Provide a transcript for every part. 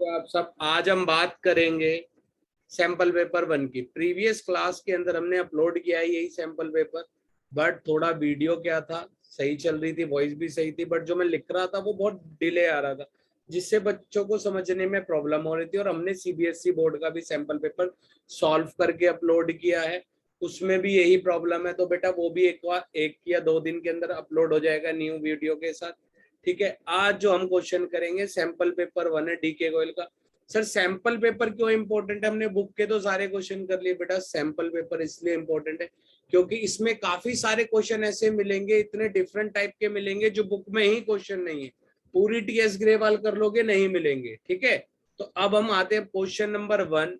तो आप सब, आज हम बात करेंगे सैंपल पेपर 1 की। प्रीवियस क्लास के अंदर हमने अपलोड किया है यही सैंपल पेपर, बट थोड़ा वीडियो क्या था, सही चल रही थी, वॉइस भी सही थी, बट जो मैं लिख रहा था वो बहुत डिले आ रहा था, जिससे बच्चों को समझने में प्रॉब्लम हो रही थी। और हमने सीबीएसई बोर्ड का भी सैंपल पेपर सॉल्व करके अपलोड किया है, उसमें भी यही प्रॉब्लम है। तो बेटा वो भी एक या 2 दिन के अंदर अपलोड हो जाएगा न्यू वीडियो के साथ। ठीक है, आज जो हम क्वेश्चन करेंगे सैंपल पेपर 1 है डीके गोयल का। सर सैंपल पेपर क्यों इंपॉर्टेंट है? हमने बुक के तो सारे क्वेश्चन कर लिए बेटा, सैंपल पेपर इसलिए इंपॉर्टेंट है क्योंकि इसमें काफी सारे क्वेश्चन ऐसे मिलेंगे, इतने डिफरेंट टाइप के मिलेंगे जो बुक में ही क्वेश्चन नहीं है। पूरी टीएस ग्रेवाल कर लोगे नहीं मिलेंगे। ठीक है, तो अब हम आते हैं क्वेश्चन नंबर 1,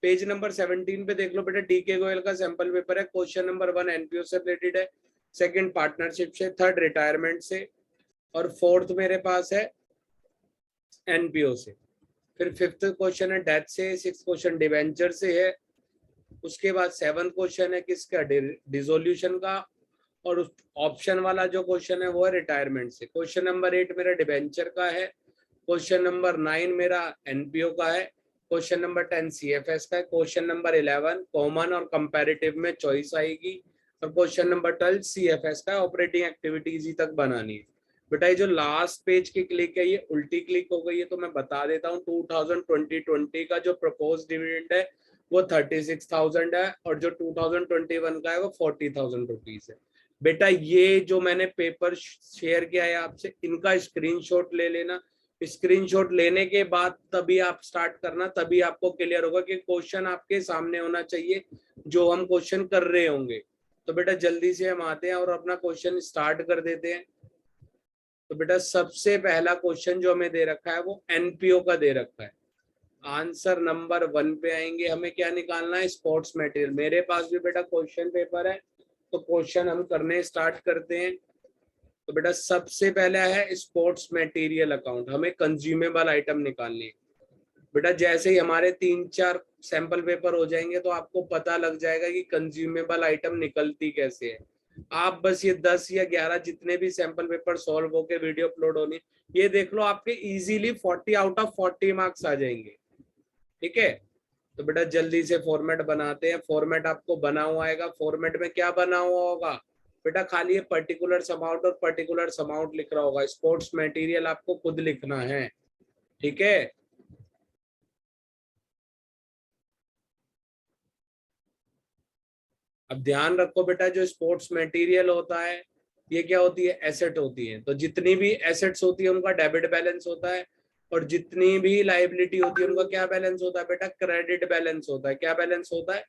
पेज नंबर 17 पे देख लो बेटा। डीके गोयल का सैंपल पेपर है। क्वेश्चन नंबर 1 एनपीओ से रिलेटेड है, सेकंड पार्टनरशिप से, थर्ड रिटायरमेंट से, और फोर्थ मेरे पास है एनपीओ से। फिर फिफ्थ क्वेश्चन है डेथ से, सिक्स क्वेश्चन डिवेंचर से है, उसके बाद सेवंथ क्वेश्चन है किसका, डिसोल्यूशन का, और ऑप्शन वाला जो क्वेश्चन है वो है रिटायरमेंट से। क्वेश्चन नंबर 8 मेरा डिवेंचर का है, क्वेश्चन नंबर 9 मेरा एनपीओ का है, क्वेश्चन नंबर 10 सीएफएस का है, क्वेश्चन नंबर 11 कॉमन और कंपैरेटिव में चॉइस आएगी, और क्वेश्चन नंबर 12 सीएफएस का ऑपरेटिंग एक्टिविटीज ही तक बनानी है। बेटा ये जो लास्ट पेज की क्लिक है ये उल्टी क्लिक हो गई है, तो मैं बता देता हूँ 2020 का जो प्रपोज डिविडेंड है वो 36,000 है, और जो 2021 का है वो 40,000 रुपीज है। बेटा ये जो मैंने पेपर शेयर किया है आपसे, इनका स्क्रीनशॉट ले लेना। स्क्रीनशॉट लेने के बाद तभी आप स्टार्ट करना, तभी आपको क्लियर होगा कि क्वेश्चन आपके सामने होना चाहिए जो हम क्वेश्चन कर रहे होंगे। तो बेटा जल्दी से हम आते हैं और अपना क्वेश्चन स्टार्ट कर देते हैं। तो बेटा सबसे पहला क्वेश्चन जो हमें दे रखा है वो एनपीओ का दे रखा है। आंसर नंबर 1 पे आएंगे, हमें क्या निकालना है, स्पोर्ट्स मटेरियल। मेरे पास भी बेटा क्वेश्चन पेपर है, तो क्वेश्चन हम करने स्टार्ट करते हैं। तो बेटा सबसे पहला है स्पोर्ट्स मटेरियल अकाउंट, हमें कंज्यूमेबल आइटम निकालनी है। बेटा जैसे ही हमारे 3-4 सैंपल पेपर हो जाएंगे तो आपको पता लग जाएगा कि कंज्यूमेबल आइटम निकलती कैसे है। आप बस ये 10 या 11 जितने भी सैंपल पेपर सॉल्व होके वीडियो अपलोड होनी, ये देख लो, आपके इजीली 40 आउट ऑफ 40 मार्क्स आ जाएंगे। ठीक है, तो बेटा जल्दी से फॉर्मेट बनाते हैं। फॉर्मेट आपको बना हुआ आएगा। फॉर्मेट में क्या बना हुआ होगा बेटा, खाली ये पर्टिकुलर अमाउंट और पर्टिकुलर अमाउंट लिख रहा होगा। स्पोर्ट्स मटेरियल आपको खुद लिखना है। ठीक है, अब ध्यान रखो बेटा, जो स्पोर्ट्स मटेरियल होता है ये क्या होती है, एसेट होती है। तो जितनी भी एसेट्स होती है उनका डेबिट बैलेंस होता है, और जितनी भी लाइबिलिटी होती है उनका क्या बैलेंस होता है बेटा, क्रेडिट बैलेंस होता है। क्या बैलेंस होता है,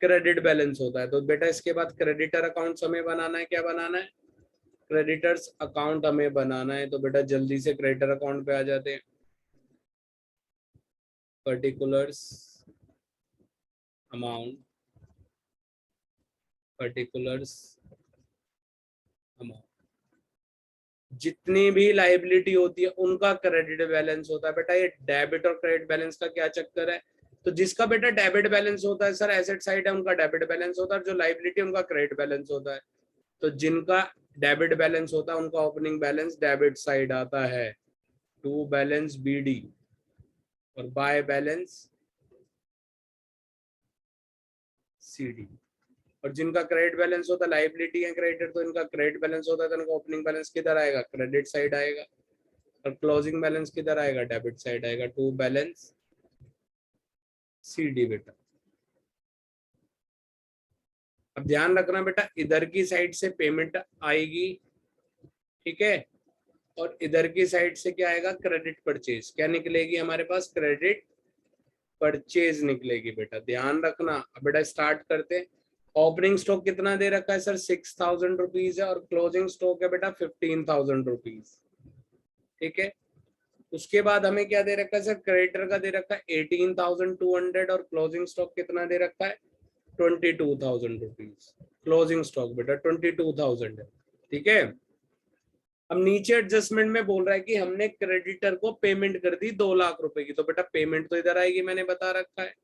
क्रेडिट बैलेंस होता है। तो बेटा इसके बाद क्रेडिटर अकाउंट हमें बनाना है। क्या बनाना है, क्रेडिटर्स अकाउंट हमें बनाना है। तो बेटा जल्दी से क्रेडिटर अकाउंट पे आ जाते हैं। पर्टिकुलर्स अमाउंट, पर्टिकुलर्स अमाउंट, जितनी भी लाइबिलिटी होती है उनका क्रेडिट बैलेंस होता है। बेटा ये डेबिट और क्रेडिट बैलेंस का क्या चक्कर है, तो जिसका बेटा डेबिट बैलेंस होता है सर, एसेट साइड है उनका डेबिट बैलेंस होता है, और जो लाइबिलिटी उनका क्रेडिट बैलेंस होता है। तो जिनका डेबिट बैलेंस होता है उनका ओपनिंग बैलेंस डेबिट साइड आता है, टू बैलेंस बीडी, और बाय बैलेंस सीडी। और जिनका क्रेडिट बैलेंस होता है, लाइबिलिटी है क्रेडिटर, तो इनका क्रेडिट बैलेंस होता है, तो इनका ओपनिंग बैलेंस किधर आएगा, क्रेडिट साइड आएगा, और क्लोजिंग बैलेंस किधर आएगा, डेबिट साइड आएगा, टू बैलेंस सीडी। बेटा अब ध्यान रखना बेटा, इधर की साइड से पेमेंट आएगी, ठीक है, और इधर की साइड से क्या आएगा, क्रेडिट परचेज। क्या निकलेगी हमारे पास, क्रेडिट परचेज निकलेगी। बेटा ध्यान रखना। अब बेटा स्टार्ट करते हैं। ओपनिंग स्टॉक कितना दे रखा है सर, 6,000 रुपीज है, और क्लोजिंग स्टॉक है बेटा 15,000 रुपीज। ठीक है, उसके बाद हमें क्या दे रखा है सर, क्रेडिटर का दे रखा है 18,200, और क्लोजिंग स्टॉक कितना दे रखा है, 22,000 रुपीज। क्लोजिंग स्टॉक बेटा 22,000 है। ठीक है, अब नीचे एडजस्टमेंट में बोल रहा है कि हमने क्रेडिटर को पेमेंट कर दी 2 लाख रुपए की। तो बेटा पेमेंट तो इधर आएगी, मैंने बता रखा है,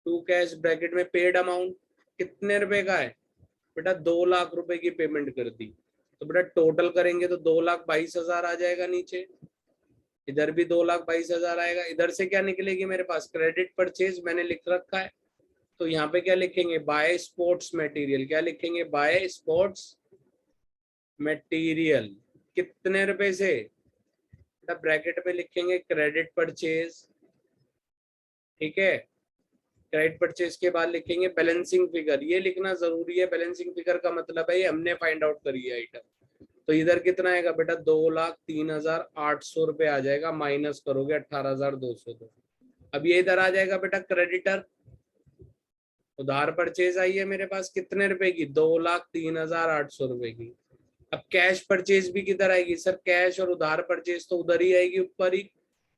टू कैश ब्रैकेट में पेड अमाउंट कितने रुपए का है बेटा, 2 लाख रुपए की पेमेंट कर दी। तो बेटा टोटल करेंगे तो 2,22,000 आ जाएगा नीचे। इधर भी 2,22,000 आएगा। इधर से क्या निकलेगी मेरे पास, क्रेडिट परचेज मैंने लिख रखा है, तो यहाँ पे क्या लिखेंगे, बाय स्पोर्ट्स मटेरियल। क्या लिखेंगे, बाय स्पोर्ट्स मटेरियल। कितने रुपए से, ब्रैकेट में लिखेंगे क्रेडिट परचेज, ठीक है। क्रेडिट परचेज के बाद लिखेंगे बैलेंसिंग फिगर। ये लिखना जरूरी है, बैलेंसिंग फिगर का मतलब है ये हमने फाइंड आउट करी है आइटम। तो इधर कितना आएगा बेटा, 2,03,800 रुपये आ जाएगा, माइनस करोगे 18,202। अब ये इधर आ जाएगा बेटा क्रेडिटर, उधार परचेज आई है मेरे पास कितने रुपए की, 2,03,800 रुपए की। अब कैश परचेज भी किधर आएगी सर, कैश और उधार परचेज तो उधर ही आएगी, ऊपर ही।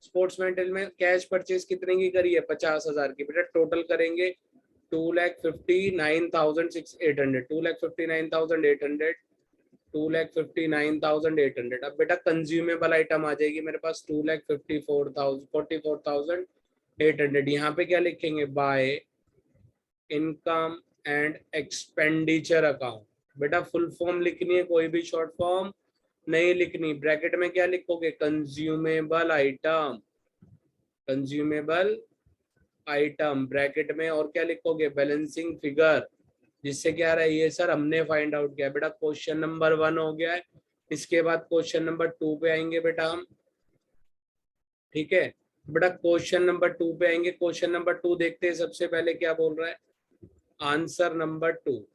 स्पोर्ट्स मेटल में कैश परचेज कितने की करी है, 50,000 की। बेटा टोटल करेंगे 2,59,800, 2,59,800, 2,59,800। अब बेटा कंज्यूमेबल आइटम आ जाएगी मेरे पास 2,44,800। यहाँ पे क्या लिखेंगे, by income and expenditure account. बेटा फुल फॉर्म लिखनी है, कोई भी शॉर्ट फॉर्म नहीं लिखनी। ब्रैकेट में क्या लिखोगे, consumable item, consumable item bracket में, और क्या लिखोगे, बैलेंसिंग फिगर, जिससे क्या रहा है ये सर हमने फाइंड आउट किया। बेटा क्वेश्चन नंबर 1 हो गया है। इसके बाद क्वेश्चन नंबर 2 पे आएंगे बेटा हम, ठीक है। बेटा क्वेश्चन नंबर 2 पे आएंगे। क्वेश्चन नंबर 2 देखते हैं सबसे पहले क्या बोल रहा है, आंसर नंबर 2।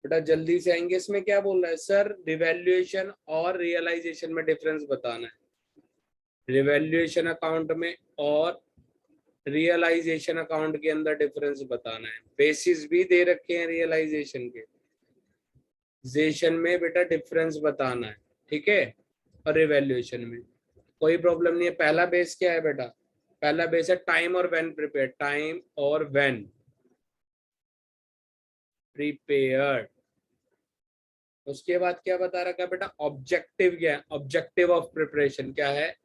बेटा जल्दी से आएंगे, इसमें क्या बोल रहा है सर, रिवैल्यूएशन और रियलाइजेशन में डिफरेंस बताना है। रिवैल्यूएशन अकाउंट में और रियलाइजेशन अकाउंट के अंदर डिफरेंस बताना है। बेसिस भी दे रखे हैं रियलाइजेशन के, जेशन में बेटा डिफरेंस बताना है, ठीक है। और रिवैल्यूएशन में कोई प्रॉब्लम नहीं है। पहला बेस क्या है बेटा, पहला बेस है टाइम और व्हेन प्रिपेयर्ड, टाइम और व्हेन प्रिपेयर्ड। उसके बाद क्या बता रखा है बेटा, ऑब्जेक्टिव क्या है, ऑब्जेक्टिव ऑफ प्रिपरेशन क्या है,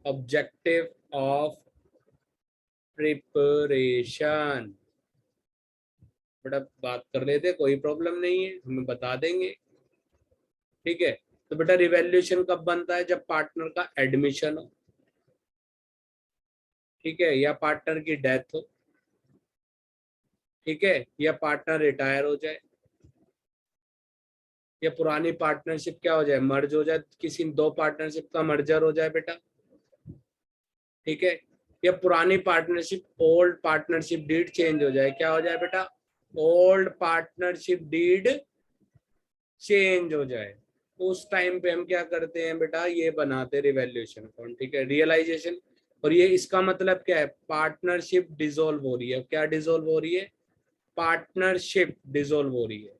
ऑब्जेक्टिव ऑफ प्रिपरेशन। बेटा बात कर लेते, कोई प्रॉब्लम नहीं है, हमें बता देंगे, ठीक है। तो बेटा रिवैल्यूएशन कब बनता है, जब पार्टनर का एडमिशन हो, ठीक है, या पार्टनर की डेथ हो, ठीक है, या पार्टनर रिटायर हो जाए, या पुरानी पार्टनरशिप क्या हो जाए, मर्ज हो जाए, किसी दो पार्टनरशिप का मर्जर हो जाए बेटा, ठीक है। या पुरानी partnership old partnership deed change हो जाए, क्या हो जाए बेटा, ओल्ड पार्टनरशिप डीड चेंज हो जाए। उस टाइम पे हम क्या करते हैं बेटा, ये बनाते रिवैल्यूएशन अकाउंट, ठीक है। रियलाइजेशन, और ये इसका मतलब क्या है, पार्टनरशिप डिसॉल्व हो रही है। क्या डिसॉल्व हो रही है, पार्टनरशिप डिसॉल्व हो रही है।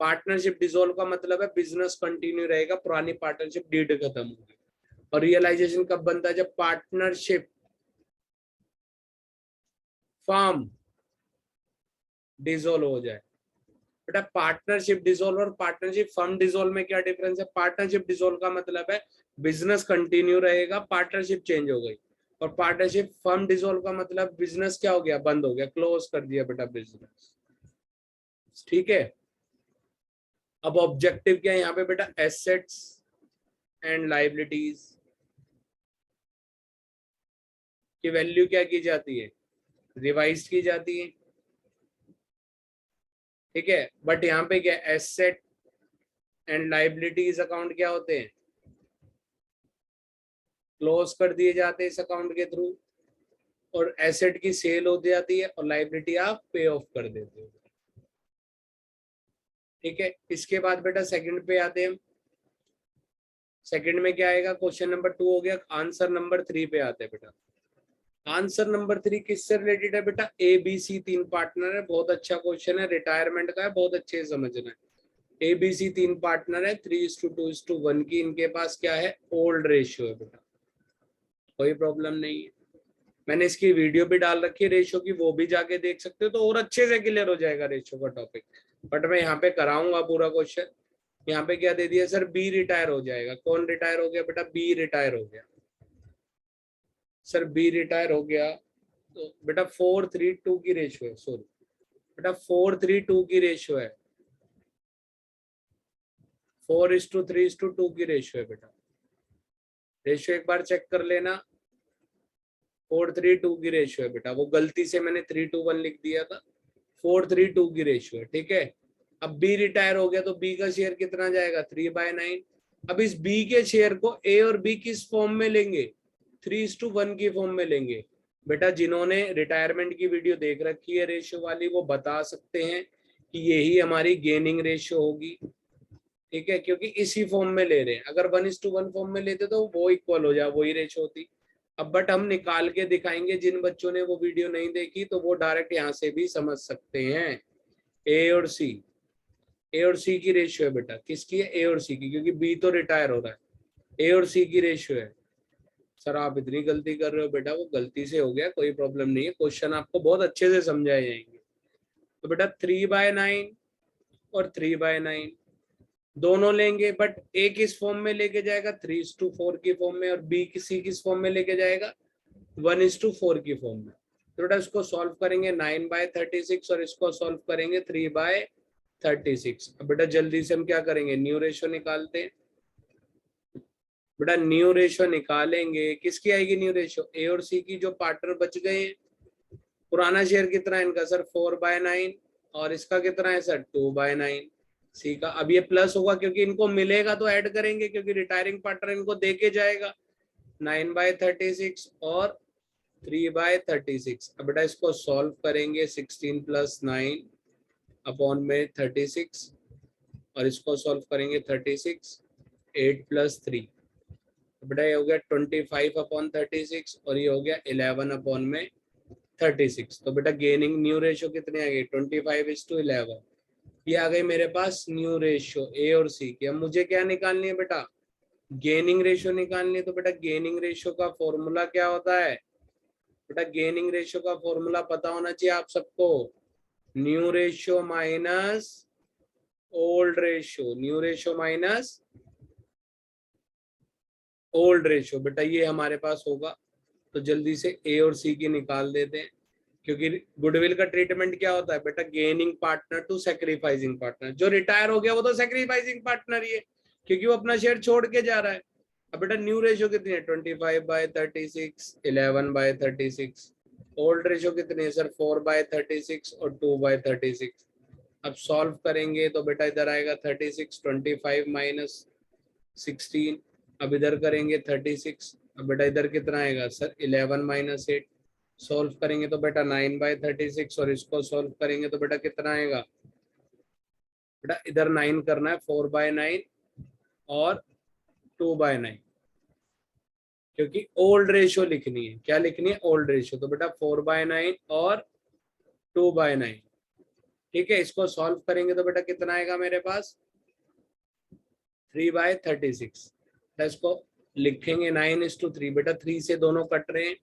पार्टनरशिप डिसॉल्व का मतलब है बिजनेस कंटिन्यू रहेगा, पुरानी पार्टनरशिप डीड खत्म होगी। और रियलाइजेशन कब बनता है, जब पार्टनरशिप फर्म डिसॉल्व हो जाए। बेटा पार्टनरशिप डिसॉल्व और पार्टनरशिप फर्म डिसॉल्व में क्या डिफरेंस है, पार्टनरशिप डिसॉल्व का मतलब है बिजनेस कंटिन्यू रहेगा, पार्टनरशिप चेंज हो गई। और पार्टनरशिप फर्म डिसॉल्व का मतलब बिजनेस क्या हो गया, बंद हो गया, क्लोज कर दिया बेटा बिजनेस, ठीक है। अब ऑब्जेक्टिव क्या है यहाँ पे बेटा, एसेट्स एंड लाइबिलिटीज की वैल्यू क्या की जाती है, रिवाइज की जाती है, ठीक है। बट यहाँ पे क्या, एसेट एंड लाइबिलिटीज अकाउंट क्या होते हैं, क्लोज कर दिए जाते हैं इस अकाउंट के थ्रू। और एसेट की सेल हो जाती है और लाइबिलिटी आप पे ऑफ कर देते हो, ठीक है। इसके बाद बेटा सेकंड पे आते हैं। सेकंड में क्या आएगा, क्वेश्चन नंबर 2 हो गया। आंसर नंबर 3 पे आते हैं बेटा। आंसर नंबर 3 किससे रिलेटेड है बेटा, ए बी सी 3 पार्टनर है। बहुत अच्छा क्वेश्चन है, रिटायरमेंट का है, बहुत अच्छे से समझना है। ए बी सी 3 पार्टनर है, 3:2:1 की इनके पास क्या है, ओल्ड रेशियो है बेटा, कोई प्रॉब्लम नहीं है। मैंने इसकी वीडियो भी डाल रखी है रेशियो की, वो भी जाके देख सकते हो, तो और अच्छे से क्लियर हो जाएगा रेशियो का टॉपिक। बट मैं यहाँ पे कराऊंगा पूरा क्वेश्चन। यहाँ पे क्या दे दिया सर, बी रिटायर हो जाएगा। कौन रिटायर हो गया बेटा, बी रिटायर हो गया सर, बी रिटायर हो गया। तो बेटा 4:3:2 की रेशियो है, सॉरी बेटा 4:3:2 की रेशियो है, 4:3:2 की रेशियो है बेटा। रेशियो एक बार चेक कर लेना, 4:3:2 की रेशियो है बेटा, वो गलती से मैंने 3:1 लिख दिया था, 4:3:2 की रेशियो है, ठीक है। अब बी रिटायर हो गया तो बी का शेयर कितना जाएगा, 3/9। अब इस बी के शेयर को ए और बी किस फॉर्म में लेंगे, 3:1 की फॉर्म में लेंगे। बेटा जिन्होंने रिटायरमेंट की वीडियो देख रखी है रेशियो वाली, वो बता सकते हैं कि यही हमारी गेनिंग रेशियो होगी, ठीक है, क्योंकि इसी फॉर्म में ले रहे हैं। अगर 1:1 फॉर्म में लेते तो वो इक्वल हो जाए, वही रेशियो होती। अब बट हम निकाल के दिखाएंगे, जिन बच्चों ने वो वीडियो नहीं देखी तो वो डायरेक्ट यहाँ से भी समझ सकते हैं। ए और सी, ए और सी की रेशियो है बेटा, किसकी है, ए और सी की, क्योंकि बी तो रिटायर हो रहा है। ए और सी की रेशियो है। सर आप इतनी गलती कर रहे हो बेटा, वो गलती से हो गया, कोई प्रॉब्लम नहीं है, क्वेश्चन आपको बहुत अच्छे से समझाए जाएंगे। तो बेटा 3/9 और 3/9 दोनों लेंगे, बट ए किस फॉर्म में लेके जाएगा, 3:4 की फॉर्म में, और बी किसी किस फॉर्म में लेके जाएगा, 1:4 की फॉर्म में। तो बेटा इसको सॉल्व करेंगे 9/36 और इसको सॉल्व करेंगे 3/36। अब बेटा जल्दी से हम क्या करेंगे, न्यू रेशियो निकालते हैं। बेटा न्यू रेशियो निकालेंगे, किसकी आएगी न्यू रेशियो, ए और सी की, जो पार्टनर बच गए हैं। पुराना शेयर कितना है इनका सर, 4/9, और इसका कितना है सर, 2/9 सी का। अब ये प्लस होगा क्योंकि इनको मिलेगा तो ऐड करेंगे, क्योंकि रिटायरिंग पार्टनर इनको दे के जाएगा। 9/36 और 3/36। अब बेटा इसको सॉल्व करेंगे, 16 + 9 अपॉन में 36, और इसको सॉल्व करेंगे 36, 8 + 3। बेटा ये हो गया 25/36, और ये हो गया 11 अपॉन में 36। तो बेटा गेनिंग न्यू रेशियो कितनी आ गई, 25:11। ये आ गई मेरे पास न्यू रेशियो ए और सी की। अब मुझे क्या निकालनी है बेटा, गेनिंग रेशियो निकालनी है। तो बेटा गेनिंग रेशियो का फॉर्मूला क्या होता है, बेटा गेनिंग रेशियो का फॉर्मूला पता होना चाहिए आप सबको, new ratio minus old ratio, new ratio minus old ratio. बेटा ये हमारे पास होगा, तो जल्दी से ए और सी की निकाल देते हैं, क्योंकि गुडविल का ट्रीटमेंट क्या होता है बेटा, gaining partner to sacrificing partner. जो रिटायर हो गया वो तो सैक्रिफाइसिंग पार्टनर ही है, क्योंकि वो अपना शेयर छोड़ के जा रहा है। अब बेटा न्यू रेशियो कितनी है, 25/36, 11/36। ओल्ड रेशियो कितनी है सर, 4/36 और 2/36। अब सॉल्व करेंगे तो बेटा इधर आएगा 36, 25 माइनस 16। अब इधर करेंगे 36, अब बेटा इधर कितना आएगा सर, 11 - 8। सॉल्व करेंगे तो बेटा 9/36, और इसको सॉल्व करेंगे तो बेटा कितना आएगा, बेटा इधर 9 करना है, 4/9 और 2/9, क्योंकि ओल्ड रेशियो लिखनी है। क्या लिखनी है, ओल्ड रेशियो। तो बेटा 4/9 और 2/9, ठीक है। इसको सॉल्व करेंगे तो बेटा कितना आएगा मेरे पास, 3/36। इसको लिखेंगे 9:3। बेटा 3 से दोनों कट रहे हैं,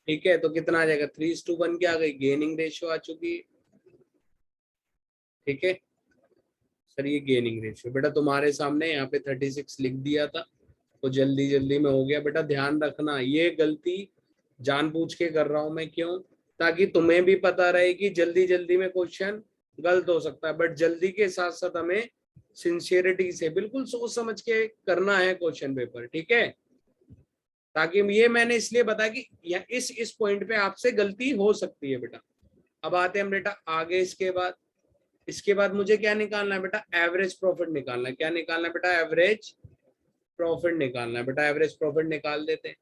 ठीक है, तो कितना आ जाएगा, 3:1 क्या आ गई, गेनिंग रेशियो आ चुकी है, ठीक है सर। ये गेनिंग रेशियो बेटा तुम्हारे सामने यहाँ पे 36 लिख दिया था, तो जल्दी जल्दी में हो गया। बेटा ध्यान रखना, ये गलती जानबूझ के कर रहा हूं मैं, क्यों, ताकि तुम्हें भी पता रहे कि जल्दी जल्दी में क्वेश्चन गलत हो सकता है, बट जल्दी के साथ साथ हमें सिंसियरिटी से बिल्कुल सोच समझ के करना है क्वेश्चन पेपर, ठीक है। ताकि ये मैंने इसलिए बताया कि इस पॉइंट पे आपसे गलती हो सकती है बेटा। अब आते हैं बेटा आगे, इसके बाद मुझे क्या निकालना है बेटा, एवरेज प्रॉफिट निकालना है। क्या निकालना है बेटा, एवरेज प्रॉफिट निकालना है। बेटा एवरेज प्रॉफिट निकाल देते हैं।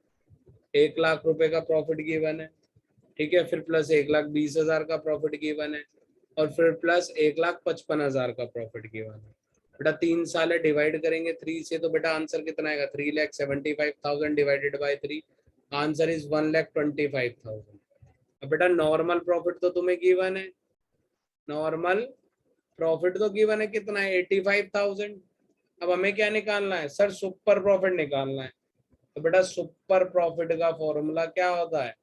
1,00,000 रुपए का प्रॉफिट गिवन है, ठीक है, फिर प्लस 1,20,000 का प्रॉफिट गिवन है, और फिर प्लस 1,55,000 का प्रॉफिट गिवन है। बेटा 3 साल है, डिवाइड करेंगे 3 से, तो बेटा आंसर कितना आएगा, 3,75,000 डिवाइडेड बाय 3, आंसर इज 1,25,000। अब बेटा नॉर्मल प्रॉफिट तो तुम्हें गिवन है, नॉर्मल प्रॉफिट तो गिवन है, कितना है, 85,000। अब हमें क्या निकालना है सर, सुपर प्रॉफिट निकालना है। तो बेटा सुपर प्रॉफिट का फॉर्मूला क्या होता है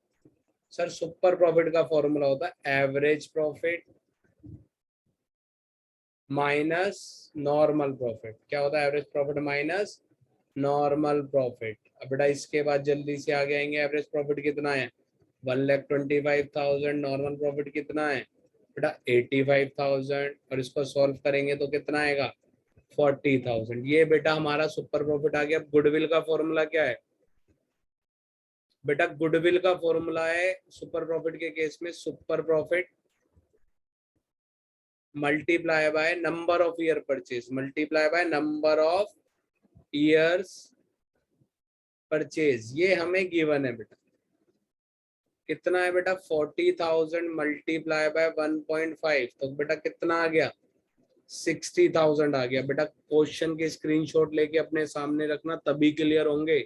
सर, सुपर प्रॉफिट का फॉर्मूला होता है average profit minus normal profit. क्या होता है, average profit minus normal profit. अब बेटा इसके बाद जल्दी से आगे आएंगे, एवरेज प्रॉफिट कितना है, 1,25,000। नॉर्मल प्रॉफिट कितना है बेटा, 85,000, और इसको सॉल्व करेंगे तो कितना आएगा, 40,000। ये बेटा हमारा सुपर प्रॉफिट आ गया। गुडविल का फॉर्मूला क्या है, बेटा गुडविल का फॉर्मूला है सुपर प्रॉफिट के केस में super profit multiply by number of year purchase multiply by number of years purchase. ये हमें गिवन है बेटा, कितना है बेटा 40,000 मल्टीप्लाई बाय 1.5, तो बेटा कितना आ गया 60,000 आ गया। बेटा क्वेश्चन के स्क्रीनशॉट लेके अपने सामने रखना तभी क्लियर होंगे,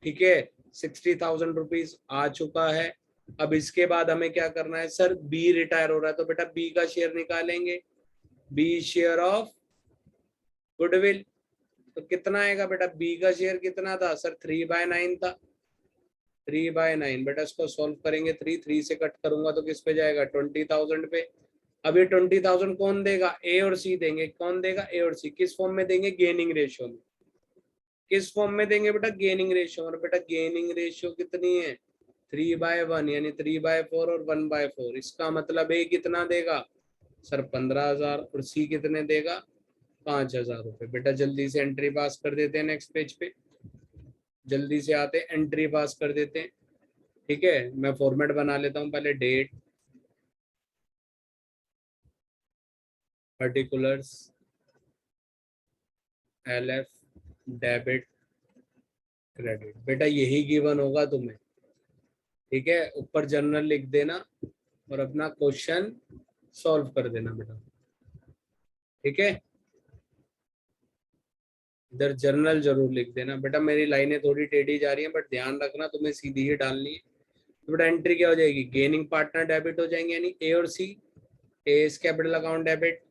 ठीक है। 60,000 रुपीज आ चुका है। अब इसके बाद हमें क्या करना है, सर बी रिटायर हो रहा है तो बेटा बी का शेयर निकालेंगे, बी शेयर ऑफ गुडविल। तो कितना आएगा बेटा, बी का शेयर कितना था सर 3/9 था, 3/9। बेटा इसको सॉल्व करेंगे, 3 से कट करूंगा तो किस पे जाएगा 20,000 पे। अब ये 20,000 कौन देगा, ए और सी देंगे। कौन देगा, ए और सी। किस फॉर्म में देंगे, गेनिंग रेशियो में। किस फॉर्म में देंगे बेटा, गेनिंग रेशियो। और बेटा गेनिंग रेशियो कितनी है 3/1 यानी 3/4 और 1/4। इसका मतलब ए कितना देगा सर 15,000 और सी कितने देगा 5,000 रुपए। बेटा जल्दी से एंट्री पास कर देते हैं नेक्स्ट पेज पे, जल्दी से आते एंट्री पास कर देते हैं, ठीक है। मैं फॉर्मेट बना लेता हूँ पहले, date particulars LF debit credit. बेटा यही गिवन होगा तुम्हें, ठीक है। ऊपर जर्नल लिख देना और अपना क्वेश्चन सॉल्व कर देना बेटा, ठीक है। इधर जर्नल जरूर लिख देना बेटा। मेरी लाइनें थोड़ी टेढ़ी जा रही हैं बट ध्यान रखना तुम्हें सीधी ही डालनी है। तो बेटा एंट्री क्या हो जाएगी, गेनिंग पार्टनर डेबिट हो जाएंगे यानी ए और C. A is capital account debit,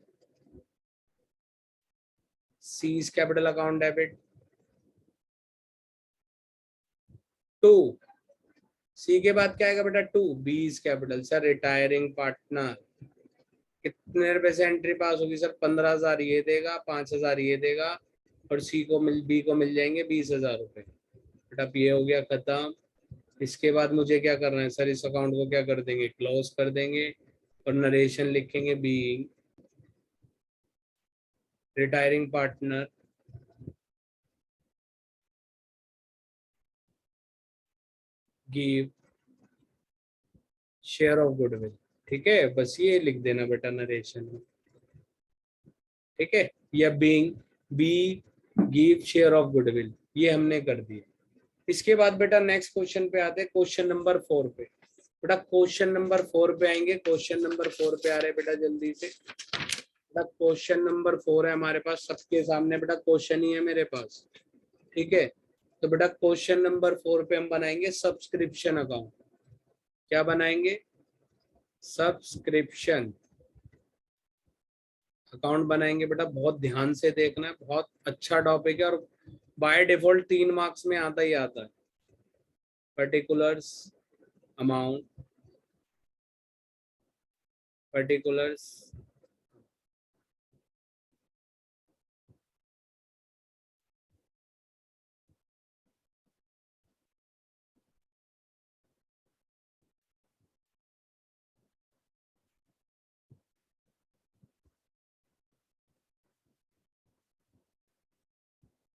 C is capital account debit. 2 C के बाद क्या आएगा बेटा 2, B is capital sir retiring partner. कितने रुपए से एंट्री पास होगी सर 15,000 ये देगा, 5,000 ये देगा और सी को बी को मिल जाएंगे 20,000 रुपए। बेटा ये हो गया खत्म। इसके बाद मुझे क्या करना है सर, इस अकाउंट को क्या कर देंगे, क्लोज कर देंगे और नरेशन लिखेंगे being retiring partner give share of goodwill, ठीक है। बस ये लिख देना बेटा नरेशन में, ठीक है। या being B give share of goodwill, ये हमने कर दिया। इसके बाद बेटा नेक्स्ट क्वेश्चन पे आते हैं, क्वेश्चन नंबर 4 पे। बेटा क्वेश्चन नंबर 4 पे आएंगे, क्वेश्चन नंबर 4 पे आ रहे बेटा जल्दी से। बेटा क्वेश्चन नंबर 4 है हमारे पास, सबके सामने बेटा क्वेश्चन ही है मेरे पास, ठीक है। तो बेटा क्वेश्चन नंबर 4 पे हम बनाएंगे सब्सक्रिप्शन अकाउंट। क्या बनाएंगे, सब्सक्रिप्शन अकाउंट बनाएंगे। बेटा बहुत ध्यान से देखना है, बहुत अच्छा टॉपिक है और बाय डिफॉल्ट 3 मार्क्स में आता ही आता है। पर्टिकुलर्स अमाउंट, पर्टिकुलर्स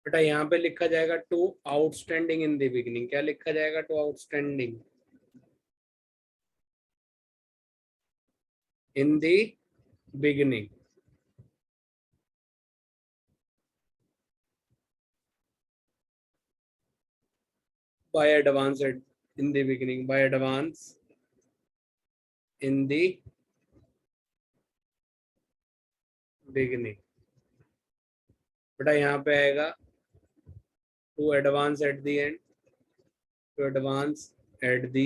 बेटा यहाँ पे लिखा जाएगा to outstanding in the beginning. क्या लिखा जाएगा, to outstanding in the beginning. By advance in the beginning, by advance in the beginning. बेटा यहाँ पे आएगा to advance at the end, to advance at the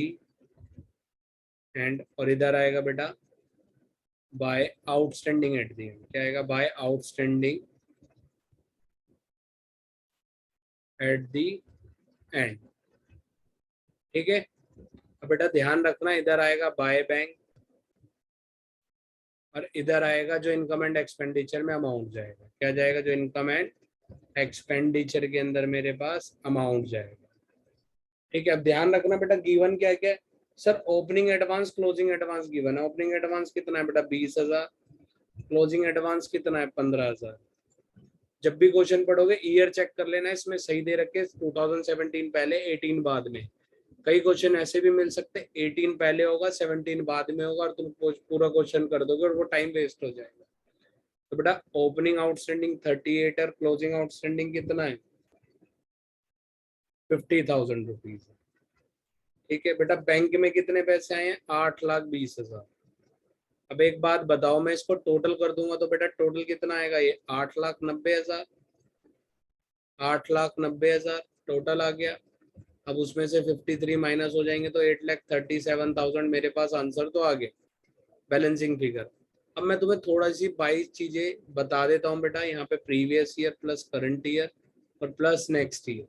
end. और इधर आएगा बेटा by outstanding at the end. क्या आएगा, by outstanding at the end, ठीक है। अब बेटा ध्यान रखना, इधर आएगा बाय बैंक और इधर आएगा जो इनकम एंड एक्सपेंडिचर में अमाउंट जाएगा। क्या जाएगा, जो इनकम एंड एक्सपेंडिचर के अंदर मेरे पास अमाउंट जाएगा, ठीक है। अब ध्यान रखना बेटा गिवन क्या क्या है sir, opening advance closing advance given है। ओपनिंग एडवांस कितना है बेटा 20,000, क्लोजिंग एडवांस कितना है 15,000। जब भी क्वेश्चन पढ़ोगे ईयर चेक कर लेना, इसमें सही दे रखे 2017 पहले 18 बाद में, कई क्वेश्चन ऐसे भी मिल सकते हैं 18 पहले होगा 17 बाद में होगा और तुम पूरा क्वेश्चन कर दोगे और वो टाइम वेस्ट हो जाएगा। तो बेटा ओपनिंग आउटस्टैंडिंग 38 और क्लोजिंग आउटस्टैंडिंग कितना है 50,000 रुपीज। ठीक है बेटा बैंक में कितने पैसे आए हैं 8,20,000। अब एक बात बताओ मैं इसको टोटल कर दूंगा तो बेटा टोटल कितना आएगा ये 8,90,000 8,90,000 टोटल आ गया। अब उसमें से 53 माइनस हो जाएंगे तो 8,37,000 मेरे पास आंसर तो आ गया बैलेंसिंग फिगर। अब मैं तुम्हें थोड़ा सी 22 चीजें बता देता हूँ बेटा यहाँ पे previous year plus current year और प्लस नेक्स्ट ईयर।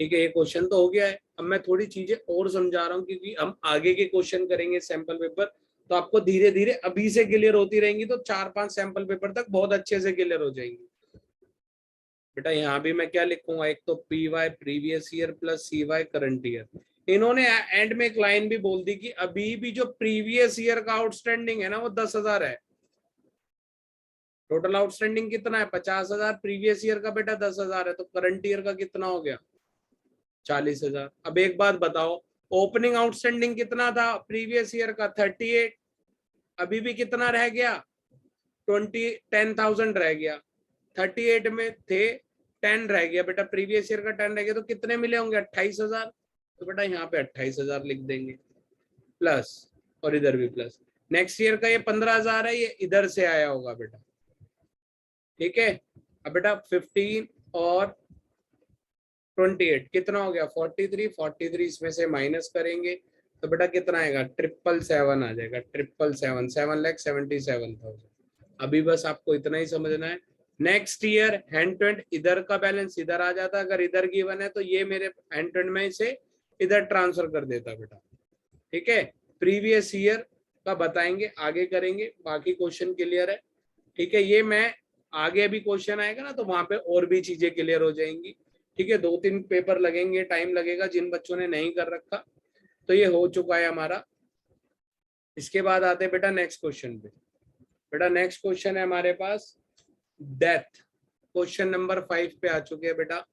ठीक है ये क्वेश्चन तो हो गया है। अब मैं थोड़ी चीजें और समझा रहा हूँ क्योंकि हम आगे के क्वेश्चन करेंगे सैंपल पेपर तो आपको धीरे धीरे अभी से क्लियर होती रहेंगी तो 4-5 सैंपल पेपर तक बहुत अच्छे से क्लियर हो जाएंगी। बेटा यहाँ भी मैं क्या लिखूंगा एक तो P Y previous year plus C Y current year. इन्होंने एंड में एक लाइन भी बोल दी कि अभी भी जो प्रीवियस ईयर का आउटस्टैंडिंग है ना वो 10,000 है। टोटल आउटस्टैंडिंग कितना है 50,000 प्रीवियस ईयर का बेटा 10,000 है तो करंट ईयर का कितना हो गया 40,000। अब एक बात बताओ ओपनिंग आउटस्टैंडिंग कितना था प्रीवियस ईयर का 38 अभी भी कितना रह गया 10,000 रह गया 38 में थे 10 रह गया बेटा प्रीवियस ईयर का 10 रह गया तो कितने मिले होंगे 28,000। तो बेटा यहाँ पे 28,000 लिख देंगे प्लस और इधर भी प्लस। नेक्स्ट ईयर का ये 15,000 है ये इधर से आया होगा बेटा। ठीक है अब बेटा 15 और 28 कितना हो गया 43 इसमें से माइनस करेंगे तो बेटा कितना आएगा 777 आ जाएगा 777 7,77,000। अभी बस आपको इतना ही समझना है। Next year hand to hand इधर का बैलेंस इधर आ जाता अगर इधर गिवन है तो ये मेरे हैंड टू हैंड में से इधर ट्रांसफर कर देता बेटा। ठीक है प्रीवियस ईयर का बताएंगे आगे करेंगे बाकी क्वेश्चन क्लियर है। ठीक है ये मैं आगे अभी क्वेश्चन आएगा ना तो वहां पे और भी चीजें क्लियर हो जाएंगी। ठीक है 2-3 पेपर लगेंगे टाइम लगेगा जिन बच्चों ने नहीं कर रखा तो ये हो चुका है हमारा। इसके बाद आते हैं बेटा नेक्स्ट क्वेश्चन पे। बेटा नेक्स्ट क्वेश्चन है हमारे पास डेथ। क्वेश्चन नंबर 5 पे आ चुके हैं बेटा।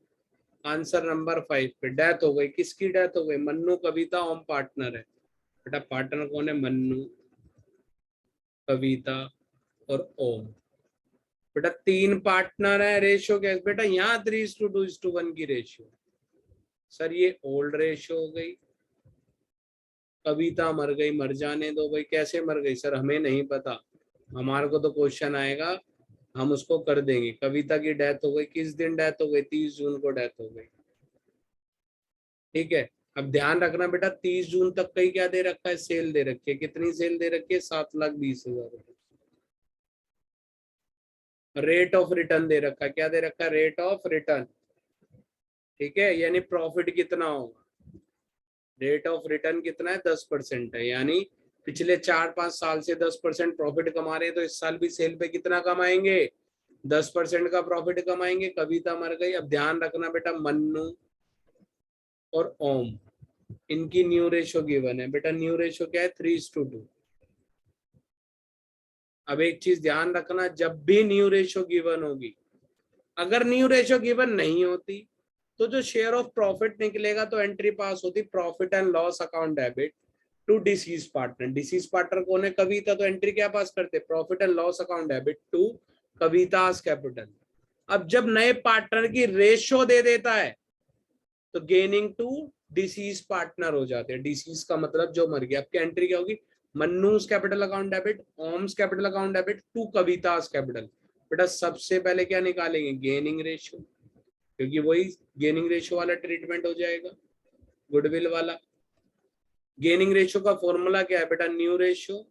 आंसर नंबर 5 पे डेथ हो गई किसकी डेथ हो गई मन्नू कविता ओम पार्टनर है। बेटा पार्टनर कौन है मन्नू कविता और ओम। बेटा 3 पार्टनर है रेशियो क्या बेटा यहाँ 3:2:1 की रेशियो। सर ये ओल्ड रेशियो हो गई कविता मर गई मर जाने दो भाई कैसे मर गई सर हमें नहीं पता हमारे को तो क्वेश्चन आएगा हम उसको कर देंगे। कविता की डेथ हो गई किस दिन डेथ हो गई 30 जून को डेथ हो गई। ठीक है अब ध्यान रखना बेटा 30 जून तक कहीं क्या दे रखा है सेल दे रखी है कितनी सेल दे रखी है 7,20,000 रुपए। रेट ऑफ रिटर्न दे रखा है क्या दे रखा है रेट ऑफ रिटर्न। ठीक है यानी प्रॉफिट कितना होगा रेट ऑफ रिटर्न कितना है 10% है यानी पिछले 4-5 साल से 10% प्रॉफिट कमा रहे हैं तो इस साल भी सेल पे कितना कमाएंगे 10% का प्रॉफिट कमाएंगे। कविता मर गई। अब ध्यान रखना बेटा मन्नू और ओम इनकी न्यू रेशियो गिवन है बेटा न्यू रेशियो क्या है 3:2। अब एक चीज ध्यान रखना जब भी न्यू रेशियो गिवन होगी अगर न्यू रेशियो गिवन नहीं होती तो जो शेयर ऑफ प्रॉफिट निकलेगा तो एंट्री पास होती profit and loss account debit to deceased partner. Deceased partner कौन है कविता तो एंट्री क्या पास करते profit and loss account debit to Kavita's capital. अब जब नए पार्टनर की रेशियो दे देता है तो गेनिंग टू डिसीज पार्टनर हो जाते हैं। डिसीज का मतलब जो मर गया। आपकी एंट्री क्या होगी Mannu's capital account debit Om's capital account debit to Kavita's capital. बेटा सबसे पहले क्या निकालेंगे गेनिंग रेशियो क्योंकि वही गेनिंग रेशियो वाला ट्रीटमेंट हो जाएगा गुडविल वाला। गेनिंग रेशियो का फॉर्मूला क्या है बेटा new ratio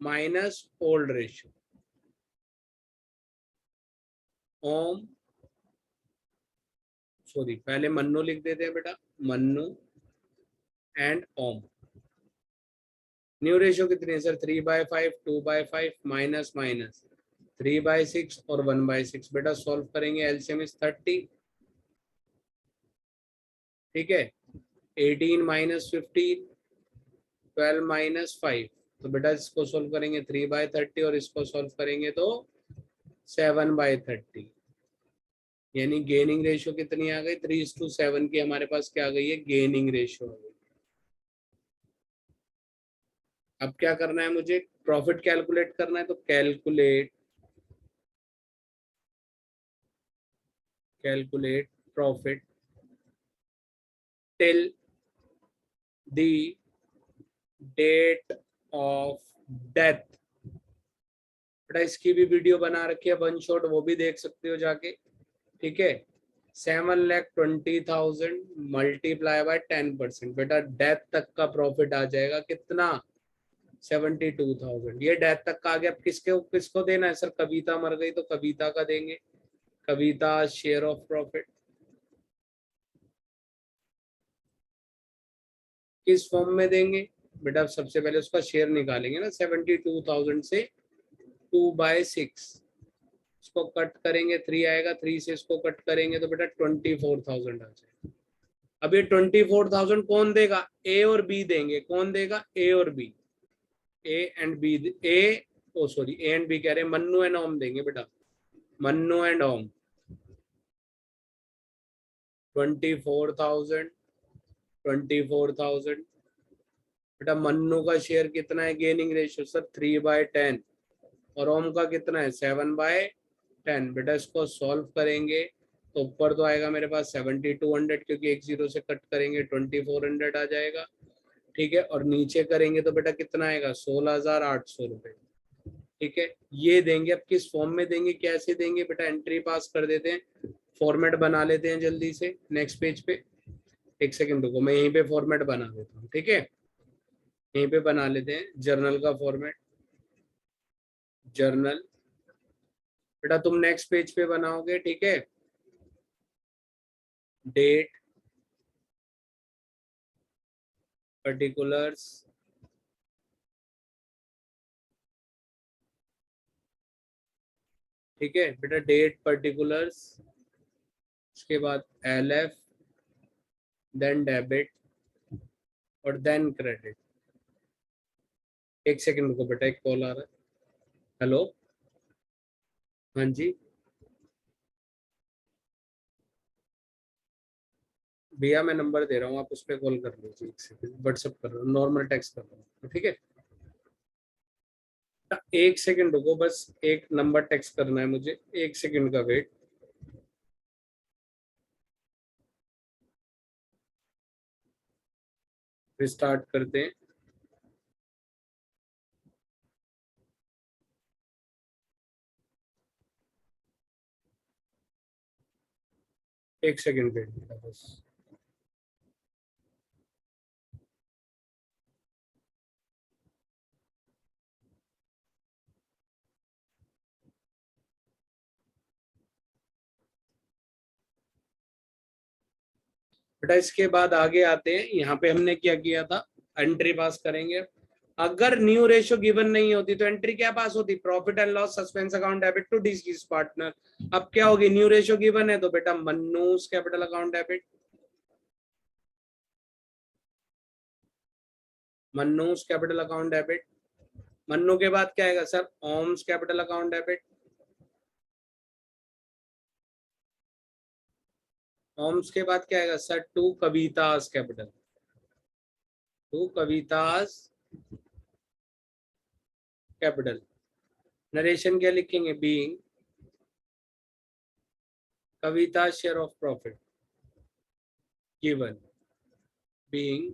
minus old ratio. Om sorry पहले मन्नू लिख देते हैं बेटा Mannu and Om. New ratio कितनी है सर 3/5 2/5 माइनस माइनस 3/6 और 1/6। बेटा सॉल्व करेंगे एलसीएम इज 30। ठीक है 18 माइनस 15 12 माइनस 5 तो बेटा इसको सॉल्व करेंगे 3/30 और इसको सॉल्व करेंगे तो 7/30। यानी गेनिंग रेशियो कितनी आ गई, 3:7 की हमारे पास क्या आ गई है, गेनिंग रेशियो आ गई। अब क्या करना है मुझे, प्रॉफिट कैलकुलेट करना है, तो calculate profit till the date of death. बेटा इसकी भी वीडियो बना रखी है वन शॉट, वो भी देख सकते हो जाके, ठीक है। 7,20,000 मल्टीप्लाई बाय 10%, बेटा डेथ तक का प्रॉफिट आ जाएगा कितना, 72,000। ये डेथ तक का आ गया। अब किसके किसको देना है सर, कविता मर गई तो कविता का देंगे, कविता शेयर ऑफ प्रॉफिट। किस फॉर्म में देंगे बेटा, सबसे पहले उसका शेयर निकालेंगे ना, 72,000 से 2/6 इसको कट करेंगे, 3 आएगा, 3 से इसको कट करेंगे तो बेटा 24,000 आ जाएगा। अब ये 24,000 कौन देगा, ए और बी देंगे। कौन देगा, ए और B, A and B, A oh sorry A and B कह रहे हैं, मन्नू एंड ओम देंगे बेटा, मन्नू एंड ओम। 24,000 24,000 बेटा मन्नू का शेयर कितना है, गेनिंग रेशियो सर 3/10, और ओम का कितना है 7/10। बेटा इसको सॉल्व करेंगे तो ऊपर तो आएगा मेरे पास 7200, क्योंकि एक जीरो से कट करेंगे 2400 आ जाएगा, ठीक है। और नीचे करेंगे तो बेटा कितना आएगा, 16,800 रुपए, ठीक है। ये देंगे। अब किस फॉर्म में देंगे, कैसे देंगे बेटा, एंट्री पास कर देते हैं, फॉर्मेट बना लेते हैं जल्दी से नेक्स्ट पेज पे। एक सेकंड रुको, मैं यहीं पे फॉर्मेट बना देता हूँ, ठीक है, यहीं पे बना लेते हैं जर्नल का फॉर्मेट। जर्नल बेटा तुम नेक्स्ट पेज पे बनाओगे, ठीक है। डेट, पर्टिकुलर्स, ठीक है बेटा, डेट पर्टिकुलर्स, उसके बाद LF, देन डेबिट और देन क्रेडिट। एक सेकंड रुको बेटा, एक कॉल आ रहा है। हेलो, हाँ जी भैया, मैं नंबर दे रहा हूँ, आप उस पर कॉल कर लीजिए। एक सेकंड, व्हाट्सएप कर रहा हूँ, नॉर्मल टेक्स्ट कर रहा हूँ, ठीक है। एक सेकंड रुको, बस एक नंबर टेक्स्ट करना है मुझे, एक सेकंड का वेट। स्टार्ट करते हैं। एक सेकंड वेट बस। बेटा इसके बाद आगे आते हैं, यहाँ पे हमने क्या किया था, एंट्री पास करेंगे। अगर न्यू रेशियो गिवन नहीं होती तो एंट्री क्या पास होती, profit and loss suspense account debit to deceased partner. अब क्या होगी, न्यू रेशियो गिवन है तो बेटा Mannu's capital account debit, Mannu's capital account debit. Mannu के बाद क्या आएगा sir, Om's capital account debit. Om's के बाद क्या आएगा sir, to Kavita's capital, to Kavita's capital. Narration क्या लिखेंगे, being Kavita share of profit given, being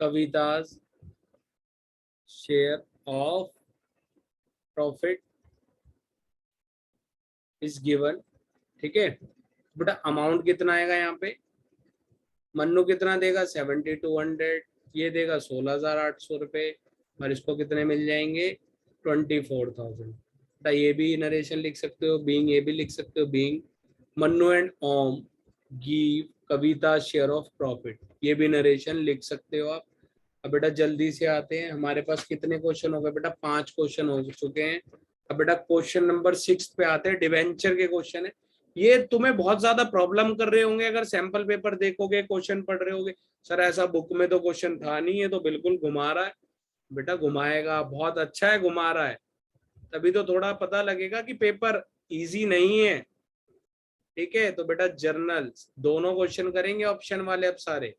Kavita's share of profit is given, ठीक है। बेटा अमाउंट कितना आएगा यहाँ पे, मन्नू कितना देगा 7200, ये देगा 16,800 रुपए, और इसको कितने मिल जाएंगे 24,000। बेटा ये भी नरेशन लिख सकते हो, बीइंग ये भी लिख सकते हो, being Mannu and Om give Kavita share of profit, ये भी नरेशन लिख सकते हो आप। अब बेटा जल्दी से आते हैं, हमारे पास कितने क्वेश्चन हो गए बेटा, 5 क्वेश्चन हो चुके हैं। अब बेटा क्वेश्चन नंबर 6 पे आते हैं, डिवेंचर के क्वेश्चन है। ये तुम्हें बहुत ज्यादा प्रॉब्लम कर रहे होंगे, अगर सैंपल पेपर देखोगे, क्वेश्चन पढ़ रहे होगे, सर ऐसा बुक में तो क्वेश्चन था नहीं, है तो बिल्कुल घुमा रहा है। बेटा घुमाएगा, बहुत अच्छा है घुमा रहा है, तभी तो थोड़ा पता लगेगा कि पेपर इजी नहीं है। ठीक है, तो बेटा जर्नल दोनों क्वेश्चन करेंगे ऑप्शन वाले अब सारे।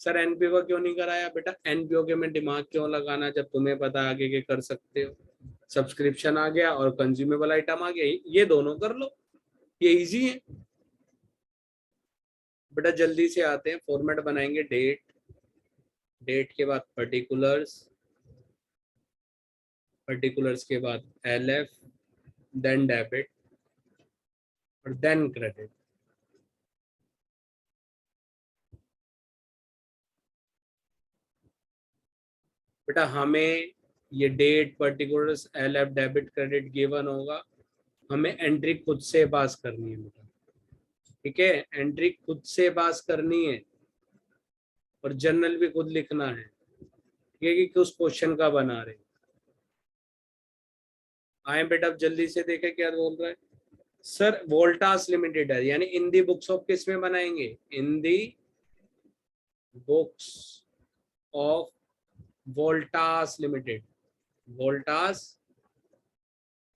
सर एनपीओ का क्यों नहीं कराया? बेटा एनपीओ के में दिमाग क्यों लगाना जब तुम्हें पता आगे के कर सकते हो। सब्सक्रिप्शन आ गया और कंज्यूमेबल आइटम आ गया, ये दोनों कर लो, ये इजी है। बेटा जल्दी से आते हैं, फॉर्मेट बनाएंगे डेट, डेट के बाद पर्टिकुलर्स, पर्टिकुलर्स के बाद एलएफ, देन डेबिट और देन क्रेडिट। बेटा हमें ये date, particulars, LF, debit, credit given होगा, हमें एंट्री खुद से पास करनी है बेटा। ठीक है, एंट्री खुद से पास करनी है और जर्नल भी खुद लिखना है। ठीक है, कि किस क्वेश्चन का बना रहे। आए बेटा अब जल्दी से देखें क्या बोल रहा है। सर वोल्टास लिमिटेड है, यानी इन दी बुक्स ऑफ किस में बनाएंगे? In the books of Voltas limited, Voltas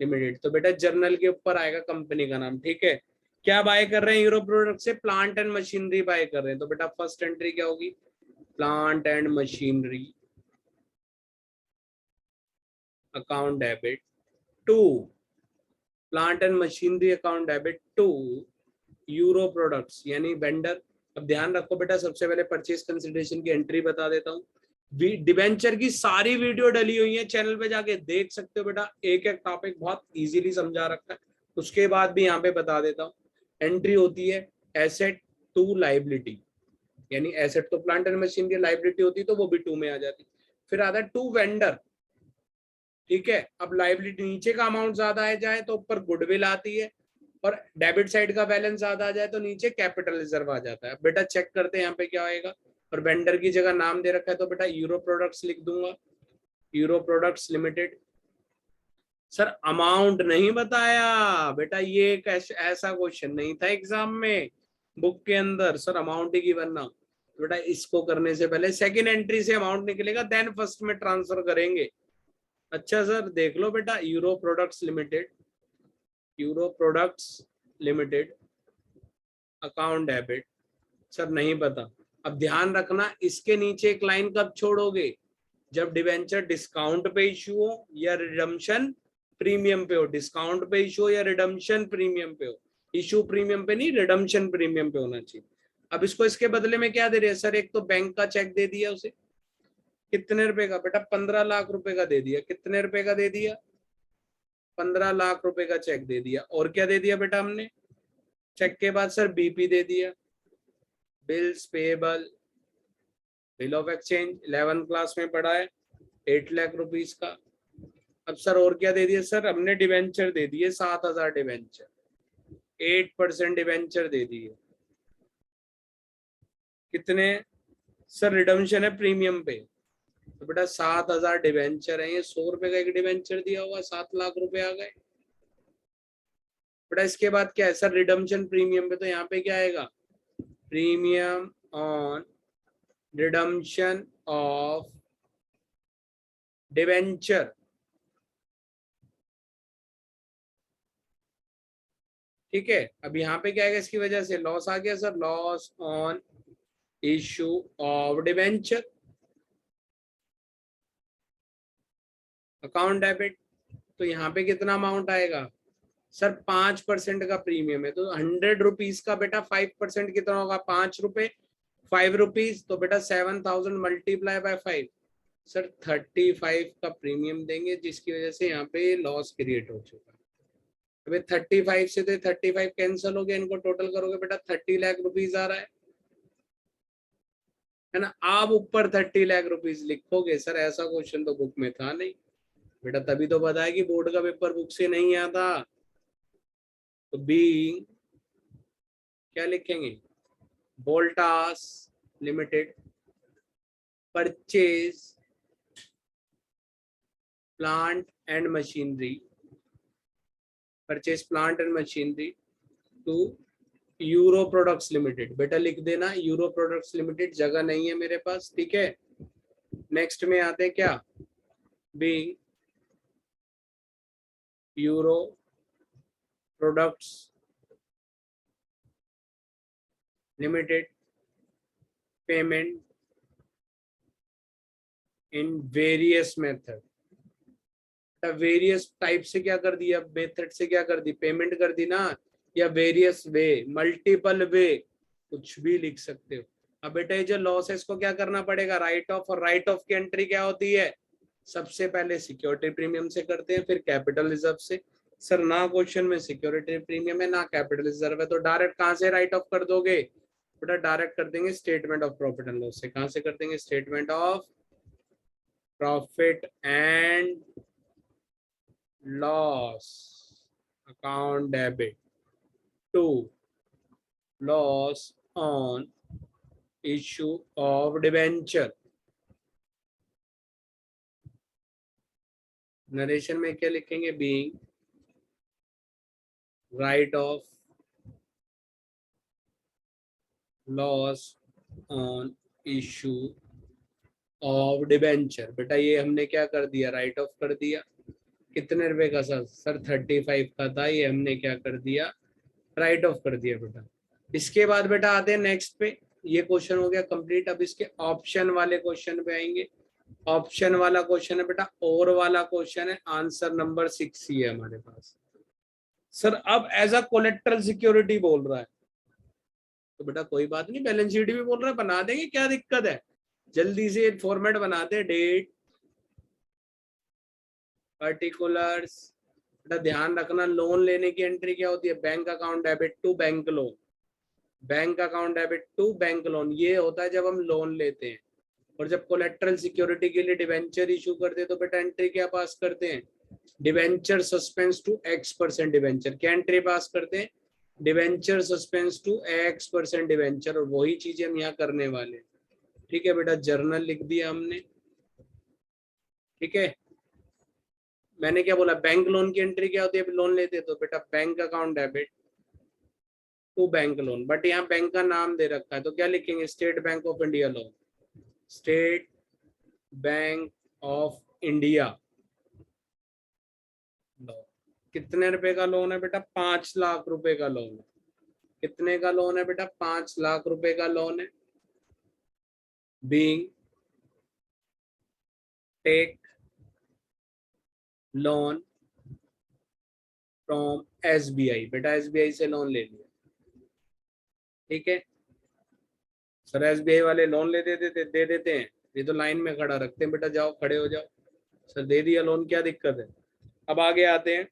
limited. तो बेटा जर्नल के ऊपर आएगा कंपनी का नाम। ठीक है, क्या बाय कर रहे हैं यूरो प्रोडक्ट से? प्लांट एंड मशीनरी बाय कर रहे हैं। तो बेटा फर्स्ट एंट्री क्या होगी? Plant and machinery account debit to, plant and machinery account debit to Euro products यानी वेंडर। अब ध्यान रखो बेटा, सबसे पहले परचेज कंसिडरेशन की एंट्री बता देता हूँ। डिबेंचर की सारी वीडियो डली हुई है, चैनल पे जाके देख सकते हो बेटा, एक एक टॉपिक बहुत इजीली समझा रखा है। उसके बाद भी यहाँ पे बता देता हूँ। एंट्री होती है एसेट टू लाइबिलिटी, यानी एसेट तो प्लांट एंड मशीनरी, लाइबिलिटी होती तो वो भी टू में आ जाती। फिर आता है टू वेंडर। ठीक है, अब लाइबिलिटी नीचे का अमाउंट ज्यादा आ जाए तो ऊपर गुडविल आती है, और डेबिट साइड का बैलेंस ज्यादा आ जाए तो नीचे कैपिटल रिजर्व आ जाता है। बेटा चेक करते हैं यहाँ पे क्या आएगा। और वेंडर की जगह नाम दे रखा है तो बेटा यूरो प्रोडक्ट्स लिख दूंगा, euro products limited. Sir amount नहीं बताया बेटा, ये एक ऐसा क्वेश्चन नहीं था एग्जाम में बुक के अंदर, सर अमाउंट ही की बनना। बेटा इसको करने से पहले सेकंड एंट्री से अमाउंट निकलेगा, देन फर्स्ट में ट्रांसफर करेंगे। अच्छा सर देख लो बेटा, euro products limited, euro products limited account debit. Sir नहीं पता। अब ध्यान रखना, इसके नीचे एक लाइन कब छोड़ोगे? जब डिवेंचर डिस्काउंट पे इशू हो या रिडम्पशन प्रीमियम पे हो। डिस्काउंट पे इशू हो या रिडम्पशन प्रीमियम पे हो। इशू प्रीमियम पे नहीं, रिडम्पशन प्रीमियम पे होना चाहिए। अब इसको इसके बदले में क्या दे रहे हैं? सर एक तो बैंक का चेक दे दिया उसे, कितने रुपए का? बेटा 15 लाख रुपए का दे दिया। कितने रुपए का दे दिया? 15 लाख रुपए का चेक दे दिया। और क्या दे दिया बेटा हमने? चेक के बाद सर बीपी दे दिया, bills payable, bill of exchange 11 class में पढ़ा है, 8 लाख रुपीज का। अब सर और क्या दे दिया? सर हमने डिवेंचर दे दिए 7,000 डिवेंचर, 8% डिवेंचर दे दिए। कितने? सर रिडम्पशन है प्रीमियम पे, तो बेटा 7,000 डिवेंचर है, ये 100 रुपए का एक डिवेंचर दिया हुआ, 7 लाख रुपए आ गए। बेटा इसके बाद क्या है? सर रिडम्पशन प्रीमियम पे, तो यहाँ पे क्या आएगा? Premium on redemption of debenture. ठीक है, अब यहाँ पे क्या आएगा? इसकी वजह से लॉस आ गया sir, loss on issue of debenture account debit. तो यहाँ पे कितना अमाउंट आएगा? सर 5% का प्रीमियम है, तो 100 रुपीज का बेटा 5% कितना होगा? 5 रुपए, 5 रुपीज, तो बेटा 7,000 मल्टीप्लाई बाय 5। सर 35 का प्रीमियम देंगे, जिसकी वजह से यहाँ पे लॉस क्रिएट हो चुका है। अभी 35 से तो 35 कैंसिल हो गया, इनको टोटल करोगे बेटा 30 लाख रुपीज आ रहा है ना। आप ऊपर 30 लाख रुपीज लिखोगे। सर ऐसा क्वेश्चन तो बुक में था नहीं बेटा, तभी तो बताया कि बोर्ड का पेपर बुक से नहीं आता। तो बी क्या लिखेंगे? Voltas limited purchase plant and machinery, purchase plant and machinery to Euro products limited. बेटा लिख देना यूरो प्रोडक्ट्स लिमिटेड, जगह नहीं है मेरे पास। ठीक है, नेक्स्ट में आते हैं क्या? B Euro products limited payment in various method. Various type से क्या कर दिया, मेथड से क्या कर दी, पेमेंट कर दी ना, या वेरियस वे, मल्टीपल वे, कुछ भी लिख सकते हो। अब बेटा ये जो लॉस है इसको क्या करना पड़ेगा, राइट ऑफ, और राइट ऑफ की एंट्री क्या होती है, सबसे पहले सिक्योरिटी प्रीमियम से करते हैं, फिर कैपिटल रिजर्व से। सर ना क्वेश्चन में सिक्योरिटी प्रीमियम है ना कैपिटल रिजर्व है, तो डायरेक्ट कहां से राइट ऑफ कर दोगे बेटा, डायरेक्ट कर देंगे statement of profit and loss से। कहां से कर देंगे, statement of profit and loss account debit to loss on issue of debenture. Narration में क्या लिखेंगे, being write off loss on issue of debenture. बेटा ये हमने क्या कर दिया, राइट ऑफ कर दिया। कितने रुपए का सर 35 का था, ये हमने क्या कर दिया, राइट ऑफ कर दिया बेटा। इसके बाद बेटा आते हैं नेक्स्ट पे, ये क्वेश्चन हो गया कंप्लीट। अब इसके ऑप्शन वाले क्वेश्चन पे आएंगे। ऑप्शन वाला क्वेश्चन है बेटा और वाला क्वेश्चन है, आंसर नंबर 6 ही है हमारे पास। सर अब एज अ कोलेक्ट्रल सिक्योरिटी बोल रहा है, तो बेटा कोई बात नहीं, बैलेंस शीट भी बोल रहा है, बना देंगे, क्या दिक्कत है, जल्दी से फॉर्मेट बनाते, डेट पर्टिकुलर्स। बेटा ध्यान रखना, लोन लेने की एंट्री क्या होती है, bank account debit to bank loan, bank account debit to bank loan, ये होता है जब हम लोन लेते हैं। और जब कोलेक्ट्रल सिक्योरिटी के लिए डिवेंचर इशू करते हैं तो बेटा एंट्री क्या पास करते हैं, debenture suspense to X% debenture. क्या एंट्री पास करते हैं, debenture suspense to X% debenture, और वही चीजें हम यहाँ करने वाले। ठीक है बेटा, जर्नल लिख दिया हमने। ठीक है, मैंने क्या बोला, बैंक लोन की एंट्री क्या होती है, लोन लेते तो बेटा bank account debit to bank loan, but यहाँ बैंक का नाम दे रखा है तो क्या लिखेंगे, State Bank of India loan, State Bank of India loan. कितने रुपए का लोन है बेटा, 5 लाख रुपए का लोन है। कितने का लोन है बेटा, 5 लाख रुपए का लोन है। Being take loan from SBI, बेटा SBI से लोन ले लिया। ठीक है सर, SBI वाले लोन दे देते हैं, ये तो लाइन में खड़ा रखते हैं, बेटा जाओ खड़े हो जाओ, सर दे दिया लोन, क्या दिक्कत है। अब आगे आते हैं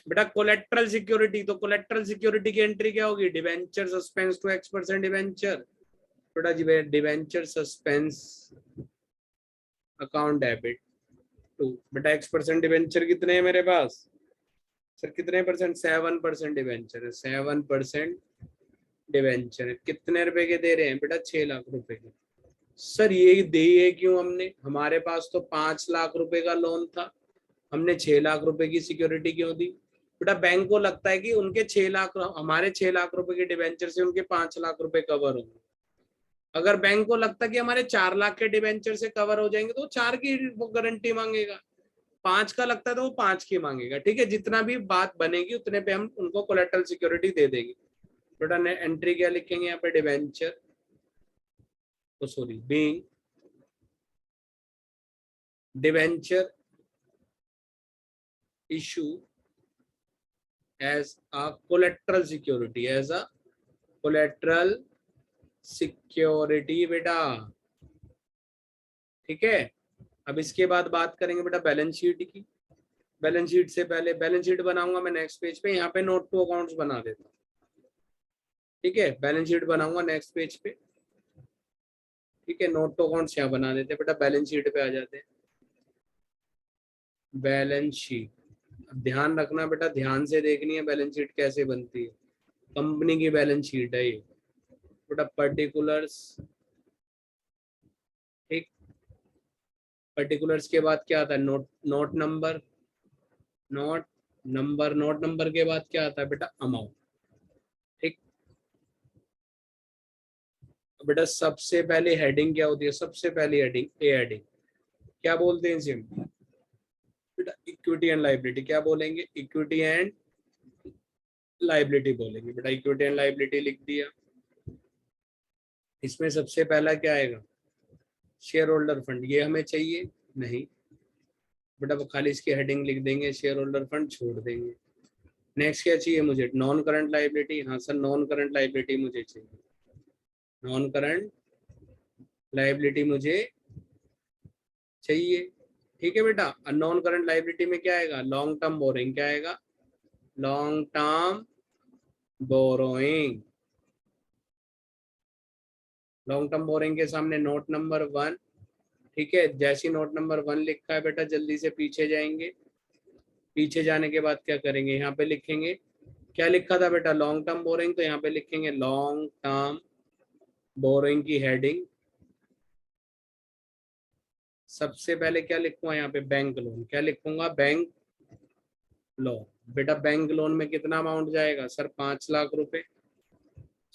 बेटा, कोलेक्ट्रल सिक्योरिटी, तो कोलेक्ट्रल सिक्योरिटी की एंट्री क्या होगी, debenture suspense to X% debenture. बेटा debenture suspense account debit to, बेटा X% डिवेंचर कितने हैं मेरे पास, सर कितने परसेंट, 7% डिवेंचर है, 7% डिवेंचर है। कितने रुपए के दे रहे हैं बेटा, 6 लाख रुपए के। सर ये दिए क्यों हमने, हमारे पास तो 5 लाख रुपए का लोन था, हमने 6 लाख रुपए की सिक्योरिटी क्यों दी। बेटा बैंक को लगता है कि उनके 6 लाख, हमारे 6 लाख रुपए के डिवेंचर से उनके 5 लाख रुपए कवर होंगे। अगर बैंक को लगता है कि हमारे 4 लाख के डिवेंचर से कवर हो जाएंगे तो 4 की वो गारंटी मांगेगा, 5 का लगता है तो वो 5 की मांगेगा। ठीक है, जितना भी बात बनेगी उतने पे हम उनको कोलेटरल सिक्योरिटी दे देंगे। बेटा एंट्री क्या लिखेंगे यहाँ पे, डिवेंचर, तो sorry being debenture issue as a collateral security, as a collateral security बेटा। ठीक है, अब इसके बाद बात करेंगे बेटा बैलेंस शीट की। बैलेंस शीट से पहले, बैलेंस शीट बनाऊंगा मैं नेक्स्ट पेज पे, यहाँ पे नोट टू अकाउंट्स बना देता हूँ। ठीक है, बैलेंस शीट बनाऊंगा नेक्स्ट पेज पे। ठीक है, नोट टू अकाउंट्स यहाँ बना देते हैं बेटा, बैलेंस शीट पे आ जाते हैं। बैलेंस शीट, अब ध्यान रखना बेटा, ध्यान से देखनी है बैलेंस शीट कैसे बनती है, कंपनी की बैलेंस शीट है ये बेटा। पर्टिकुलर्स, ठीक, पर्टिकुलर्स के बाद क्या आता है, note, note number, note number, note number के बाद क्या आता है बेटा, अमाउंट। ठीक, बेटा सबसे पहले हेडिंग क्या होती है, सबसे पहली हेडिंग ए हेडिंग, क्या बोलते हैं इसे बेटा, इक्विटी एंड लाइबिलिटी। क्या बोलेंगे, इक्विटी एंड लाइबिलिटी बोलेंगे बेटा। इक्विटी एंड लाइबिलिटी लिख दिया। इसमें सबसे पहला क्या आएगा, शेयर होल्डर फंड, ये हमें चाहिए नहीं, बट अब खाली इसकी हेडिंग लिख देंगे, शेयर होल्डर फंड छोड़ देंगे। नेक्स्ट क्या चाहिए मुझे, नॉन करंट लाइबिलिटी, हाँ सर नॉन करंट लाइबिलिटी मुझे चाहिए, नॉन करंट लाइबिलिटी मुझे चाहिए। ठीक है बेटा, नॉन करंट लाइबिलिटी में क्या आएगा, लॉन्ग टर्म बोरोइंग, क्या आएगा, long term borrowing. Long term borrowing के सामने नोट नंबर 1। ठीक है, जैसी नोट नंबर 1 लिखा है बेटा, जल्दी से पीछे जाएंगे, पीछे जाने के बाद क्या करेंगे, यहाँ पे लिखेंगे, क्या लिखा था बेटा, लॉन्ग टर्म बोरोइंग, तो यहाँ पे लिखेंगे लॉन्ग टर्म बोरोइंग की हेडिंग। सबसे पहले क्या लिखूंगा यहाँ पे, बैंक लोन, क्या लिखूंगा, बैंक लोन। बेटा बैंक लोन में कितना अमाउंट जाएगा सर, 5 लाख रुपए।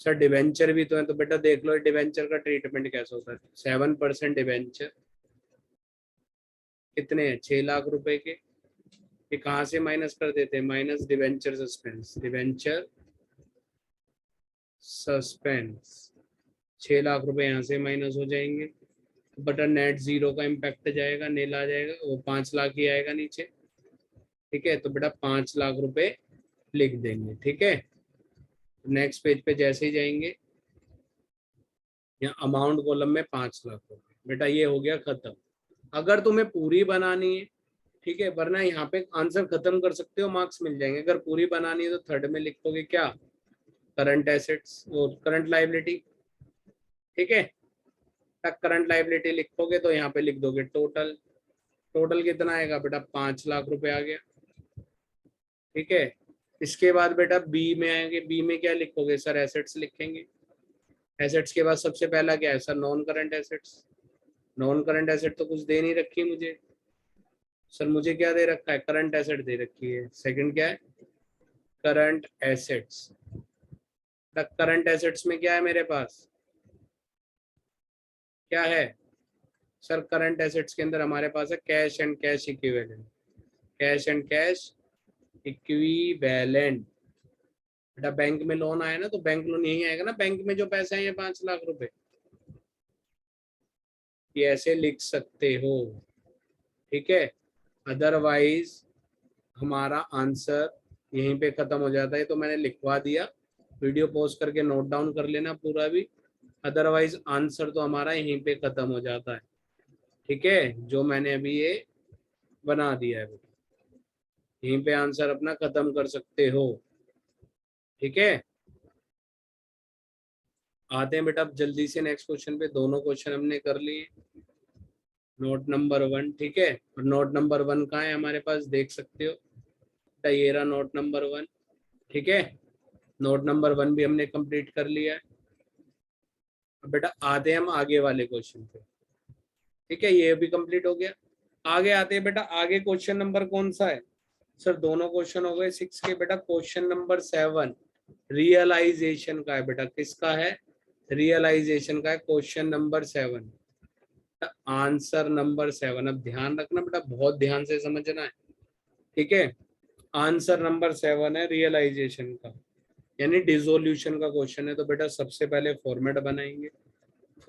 सर डिवेंचर भी तो है, तो बेटा देख लो डिवेंचर का ट्रीटमेंट कैसा होता है, 7% डिवेंचर कितने हैं, 6 लाख रुपए के। ये कहाँ से माइनस कर देते हैं, minus debenture suspense, debenture suspense, 6 lakh रुपए यहाँ से माइनस हो जाएंगे, बटा नेट जीरो का इम्पैक्ट जाएगा, नील आ जाएगा, वो 5 लाख ही आएगा नीचे। ठीक है, तो बेटा 5 लाख रुपए लिख देंगे। ठीक है, नेक्स्ट पेज पे जैसे ही जाएंगे, यहाँ अमाउंट कॉलम में 5 लाख रुपए, बेटा ये हो गया खत्म। अगर तुम्हें पूरी बनानी है, ठीक है, वरना यहाँ पे आंसर खत्म कर सकते हो, मार्क्स मिल जाएंगे। अगर पूरी बनानी है तो थर्ड में लिखोगे क्या, करंट एसेट्स और करंट लाइबिलिटी। ठीक है, तक करंट लाइबिलिटी लिखोगे तो यहाँ पे लिख दोगे टोटल, टोटल कितना आएगा बेटा, 5 लाख रुपए आ गया। ठीक है, इसके बाद बेटा बी में आएंगे, बी में क्या लिखोगे सर, एसेट्स लिखेंगे। एसेट्स के बाद सबसे पहला क्या है sir, non current assets. Non current asset तो कुछ दे नहीं रखी मुझे सर, मुझे क्या दे रखा है, करंट एसेट दे रखी है। सेकंड क्या है, करंट एसेट्स। करंट एसेट्स में क्या है मेरे पास, क्या है सर, करंट एसेट्स के अंदर हमारे पास है cash and cash equivalent, cash and cash equivalent. बेटा बैंक में लोन आया ना, तो बैंक लोन यही आएगा ना, बैंक में जो पैसे हैं 5 लाख रुपए, ये ऐसे लिख सकते हो। ठीक है, अदरवाइज हमारा आंसर यहीं पे खत्म हो जाता है, तो मैंने लिखवा दिया, वीडियो पॉज करके नोट डाउन कर लेना पूरा भी, अदरवाइज आंसर तो हमारा यहीं पे खत्म हो जाता है। ठीक है, जो मैंने अभी ये बना दिया है, यहीं पे आंसर अपना खत्म कर सकते हो। ठीक है, आते हैं बेटा अब जल्दी से नेक्स्ट क्वेश्चन पे, दोनों क्वेश्चन हमने कर लिए। नोट नंबर 1, ठीक है, और नोट नंबर 1 कहाँ है हमारे पास, देख सकते हो, ये रहा नोट नंबर 1। ठीक है, नोट नंबर 1 भी हमने कंप्लीट कर लिया है। अब बेटा आते हैं हम आगे वाले क्वेश्चन पे। ठीक है, ये भी कंप्लीट हो गया। आगे आते हैं बेटा, आगे क्वेश्चन नंबर कौन सा है सर, दोनों क्वेश्चन हो गए 6 के। बेटा क्वेश्चन नंबर 7 रियलाइजेशन का है, बेटा किसका है, रियलाइजेशन का है, क्वेश्चन नंबर 7, आंसर नंबर 7। अब ध्यान रखना बेटा, बहुत ध्यान से समझना है। ठीक है, आंसर नंबर 7 है रियलाइजेशन का, यानी डिसोल्यूशन का क्वेश्चन है। तो बेटा सबसे पहले फॉर्मेट बनाएंगे,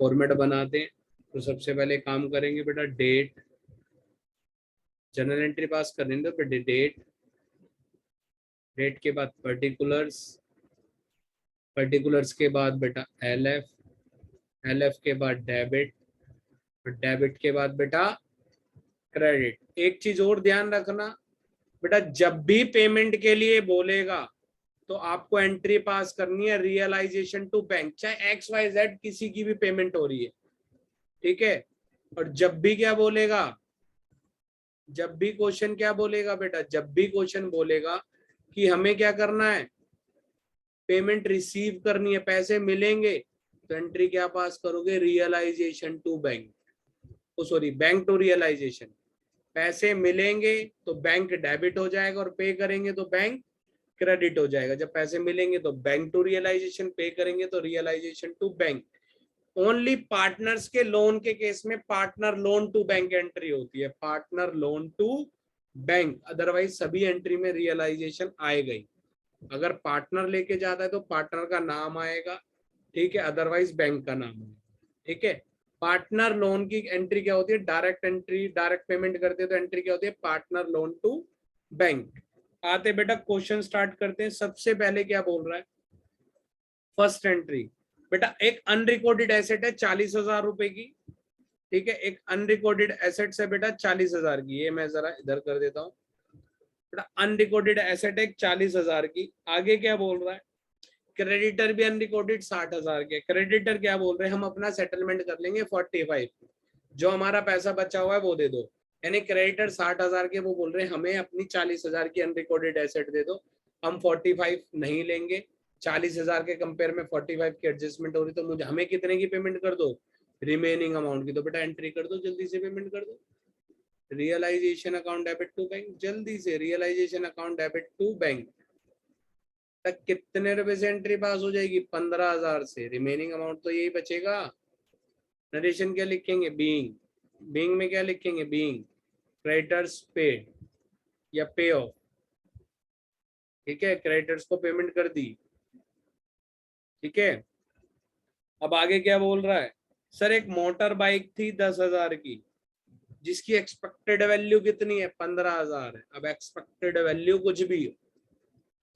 फॉर्मेट बनाते हैं तो सबसे पहले काम करेंगे बेटा, डेट, जनरल एंट्री पास करने दो बेटा, डेट, डेट के बाद पर्टिकुलर्स, पर्टिकुलर्स के बाद बेटा एलएफ, एलएफ के बाद डेबिट, और डेबिट के बाद बेटा क्रेडिट। एक चीज और ध्यान रखना बेटा, जब भी पेमेंट के लिए बोलेगा तो आपको एंट्री पास करनी है रियलाइजेशन टू बैंक, चाहे XYZ किसी की भी पेमेंट हो रही है। ठीक है, और जब भी क्या बोलेगा, जब भी क्वेश्चन क्या बोलेगा बेटा, जब भी क्वेश्चन बोलेगा कि हमें क्या करना है, पेमेंट रिसीव करनी है, पैसे मिलेंगे, तो एंट्री क्या पास करोगे, realisation to bank, oh sorry bank to realisation. पैसे मिलेंगे तो बैंक डेबिट हो जाएगा, और पे करेंगे तो बैंक क्रेडिट हो जाएगा। जब पैसे मिलेंगे तो बैंक टू रियलाइजेशन, पे करेंगे तो realisation to bank. Only partners के लोन के केस में partner loan to bank entry होती है, partner loan to bank, otherwise सभी एंट्री में रियलाइजेशन आएगा ही। अगर पार्टनर लेके जाता है तो पार्टनर का नाम आएगा, ठीक है, अदरवाइज बैंक का नाम है। ठीक है, पार्टनर लोन की एंट्री क्या होती है, डायरेक्ट एंट्री, डायरेक्ट पेमेंट करते हैं तो एंट्री क्या होती है, पार्टनर लोन टू बैंक। आते बेटा क्वेश्चन स्टार्ट करते हैं। सबसे पहले क्या बोल रहा है, फर्स्ट एंट्री बेटा, एक अनरिकॉर्डेड एसेट है 40,000 रुपए की। ठीक है, एक अनरिकॉर्डेड एसेट है बेटा 40,000 की, ये मैं जरा इधर कर देता हूँ बेटा। अनरिकॉर्डेड एसेट है 40,000 की। आगे क्या बोल रहा है, क्रेडिटर भी अनरिकॉर्डेड 60,000 के। क्रेडिटर क्या बोल रहे हैं, हम अपना सेटलमेंट कर लेंगे 45, जो हमारा पैसा बचा हुआ है वो दे दो। यानी क्रेडिटर 60,000 के, वो बोल रहे हैं हमें अपनी 40,000 की अनरिकॉर्डेड एसेट दे दो, हम 45 नहीं लेंगे। 40,000 के कंपेयर में 45 की एडजस्टमेंट हो रही, तो मुझे हमें कितने की पेमेंट कर दो, रिमेनिंग अमाउंट की। तो बेटा एंट्री कर दो, जल्दी से पेमेंट कर दो। Realisation account debit to bank, जल्दी से realisation account debit to bank. तक कितने रुपए से एंट्री पास हो जाएगी, 15,000 से। रिमेनिंग अमाउंट तो यही बचेगा। नरेशन क्या लिखेंगे, बीइंग। बीइंग में क्या लिखेंगे, बीइंग क्रेडिटर्स पेड या पे ऑफ। ठीक है, क्रेडिटर्स को पेमेंट कर दी। ठीक है, अब आगे क्या बोल रहा है, सर एक मोटर बाइक थी 10,000 की, जिसकी एक्सपेक्टेड वैल्यू कितनी है, 15,000 है। अब एक्सपेक्टेड वैल्यू कुछ भी हो,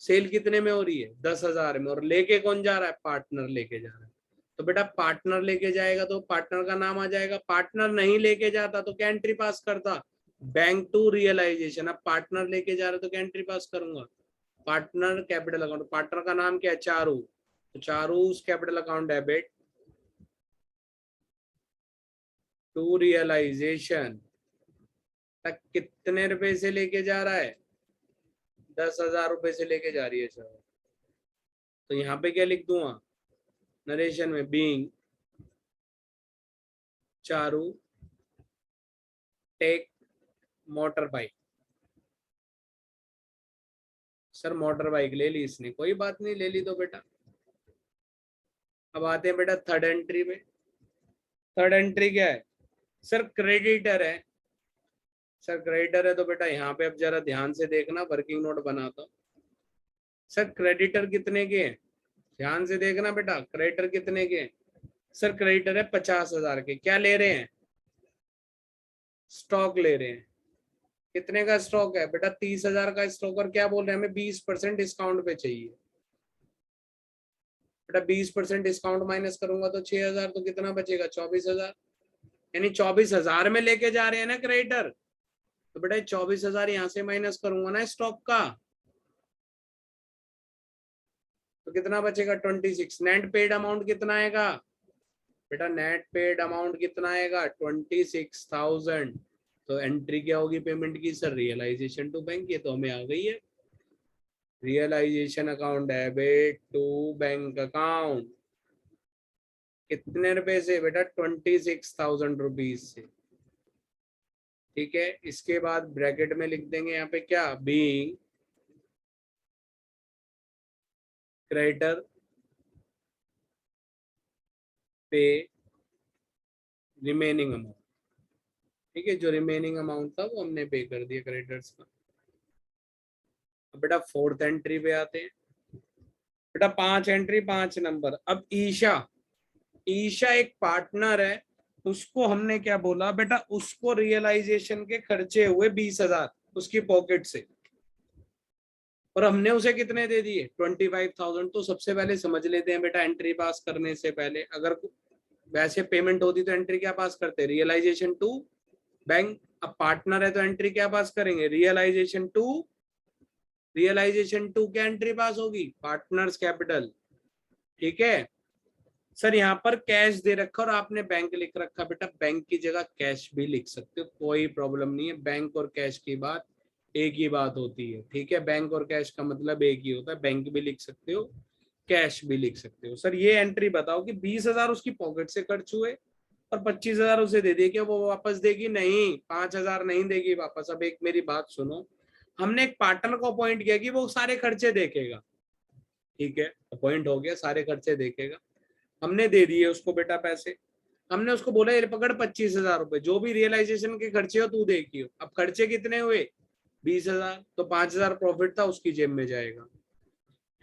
सेल कितने में हो रही है, 10,000 में, और लेके कौन जा रहा है, पार्टनर लेके जा रहा है। तो बेटा पार्टनर लेके जाएगा तो पार्टनर का नाम आ जाएगा। पार्टनर नहीं लेके जाता तो क्या एंट्री पास करता, बैंक टू रियलाइजेशन। अब पार्टनर लेके जा रहा तो क्या एंट्री पास करूंगा, पार्टनर कैपिटल अकाउंट। पार्टनर का नाम क्या है, चारू, तो Charu capital account debit to realisation. तक कितने रुपए से लेके जा रहा है, 10,000 रुपए से लेके जा रही है सर। तो यहाँ पे क्या लिख दूंगा, नरेशन में being Charu take motor bike. Sir motor bike ले ली इसने, कोई बात नहीं, ले ली तो बेटा। अब आते हैं बेटा थर्ड एंट्री में। थर्ड एंट्री क्या है, सर क्रेडिटर है। सर क्रेडिटर है तो बेटा यहाँ पे अब जरा ध्यान से देखना, वर्किंग नोट बनाता हूँ। सर क्रेडिटर कितने के हैं, ध्यान से देखना बेटा, क्रेडिटर कितने के हैं। सर क्रेडिटर है 50,000 के। क्या ले रहे हैं, स्टॉक ले रहे हैं। कितने का स्टॉक है बेटा, 30,000 का स्टॉक। और क्या बोल रहे हैं, हमें 20% डिस्काउंट पे चाहिए। बेटा 20% डिस्काउंट माइनस करूंगा तो 6,000, तो कितना बचेगा, 24,000। यानी 24,000 में लेके जा रहे हैं ना क्रेडिटर, तो बेटा 24,000 यहाँ से माइनस करूंगा ना स्टॉक का, तो कितना बचेगा, 26। नेट पेड अमाउंट कितना आएगा बेटा, नेट पेड अमाउंट कितना आएगा, 26,000। तो एंट्री क्या होगी पेमेंट की, सर रियलाइजेशन टू बैंक। ये तो हमें आ गई है, realisation account debit to bank account. कितने रुपए से बेटा, 26,000 रुपीज से। ठीक है, इसके बाद ब्रैकेट में लिख देंगे यहाँ पे क्या, बीइंग क्रेडिटर पे रिमेनिंग अमाउंट। ठीक है, जो रिमेनिंग अमाउंट था वो हमने पे कर दिया क्रेडिटर्स का। अब बेटा फोर्थ एंट्री पे आते हैं। बेटा 5 एंट्री 5 नंबर। अब ईशा, ईशा एक पार्टनर है, उसको हमने क्या बोला बेटा, उसको रियलाइजेशन के खर्चे हुए 20,000 उसकी पॉकेट से, और हमने उसे कितने दे दिए, 25,000। तो सबसे पहले समझ लेते हैं बेटा, एंट्री पास करने से पहले अगर वैसे पेमेंट होती तो एंट्री क्या पास करते, रियलाइजेशन टू बैंक। अब पार्टनर है तो एंट्री क्या पास करेंगे, रियलाइजेशन टू। रियलाइजेशन टू क्या एंट्री पास होगी, पार्टनर्स कैपिटल। ठीक है सर, यहाँ पर कैश दे रखा और आपने बैंक लिख रखा, बेटा बैंक की जगह कैश भी लिख सकते हो, कोई प्रॉब्लम नहीं है। बैंक और कैश की बात एक ही बात होती है। ठीक है, बैंक और कैश का मतलब एक ही होता है, बैंक भी लिख सकते हो, कैश भी लिख सकते हो। सर ये एंट्री बताओ कि 20,000 उसकी पॉकेट से खर्च हुए और 25,000 उसे दे दिए, क्या वो वापस देगी, नहीं, 5,000 नहीं देगी वापस। अब एक मेरी बात सुनो, हमने एक पार्टनर को अपॉइंट किया कि वो सारे खर्चे देखेगा। ठीक है, अपॉइंट हो गया, सारे खर्चे देखेगा, हमने दे दिए उसको बेटा पैसे। हमने उसको बोला ये पकड़ 25,000 रुपए, जो भी रियलाइजेशन के खर्चे हो तू देखियो। अब खर्चे कितने हुए, 20,000, तो 5,000 प्रॉफिट था उसकी जेब में जाएगा।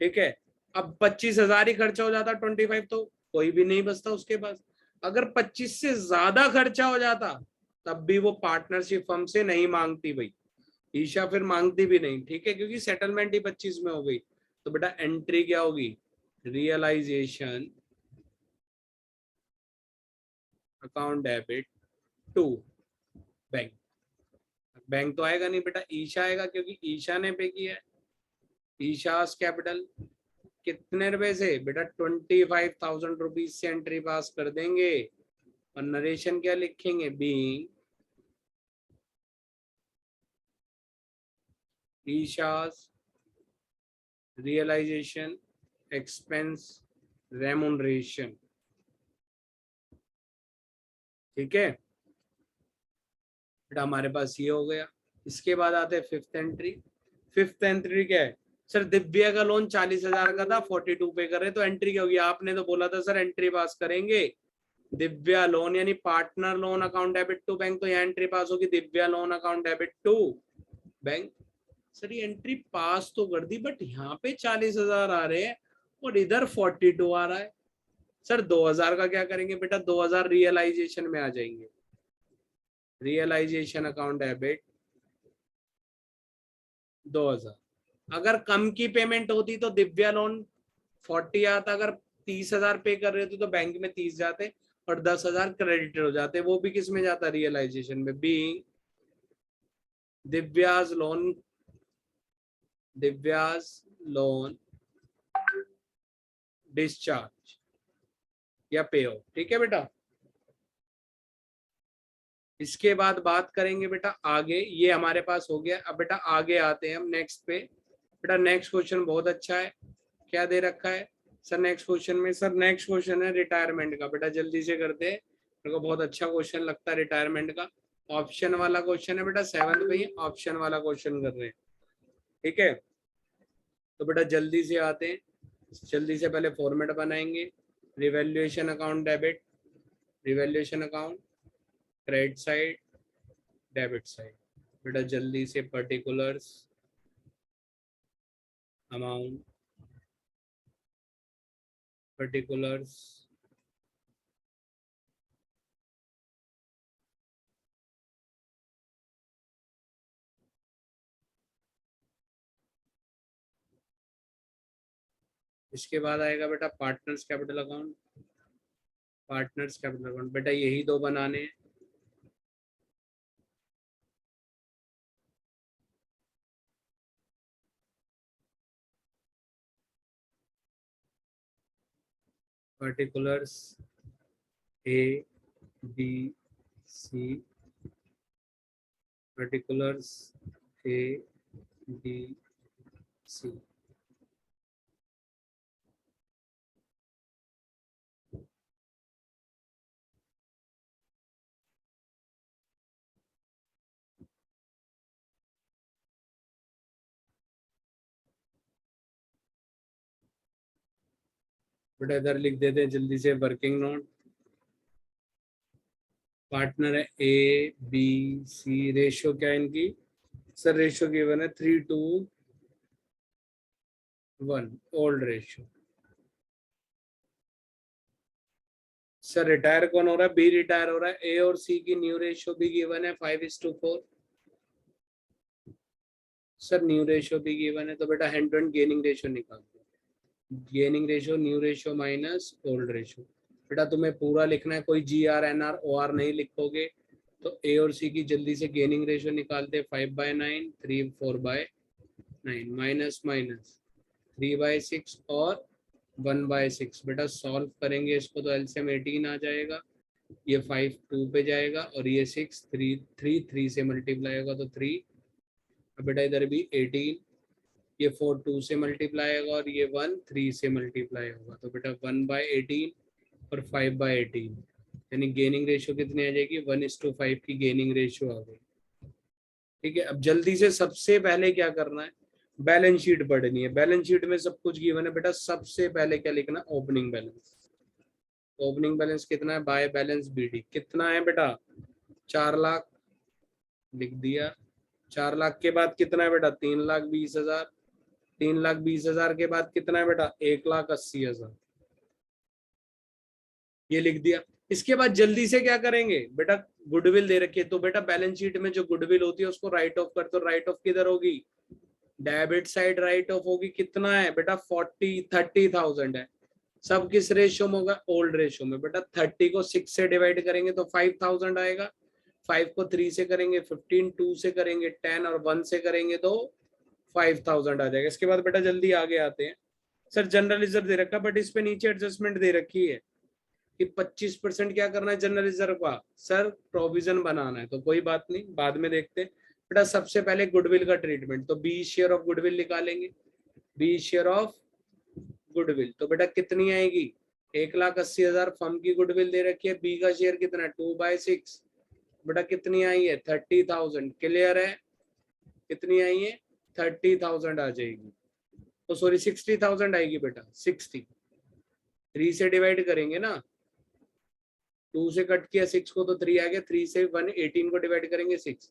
ठीक है, अब 25,000 ही खर्चा हो जाता 25, तो कोई भी नहीं बचता उसके पास। अगर 25 से ज्यादा खर्चा हो जाता तब भी वो पार्टनरशिप फर्म से नहीं मांगती भाई, ईशा फिर मांगती भी नहीं, ठीक है, क्योंकि सेटलमेंट ही 25 में हो गई। तो बेटा एंट्री क्या होगी, realisation account debit to bank. Bank तो आएगा नहीं बेटा, ईशा आएगा क्योंकि ईशा ने पे किया है। ईशास कैपिटल कितने रुपए से बेटा, 25,000 रुपीज से एंट्री पास कर देंगे। और नरेशन क्या लिखेंगे, बीइंग ईशास रियलाइजेशन एक्सपेंस रेमुनरेशन। ठीक है बेटा, हमारे पास ये हो गया। इसके बाद आते हैं फिफ्थ एंट्री। फिफ्थ एंट्री क्या है, सर दिव्या का लोन 40,000 का था, 42 पे कर रहे, तो एंट्री क्या होगी, आपने तो बोला था सर एंट्री पास करेंगे दिव्या लोन यानी partner loan account debit to bank, तो यहाँ एंट्री पास होगी Divya loan account debit to bank. Sir ये एंट्री पास तो कर दी, बट यहाँ पे 40,000 आ रहे हैं और इधर 42 आ रहा है। सर 2,000 का क्या करेंगे बेटा, 2,000 रियलाइजेशन में आ जाएंगे, रियलाइजेशन अकाउंट डेबिट 2,000। अगर कम की पेमेंट होती तो दिव्या लोन 40 आता, अगर 30,000 पे कर रहे थे तो बैंक में 30 जाते और 10,000 क्रेडिटेड हो जाते, वो भी किस में जाता, रियलाइजेशन में। Being Divya's loan, Divya's loan discharge या पे ऑफ। ठीक है बेटा, इसके बाद बात करेंगे बेटा आगे, ये हमारे पास हो गया। अब बेटा आगे आते हैं हम नेक्स्ट पे। बेटा नेक्स्ट क्वेश्चन बहुत अच्छा है, क्या दे रखा है सर नेक्स्ट क्वेश्चन में, सर नेक्स्ट क्वेश्चन है रिटायरमेंट का। बेटा जल्दी से करते हैं, मेरे को बहुत अच्छा क्वेश्चन लगता है रिटायरमेंट का। ऑप्शन वाला क्वेश्चन है बेटा, 7th पे ही ऑप्शन वाला क्वेश्चन कर रहे हैं। ठीक है, तो बेटा जल्दी से आते हैं, जल्दी से पहले फॉर्मेट बनाएंगे। Revaluation account debit, revaluation account credit side debit side. बेटा जल्दी से पर्टिकुलर्स अमाउंट, पर्टिकुलर्स इसके बाद आएगा बेटा partners capital account, partners capital account. बेटा यही दो बनाने हैं। Particulars A B C, particulars A B C. बेटा इधर लिख देते हैं जल्दी से वर्किंग नोट। पार्टनर है ए बी सी, रेशियो क्या है इनकी, सर रेशियो गिवन है 3:1 ओल्ड रेशियो। सर रिटायर कौन हो रहा है, बी रिटायर हो रहा है। ए और सी की न्यू रेशियो भी गिवन है 5:4। सर न्यू रेशियो भी गिवन है, तो बेटा hand to hand gaining ratio निकाल दो। Gaining ratio new ratio minus old ratio. बेटा तुम्हें पूरा लिखना है, कोई GR NR OR नहीं लिखोगे। तो ए और सी की जल्दी से गेनिंग रेशियो निकालते, 5/9 3/4/9 माइनस माइनस 3/6 और 1/6। बेटा सॉल्व करेंगे इसको तो एलसीएम 18 आ जाएगा, ये 5 2 पे जाएगा और ये 6 3 से मल्टीप्लाई होगा तो 3। अब बेटा इधर भी 18, ये 4 2 से मल्टीप्लाई होगा और ये 1 3 से मल्टीप्लाई होगा, तो बेटा 1/18 और 5/18, यानी गेनिंग रेशियो कितनी आ जाएगी, 1:5 की गेनिंग रेशियो आ गई। ठीक है, अब जल्दी से सबसे पहले क्या करना है, बैलेंस शीट पढ़नी है। बैलेंस शीट में सब कुछ गिवन है बेटा, सबसे पहले क्या लिखना, ओपनिंग बैलेंस। ओपनिंग बैलेंस कितना है, बाय बैलेंस BD कितना है बेटा, 4 लाख लिख दिया। 4 लाख के बाद कितना है बेटा, 3,20,000। 3,20,000 के बाद कितना है बेटा, 1,80,000। ये लिख दिया। इसके बाद जल्दी से क्या करेंगे बेटा, गुडविल दे रखी है तो बेटा बैलेंस शीट में जो गुडविल होती है उसको राइट ऑफ कर दो। राइट ऑफ किधर होगी, डेबिट साइड राइट ऑफ होगी। कितना है बेटा 30,000 है। सब किस रेशियो में होगा, ओल्ड रेशियो में। बेटा 30 को 6 से डिवाइड करेंगे तो 5,000 आएगा। 5 को 3 से करेंगे 15, 2 से करेंगे 10 और 1 से करेंगे तो 5,000 आ जाएगा। इसके बाद बेटा जल्दी आगे आते हैं। सर जनरल रिजर्व दे रखा बट इस पे नीचे एडजस्टमेंट दे रखी है कि 25% क्या करना है जनरल रिजर्व का, सर प्रोविजन बनाना है। तो कोई बात नहीं, बाद में देखते हैं। बेटा सबसे पहले गुडविल का ट्रीटमेंट, तो 20 शेयर ऑफ गुडविल निकालेंगे। 20 शेयर ऑफ गुडविल तो बेटा कितनी आएगी, 1,80,000 फर्म की गुडविल दे रखी है। बी का शेयर कितना है 2/6, बेटा कितनी आई है 30,000। क्लियर है, कितनी आई है 30,000 आ जाएगी। तो सॉरी 60,000 आएगी बेटा, 60। 3 से डिवाइड करेंगे ना, 2 से कट किया 6 को तो 3 आ गया। 3 से 118 को डिवाइड करेंगे 6।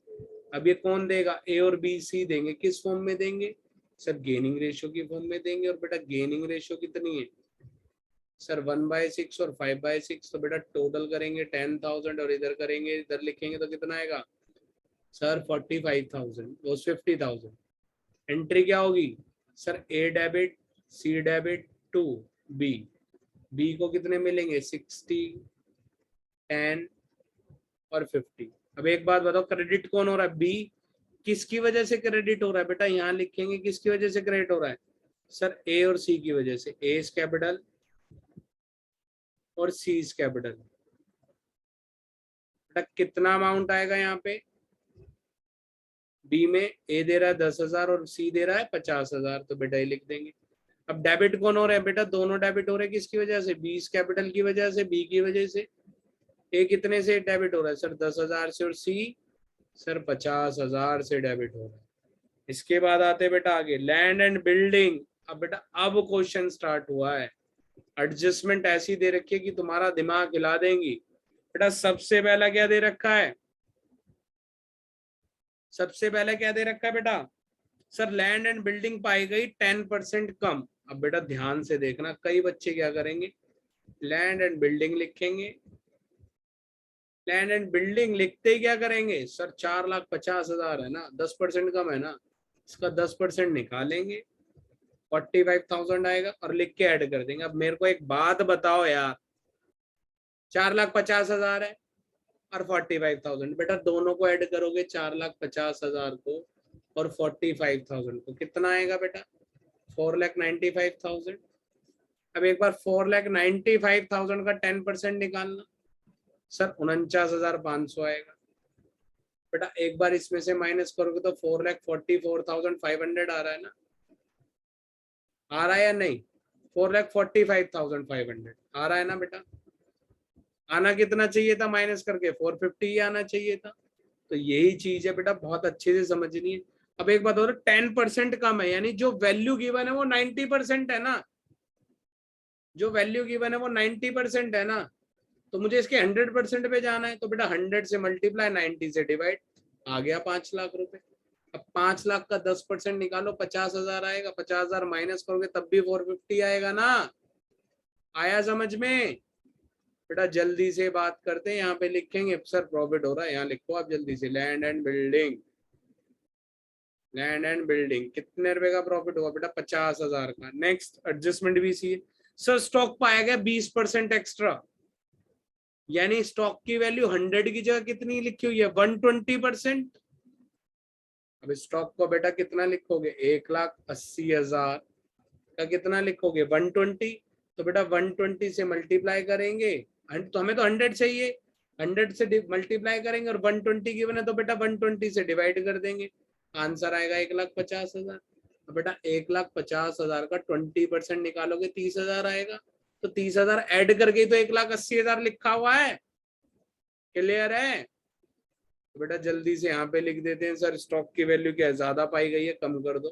अब ये कौन देगा, ए और बी सी देंगे। किस फॉर्म में देंगे सर, गेनिंग रेशियो की फॉर्म में देंगे। और बेटा गेनिंग रेशियो कितनी है सर 1/6 और 5/6। तो बेटा टोटल करेंगे 10,000 और इधर करेंगे, इधर लिखेंगे तो कितना आएगा सर 45,000 वो 50,000। एंट्री क्या होगी sir, A debit, C debit to B. B को कितने मिलेंगे 60, 10 और 50। अब एक बात बताओ, क्रेडिट कौन हो रहा है, बी। किसकी वजह से क्रेडिट हो रहा है बेटा, यहां लिखेंगे किसकी वजह से क्रेडिट हो रहा है सर, ए और सी की वजह से। ए इज कैपिटल और सी इज कैपिटल। बेटा कितना अमाउंट आएगा यहाँ पे, बी में ए दे रहा है 10,000 और सी दे रहा है 50,000, तो बेटा ये लिख देंगे। अब डेबिट कौन हो रहा है बेटा, दोनों डेबिट हो रहे हैं किसकी वजह से, बी इज कैपिटल की वजह से, बी की वजह से। ए कितने से डेबिट हो रहा है सर 10,000 से, और सी सर 50,000 से डेबिट हो रहा है। इसके बाद आते हैं बेटा आगे, लैंड एंड बिल्डिंग। अब बेटा अब क्वेश्चन स्टार्ट हुआ है। एडजस्टमेंट ऐसी दे रखी है कि तुम्हारा दिमाग हिला देंगी। बेटा सबसे पहला क्या दे रखा है, सबसे पहले क्या दे रखा है बेटा सर, लैंड एंड बिल्डिंग पाई गई 10% कम। अब बेटा ध्यान से देखना, कई बच्चे क्या करेंगे, लैंड एंड बिल्डिंग लिखेंगे। लैंड एंड बिल्डिंग लिखते ही क्या करेंगे सर, 4,50,000 है ना, 10% कम है ना, इसका 10% निकालेंगे 45,000 आएगा और लिख के ऐड कर देंगे। अब मेरे को एक बात बताओ यार, 4,50,000 है और 45,000, बेटा दोनों को ऐड करोगे 4,50,000 को और 45,000 को, कितना आएगा बेटा 4,95,000। अब एक बार 4,95,000 का 10% निकालना सर 49,500 आएगा। बेटा एक बार इसमें से माइनस करोगे तो 4,44,500 आ रहा है ना, आ रहा है या नहीं, 4,45,500 आ रहा है ना बेटा। आना कितना चाहिए था माइनस करके, 450 ही आना चाहिए था। तो यही चीज है बेटा, बहुत अच्छे से समझनी है। अब एक बात और, 10% कम है, यानी जो वैल्यू गिवन है वो 90% है ना, जो वैल्यू गिवन है वो 90% है ना, तो मुझे इसके 100% पे जाना है। तो बेटा 100 से मल्टीप्लाई, 90 से डिवाइड, आ गया 5 लाख रुपए। अब 5 लाख का 10% निकालो, 50,000 आएगा। 50,000 माइनस करोगे तब भी 450 आएगा ना, आया समझ में। बेटा जल्दी से बात करते हैं, यहाँ पे लिखेंगे सर प्रॉफिट हो रहा है, यहाँ लिखो आप जल्दी से, land and building. Land and building कितने रुपए का प्रॉफिट हुआ बेटा 50,000 का। नेक्स्ट एडजस्टमेंट भी सी है सर, स्टॉक पाया गया 20% एक्स्ट्रा, यानी स्टॉक की वैल्यू 100 की जगह कितनी लिखी हुई है 120%। अब स्टॉक को बेटा कितना लिखोगे, 1,80,000 का कितना लिखोगे 120। तो बेटा 120 से मल्टीप्लाई करेंगे, तो हमें तो 100 चाहिए, 100 से मल्टीप्लाई करेंगे और 120 की बने तो बेटा 120 से डिवाइड कर देंगे, आंसर आएगा 1,50,000। तो बेटा 1,50,000 का 20% निकालोगे 30,000 आएगा। तो 30,000 ऐड करके तो 1,80,000 लिखा हुआ है। क्लियर है, तो बेटा जल्दी से यहाँ पे लिख देते हैं सर, स्टॉक की वैल्यू क्या है, ज्यादा पाई गई है, कम कर दो।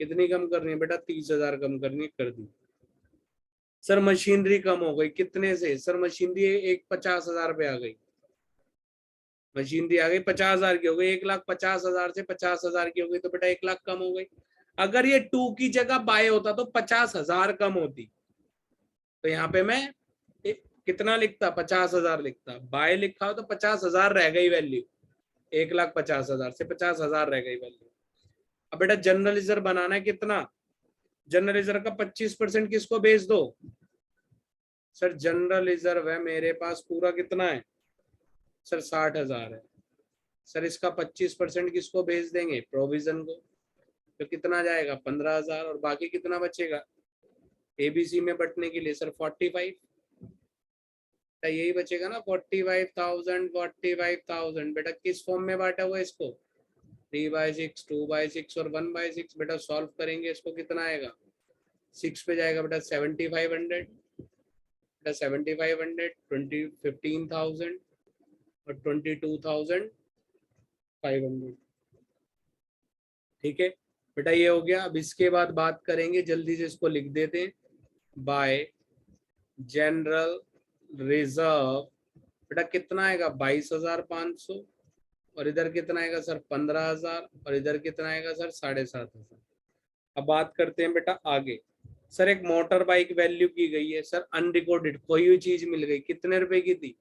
कितनी कम करनी है बेटा 30,000 कम करनी है, कर दी। सर मशीनरी कम हो गई कितने से, सर मशीनरी एक 50,000 पे आ गई, मशीनरी आ गई 50,000 की हो गई, 1,50,000 से 50,000 की हो गई, तो बेटा 1 लाख कम हो गई। अगर ये 2 की जगह बाय होता तो 50,000 कम होती, तो यहाँ पे मैं कितना लिखता, 50,000 लिखता, बाय लिखा हो तो 50,000 रह गई वैल्यू, 1,50,000 से 50,000 रह गई वैल्यू। अब बेटा जनरल रिजर्व बनाना है कितना, जनरल रिजर्व का 25% किसको भेज दो, सर जनरल रिजर्व है मेरे पास पूरा कितना है सर 60,000 है, सर इसका 25% किसको भेज देंगे, प्रोविजन को, तो कितना जाएगा 15,000, और बाकी कितना बचेगा एबीसी में बटने के लिए सर 45, यही बचेगा ना 45,000, 45,000। बेटा किस फॉर्म में बांटा हुआ है इसको, 3/6, 2/6 और 1/6। बेटा सॉल्व करेंगे इसको कितना आएगा, 6 पे जाएगा बेटा 7,500, बेटा 7,500, 15,000 और 22,500। ठीक है बेटा, ये हो गया। अब इसके बाद बात करेंगे, जल्दी से इसको लिख देते हैं, बाय जनरल रिजर्व। बेटा कितना आएगा 22,500, और इधर कितना आएगा सर 15,000, और इधर कितना आएगा सर 7,500। अब बात करते हैं बेटा आगे। सर एक मोटर बाइक वैल्यू की गई है सर, अनरिकॉर्डेड खोई हुई चीज मिल गई, कितने रुपए की थी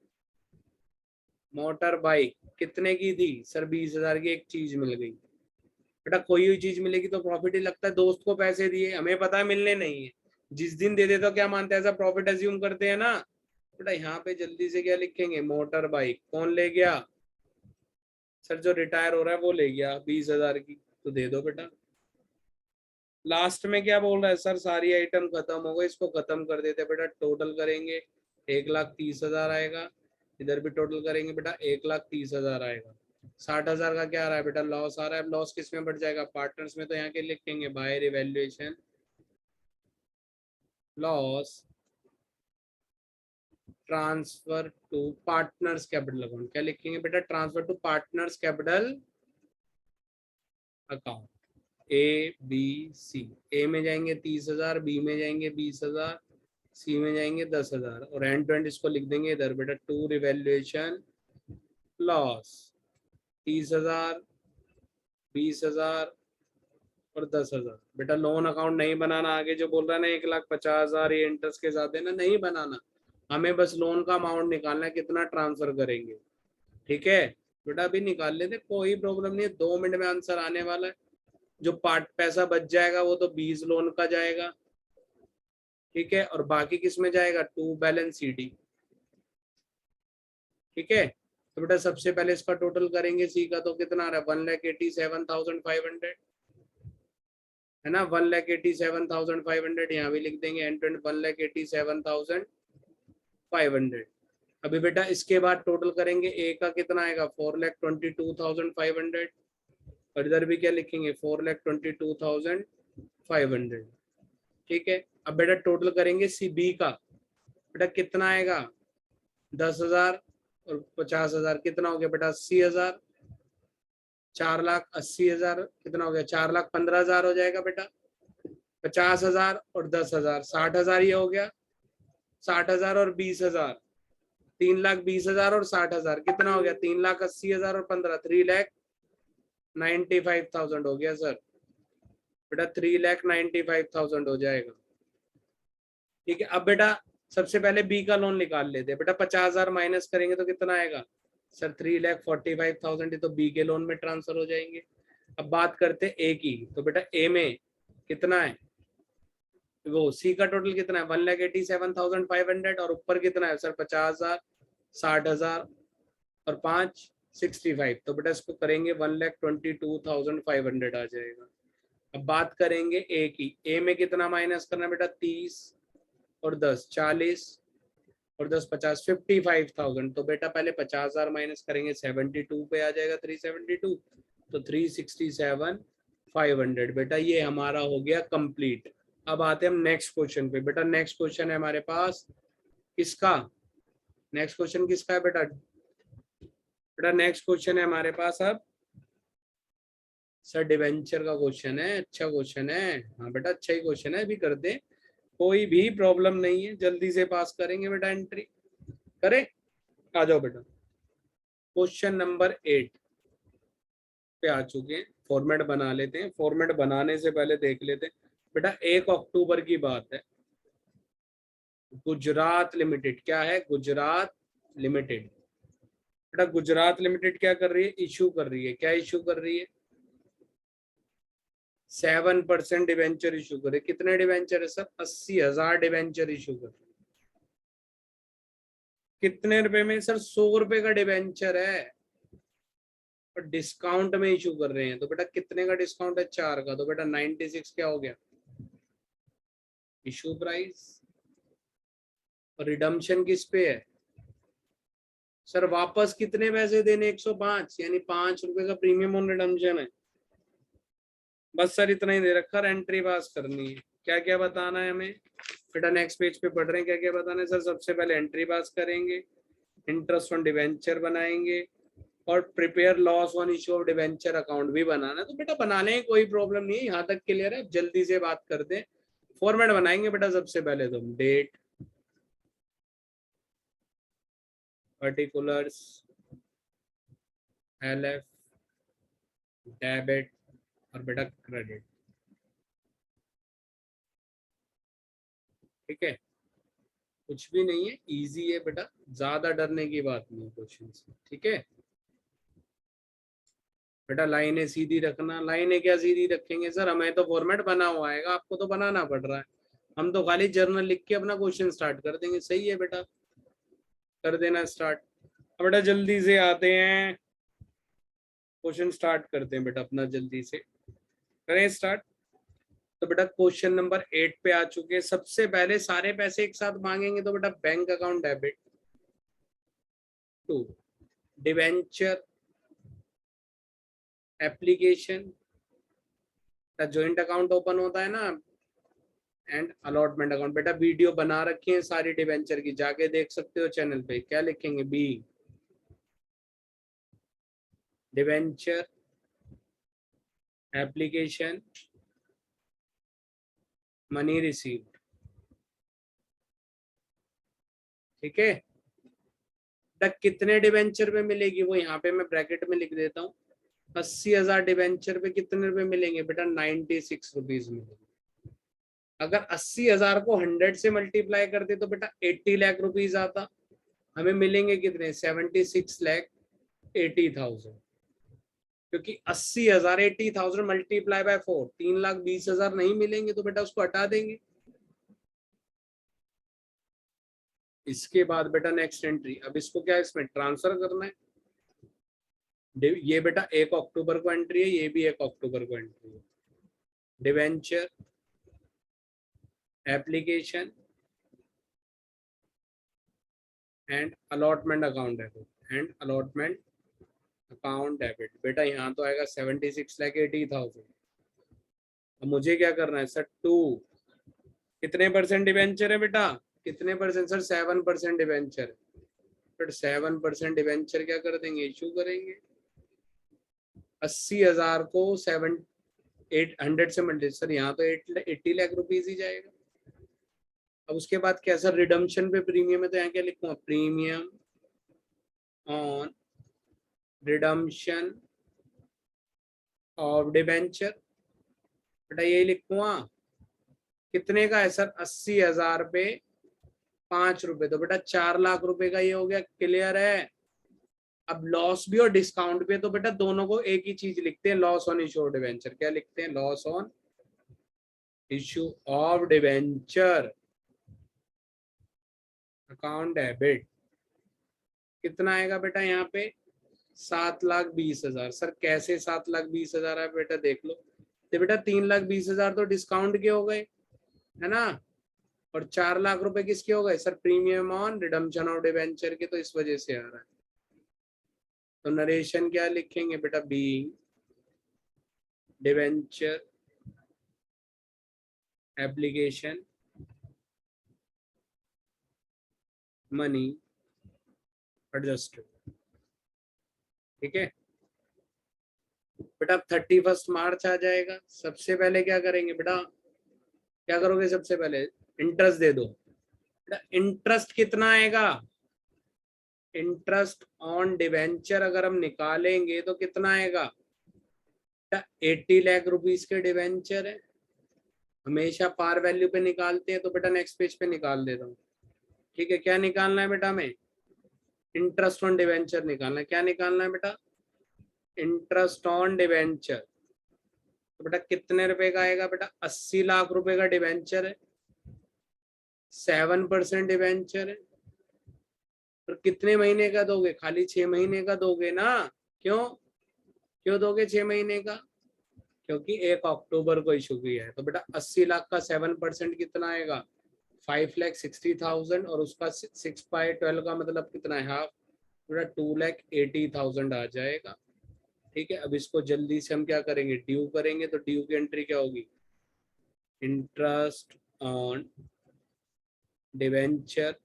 मोटर बाइक, कितने की थी सर 20,000 की एक चीज मिल गई। बेटा खोई हुई चीज मिलेगी तो प्रॉफिट ही लगता है, दोस्त को पैसे दिए, हमें पता है मिलने नहीं है, जिस दिन दे दे तो क्या मानते हैं, ऐसा प्रॉफिट एज्यूम करते हैं ना। बेटा यहाँ पे जल्दी से क्या लिखेंगे, मोटर बाइक कौन ले गया, सर जो रिटायर हो रहा है वो ले गया 20,000 की, तो दे दो बेटा। लास्ट में क्या बोल रहा है सर, सारी आइटम खत्म हो गई, इसको खत्म कर देते बेटा, टोटल करेंगे 1,30,000 आएगा, इधर भी टोटल करेंगे बेटा 1,30,000 आएगा। 60,000 का क्या आ रहा है बेटा, लॉस आ रहा है। लॉस किस में बढ़ जाएगा, पार्टनर्स में, तो यहाँ के लिखेंगे by revaluation loss transfer to partners capital account. क्या लिखेंगे बेटा, transfer to partners capital account, A B C. A में जाएंगे 30,000, बी में जाएंगे 20,000, सी में जाएंगे 10,000, और एंड टू एंड इसको लिख देंगे इधर बेटा, टू रिवैल्यूएशन लॉस 30,000, 20,000 और 10,000। बेटा लोन अकाउंट नहीं बनाना, आगे जो बोल रहा है ना 1,50,000 ये इंटरेस्ट के साथ है ना, नहीं बनाना, हमें बस लोन का अमाउंट निकालना है, कितना ट्रांसफर करेंगे। ठीक है बेटा, अभी निकाल लेते, कोई प्रॉब्लम नहीं है, 2 मिनट में आंसर आने वाला है। जो पार्ट पैसा बच जाएगा वो तो 20 लोन का जाएगा, ठीक है, और बाकी किस में जाएगा, टू बैलेंस सीडी। ठीक है, तो बेटा सबसे पहले इसका टोटल करेंगे, सी का तो कितना आ रहा है 1,87,500 है ना, 1,87,500, यहाँ भी लिख देंगे एंड 1,87,500। अभी बेटा इसके बाद टोटल करेंगे, ए का कितना आएगा 4,22,500, और इधर भी क्या लिखेंगे 4,22,500। ठीक है, अब बेटा टोटल करेंगे सी बी का, बेटा कितना आएगा 10,000 और 50,000, कितना हो गया बेटा 80,000, 4,80,000 कितना हो गया, 4,15,000 हो जाएगा बेटा, 50,000 और 10,000, 60,000 ये हो गया, 60,000 और 20,000, 3,20,000 और 60,000 कितना हो गया, 3,80,000 और 15, 3,95,000 हो गया सर, बेटा 3,95,000 हो जाएगा। ठीक है, अब बेटा सबसे पहले बी का लोन निकाल लेते हैं बेटा, 50,000 माइनस करेंगे तो कितना आएगा सर 3,45,000, तो बी के लोन में ट्रांसफर हो जाएंगे। अब बात करते हैं ए की, तो बेटा ए में कितना है, वो सी का टोटल कितना है 1,87,500, और ऊपर कितना है सर 50,000, 60,000 और 5,65, तो बेटा इसको करेंगे 1,22,500 आ जाएगा। अब बात करेंगे ए की, ए में कितना माइनस करना है बेटा 30 और 10 40 और 10 50 55,000, तो बेटा पहले 50,000 माइनस करेंगे 72 पे आ जाएगा 372, तो 367,500। बेटा ये हमारा हो गया कंप्लीट। अब आते हैं हम नेक्स्ट क्वेश्चन पे। बेटा नेक्स्ट क्वेश्चन है हमारे पास किसका, नेक्स्ट क्वेश्चन किसका है बेटा, बेटा नेक्स्ट क्वेश्चन है हमारे पास अब सर डिवेंचर का क्वेश्चन है। अच्छा क्वेश्चन है, हाँ बेटा अच्छा ही क्वेश्चन है, अभी कर दे, कोई भी प्रॉब्लम नहीं है, जल्दी से पास करेंगे बेटा, एंट्री करें, आ जाओ बेटा। क्वेश्चन नंबर 8 पे आ चुके हैं, फॉर्मेट बना लेते हैं। फॉर्मेट बनाने से पहले देख लेते हैं बेटा, 1 अक्टूबर की बात है, गुजरात लिमिटेड क्या है? गुजरात लिमिटेड। बेटा गुजरात लिमिटेड क्या कर रही है? इशू कर रही है। क्या इशू कर रही है? 7% डिवेंचर इशू करे। कितने डिवेंचर है सर? 80,000 डिवेंचर इशू कर। कितने रुपए में सर? 100 रुपए का डिवेंचर है और डिस्काउंट में इशू कर रहे हैं। तो बेटा कितने का डिस्काउंट है? 4 का। तो बेटा 96 क्या हो गया? Issue price. और रिडम्पशन किस पे है सर? वापस कितने पैसे देने? 105, यानी 5 रुपए का प्रीमियम ऑन रिडम्पशन है। बस सर इतना ही दे रखा, एंट्री पास करनी है। क्या क्या बताना है हमें बेटा? नेक्स्ट पेज पे पढ़ रहे हैं, क्या क्या बताना है सर? सबसे पहले एंट्री पास करेंगे, इंटरेस्ट ऑन डिवेंचर बनाएंगे और prepare loss on issue of debenture account भी बनाना है। तो बेटा बना लें, कोई प्रॉब्लम नहीं है, यहाँ तक क्लियर है। जल्दी से बात करते हैं। फॉर्मेट बनाएंगे बेटा सबसे पहले तो डेट, पर्टिकुलर्स, एलएफ, डेबिट और बेटा क्रेडिट। ठीक है, कुछ भी नहीं है, इजी है बेटा, ज्यादा डरने की बात नहीं है क्वेश्चन से। ठीक है बेटा, लाइनें सीधी रखना। लाइनें क्या सीधी रखेंगे सर? हमें तो फॉर्मेट बना हुआ आएगा, आपको तो बनाना पड़ रहा है। हम तो खाली जर्नल लिख के अपना क्वेश्चन स्टार्ट कर देंगे। सही है बेटा, कर देना स्टार्ट। अब बेटा जल्दी से आते हैं, क्वेश्चन स्टार्ट करते हैं बेटा अपना, जल्दी से करें स्टार्ट। तो बेटा क्वेश्चन नंबर 8 पे आ चुके हैं। सबसे पहले सारे पैसे एक साथ मांगेंगे तो बेटा bank account debit to debenture application का ज्वाइंट अकाउंट ओपन होता है ना, एंड अलॉटमेंट अकाउंट। बेटा वीडियो बना रखी है सारी डिवेंचर की, जाके देख सकते हो चैनल पे। क्या लिखेंगे? B debenture application money received. ठीक है बेटा, कितने डिवेंचर पे मिलेगी वो यहाँ पे मैं ब्रैकेट में लिख देता हूँ। 80,000 डिवेंचर पे कितने रुपए मिलेंगे बेटा? 96 रुपीज मिलेंगे। अगर 80,000 को 100 से मल्टीप्लाई करते तो बेटा 80 लाख रुपीज आता। हमें मिलेंगे कितने? 76,80,000। क्योंकि 80,000 80,000 मल्टीप्लाई बाय 4, 3,20,000 नहीं मिलेंगे तो बेटा उसको हटा देंगे। इसके बाद बेटा नेक्स्ट एंट्री, अब इसको क्या इसमें ट्रांसफर करना है। ये बेटा 1 अक्टूबर को एंट्री है, ये भी 1 अक्टूबर को एंट्री है। Debenture application and allotment account debit, and allotment account debit. बेटा यहाँ तो आएगा 76,80,000। अब मुझे क्या करना है सर? 2 कितने परसेंट डिवेंचर है बेटा? कितने percent sir? 7% debenture. But 7% debenture क्या कर देंगे? इशू करेंगे। 80,000 को 800 से मल्टी, सर यहाँ तो 80 लाख रुपीज ही जाएगा। अब उसके बाद क्या सर? रिडम्पशन पे प्रीमियम है, तो यहाँ क्या लिखूंगा? Premium on redemption of debenture. बेटा यही लिखूंगा। कितने का है सर? 80,000 पे 5 रुपए, तो बेटा 4 लाख रुपए का ये हो गया। क्लियर है? अब लॉस भी और डिस्काउंट भी है, तो बेटा दोनों को एक ही चीज लिखते हैं, loss on issue of debenture. क्या लिखते हैं? Loss on issue of debenture account debit. कितना आएगा बेटा यहाँ पे? 7,20,000। सर कैसे 7,20,000 है बेटा? देख लो तो बेटा 3,20,000 तो डिस्काउंट के हो गए, है ना, और 4 लाख रुपए किसके हो गए sir? Premium on redemption of debenture के। तो इस वजह से आ रहा है। तो नरेशन क्या लिखेंगे बेटा? Being debenture application money adjusted. ठीक है बेटा, 31 मार्च आ जाएगा। सबसे पहले क्या करेंगे बेटा? क्या करोगे सबसे पहले? इंटरेस्ट दे दो। बेटा इंटरेस्ट कितना आएगा? इंटरेस्ट ऑन डिवेंचर अगर हम निकालेंगे तो कितना आएगा? 80 लाख रुपीस के डिवेंचर है। हमेशा पार वैल्यू पे निकालते हैं, तो बेटा नेक्स्ट पेज पे निकाल देता हूँ। ठीक है, क्या निकालना है बेटा हमें? इंटरेस्ट ऑन डिवेंचर निकालना है। क्या निकालना है बेटा? Interest on debenture. तो बेटा कितने रुपए का आएगा बेटा? 80 लाख रुपए का डिवेंचर है, 7% डिवेंचर है। और कितने महीने का दोगे? खाली 6 महीने का दोगे ना। क्यों क्यों दोगे 6 महीने का? क्योंकि 1 अक्टूबर को इशू किया है। तो बेटा 80 लाख का 7% कितना आएगा? 5,60,000 और उसका 6/12 का मतलब कितना है? हाफ। बेटा 2,80,000 आ जाएगा। ठीक है, अब इसको जल्दी से हम क्या करेंगे? ड्यू करेंगे। तो ड्यू की एंट्री क्या होगी? Interest on debenture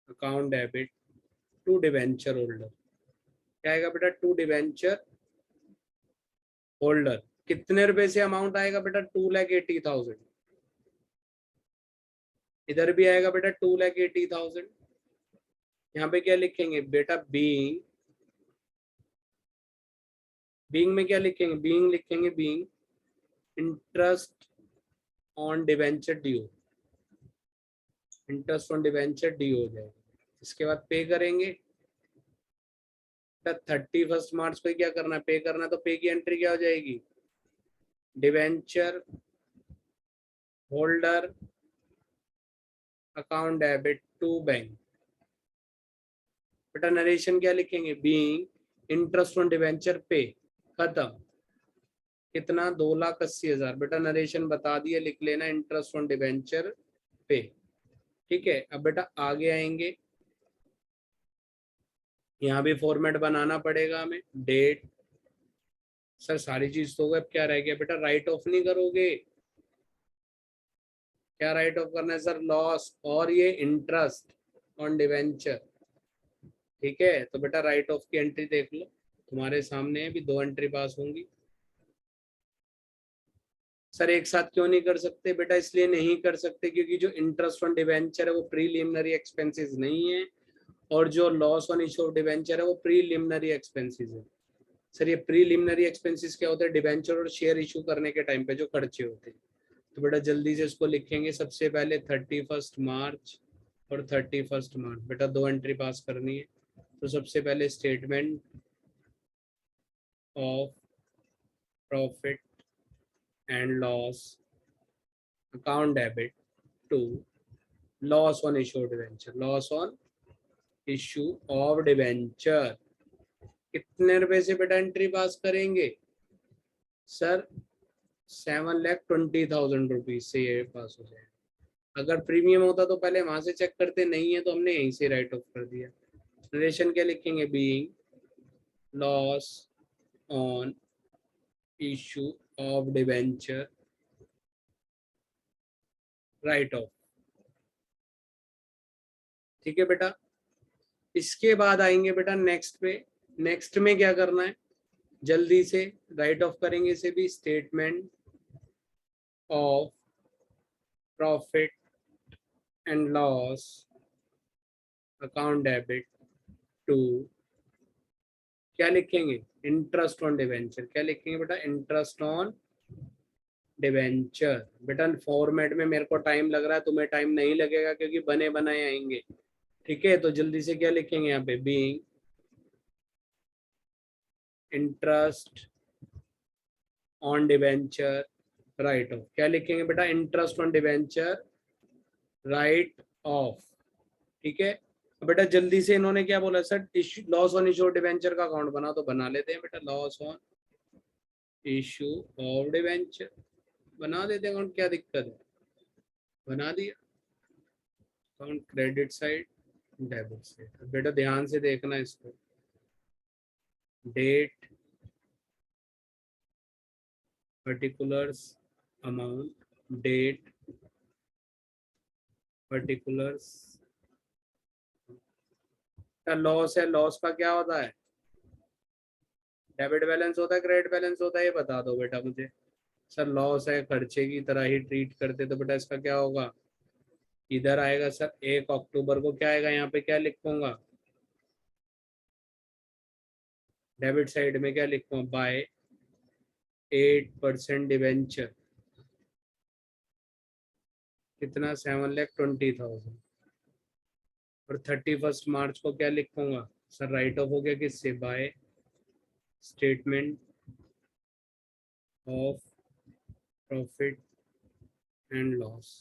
account debit to debenture holder. क्या आएगा बेटा? To debenture holder. कितने रुपए से अमाउंट आएगा बेटा? 2,80,000। इधर भी आएगा बेटा 2,80,000। यहाँ पे क्या लिखेंगे बेटा? बीइंग। बीइंग में क्या लिखेंगे? बीइंग लिखेंगे being interest on debenture due. Interest on debenture due हो जाएगा। इसके बाद पे करेंगे। 31 मार्च को क्या करना है? पे करना है। तो पे की एंट्री क्या हो जाएगी? Debenture holder account debit to bank. बेटा नरेशन क्या लिखेंगे? बीइंग इंटरेस्ट ऑन डिवेंचर पे। खत्म। कितना? 2,80,000। बेटा नरेशन बता दिए, लिख लेना इंटरेस्ट ऑन डिवेंचर पे। ठीक है, अब बेटा आगे आएंगे। यहाँ भी फॉर्मेट बनाना पड़ेगा हमें। डेट। सर सारी चीज तो हो गई, अब क्या रह गया बेटा? राइट ऑफ नहीं करोगे? क्या राइट ऑफ करना है सर? लॉस और ये इंटरेस्ट ऑन डिवेंचर। ठीक है, तो बेटा राइट ऑफ की एंट्री देख लो, तुम्हारे सामने भी 2 एंट्री पास होंगी। सर एक साथ क्यों नहीं कर सकते बेटा? इसलिए नहीं कर सकते क्योंकि जो इंटरेस्ट ऑन डिवेंचर है वो प्रीलिमिनरी एक्सपेंसेस नहीं है, और जो loss on issue of debenture है वो प्रीलिमिनरी एक्सपेंसेस है। सर ये प्रीलिमिनरी एक्सपेंसेस क्या होता है? डिवेंचर और शेयर इशू करने के टाइम पे जो खर्चे होते हैं। तो बेटा जल्दी से इसको लिखेंगे। सबसे पहले 31 मार्च और 31 मार्च। बेटा 2 एंट्री पास करनी है। तो सबसे पहले statement of profit and loss account debit to loss on issue of debenture. Loss on issue of debenture कितने रुपए से बेटा एंट्री पास करेंगे? सर 7,20,000 रुपीज से ये पास हो जाए। अगर प्रीमियम होता तो पहले वहां से चेक करते, नहीं है तो हमने यहीं से राइट ऑफ कर दिया। रिलेशन क्या लिखेंगे? Being loss on issue of debenture write off. ठीक है बेटा, इसके बाद आएंगे बेटा नेक्स्ट पे। नेक्स्ट में क्या करना है? जल्दी से राइट ऑफ करेंगे इसे भी। Statement of profit and loss account debit to क्या लिखेंगे? Interest on debenture. क्या लिखेंगे बेटा? Interest on debenture. बेटा फॉर्मेट में मेरे को टाइम लग रहा है, तुम्हें टाइम नहीं लगेगा क्योंकि बने बनाए आएंगे। ठीक है, तो जल्दी से क्या लिखेंगे यहाँ पे? Being interest on debenture write off. क्या लिखेंगे बेटा? Interest on debenture write off. ठीक है, अब बेटा जल्दी से इन्होंने क्या बोला? Sir loss on issue debenture का अकाउंट बना, तो बना लेते हैं बेटा। Loss on issue of debenture बना देते हैं अकाउंट, क्या दिक्कत है? बना दिया account. Credit side debit side. बेटा ध्यान से देखना इसको। Date particulars amount date particulars. Loss है, लॉस का क्या होता है? डेबिट बैलेंस होता है, क्रेडिट बैलेंस होता है? ये बता दो बेटा मुझे। सर लॉस है, खर्चे की तरह ही ट्रीट करते, तो बेटा इसका क्या होगा? इधर आएगा सर 1 अक्टूबर को। क्या आएगा यहाँ पे? क्या लिखूंगा? डेबिट साइड में क्या लिखूंगा? By 8% debenture. कितना 7,20,000 और 31 मार्च को क्या लिखूंगा सर? राइट ऑफ हो गया किससे? By statement of profit and loss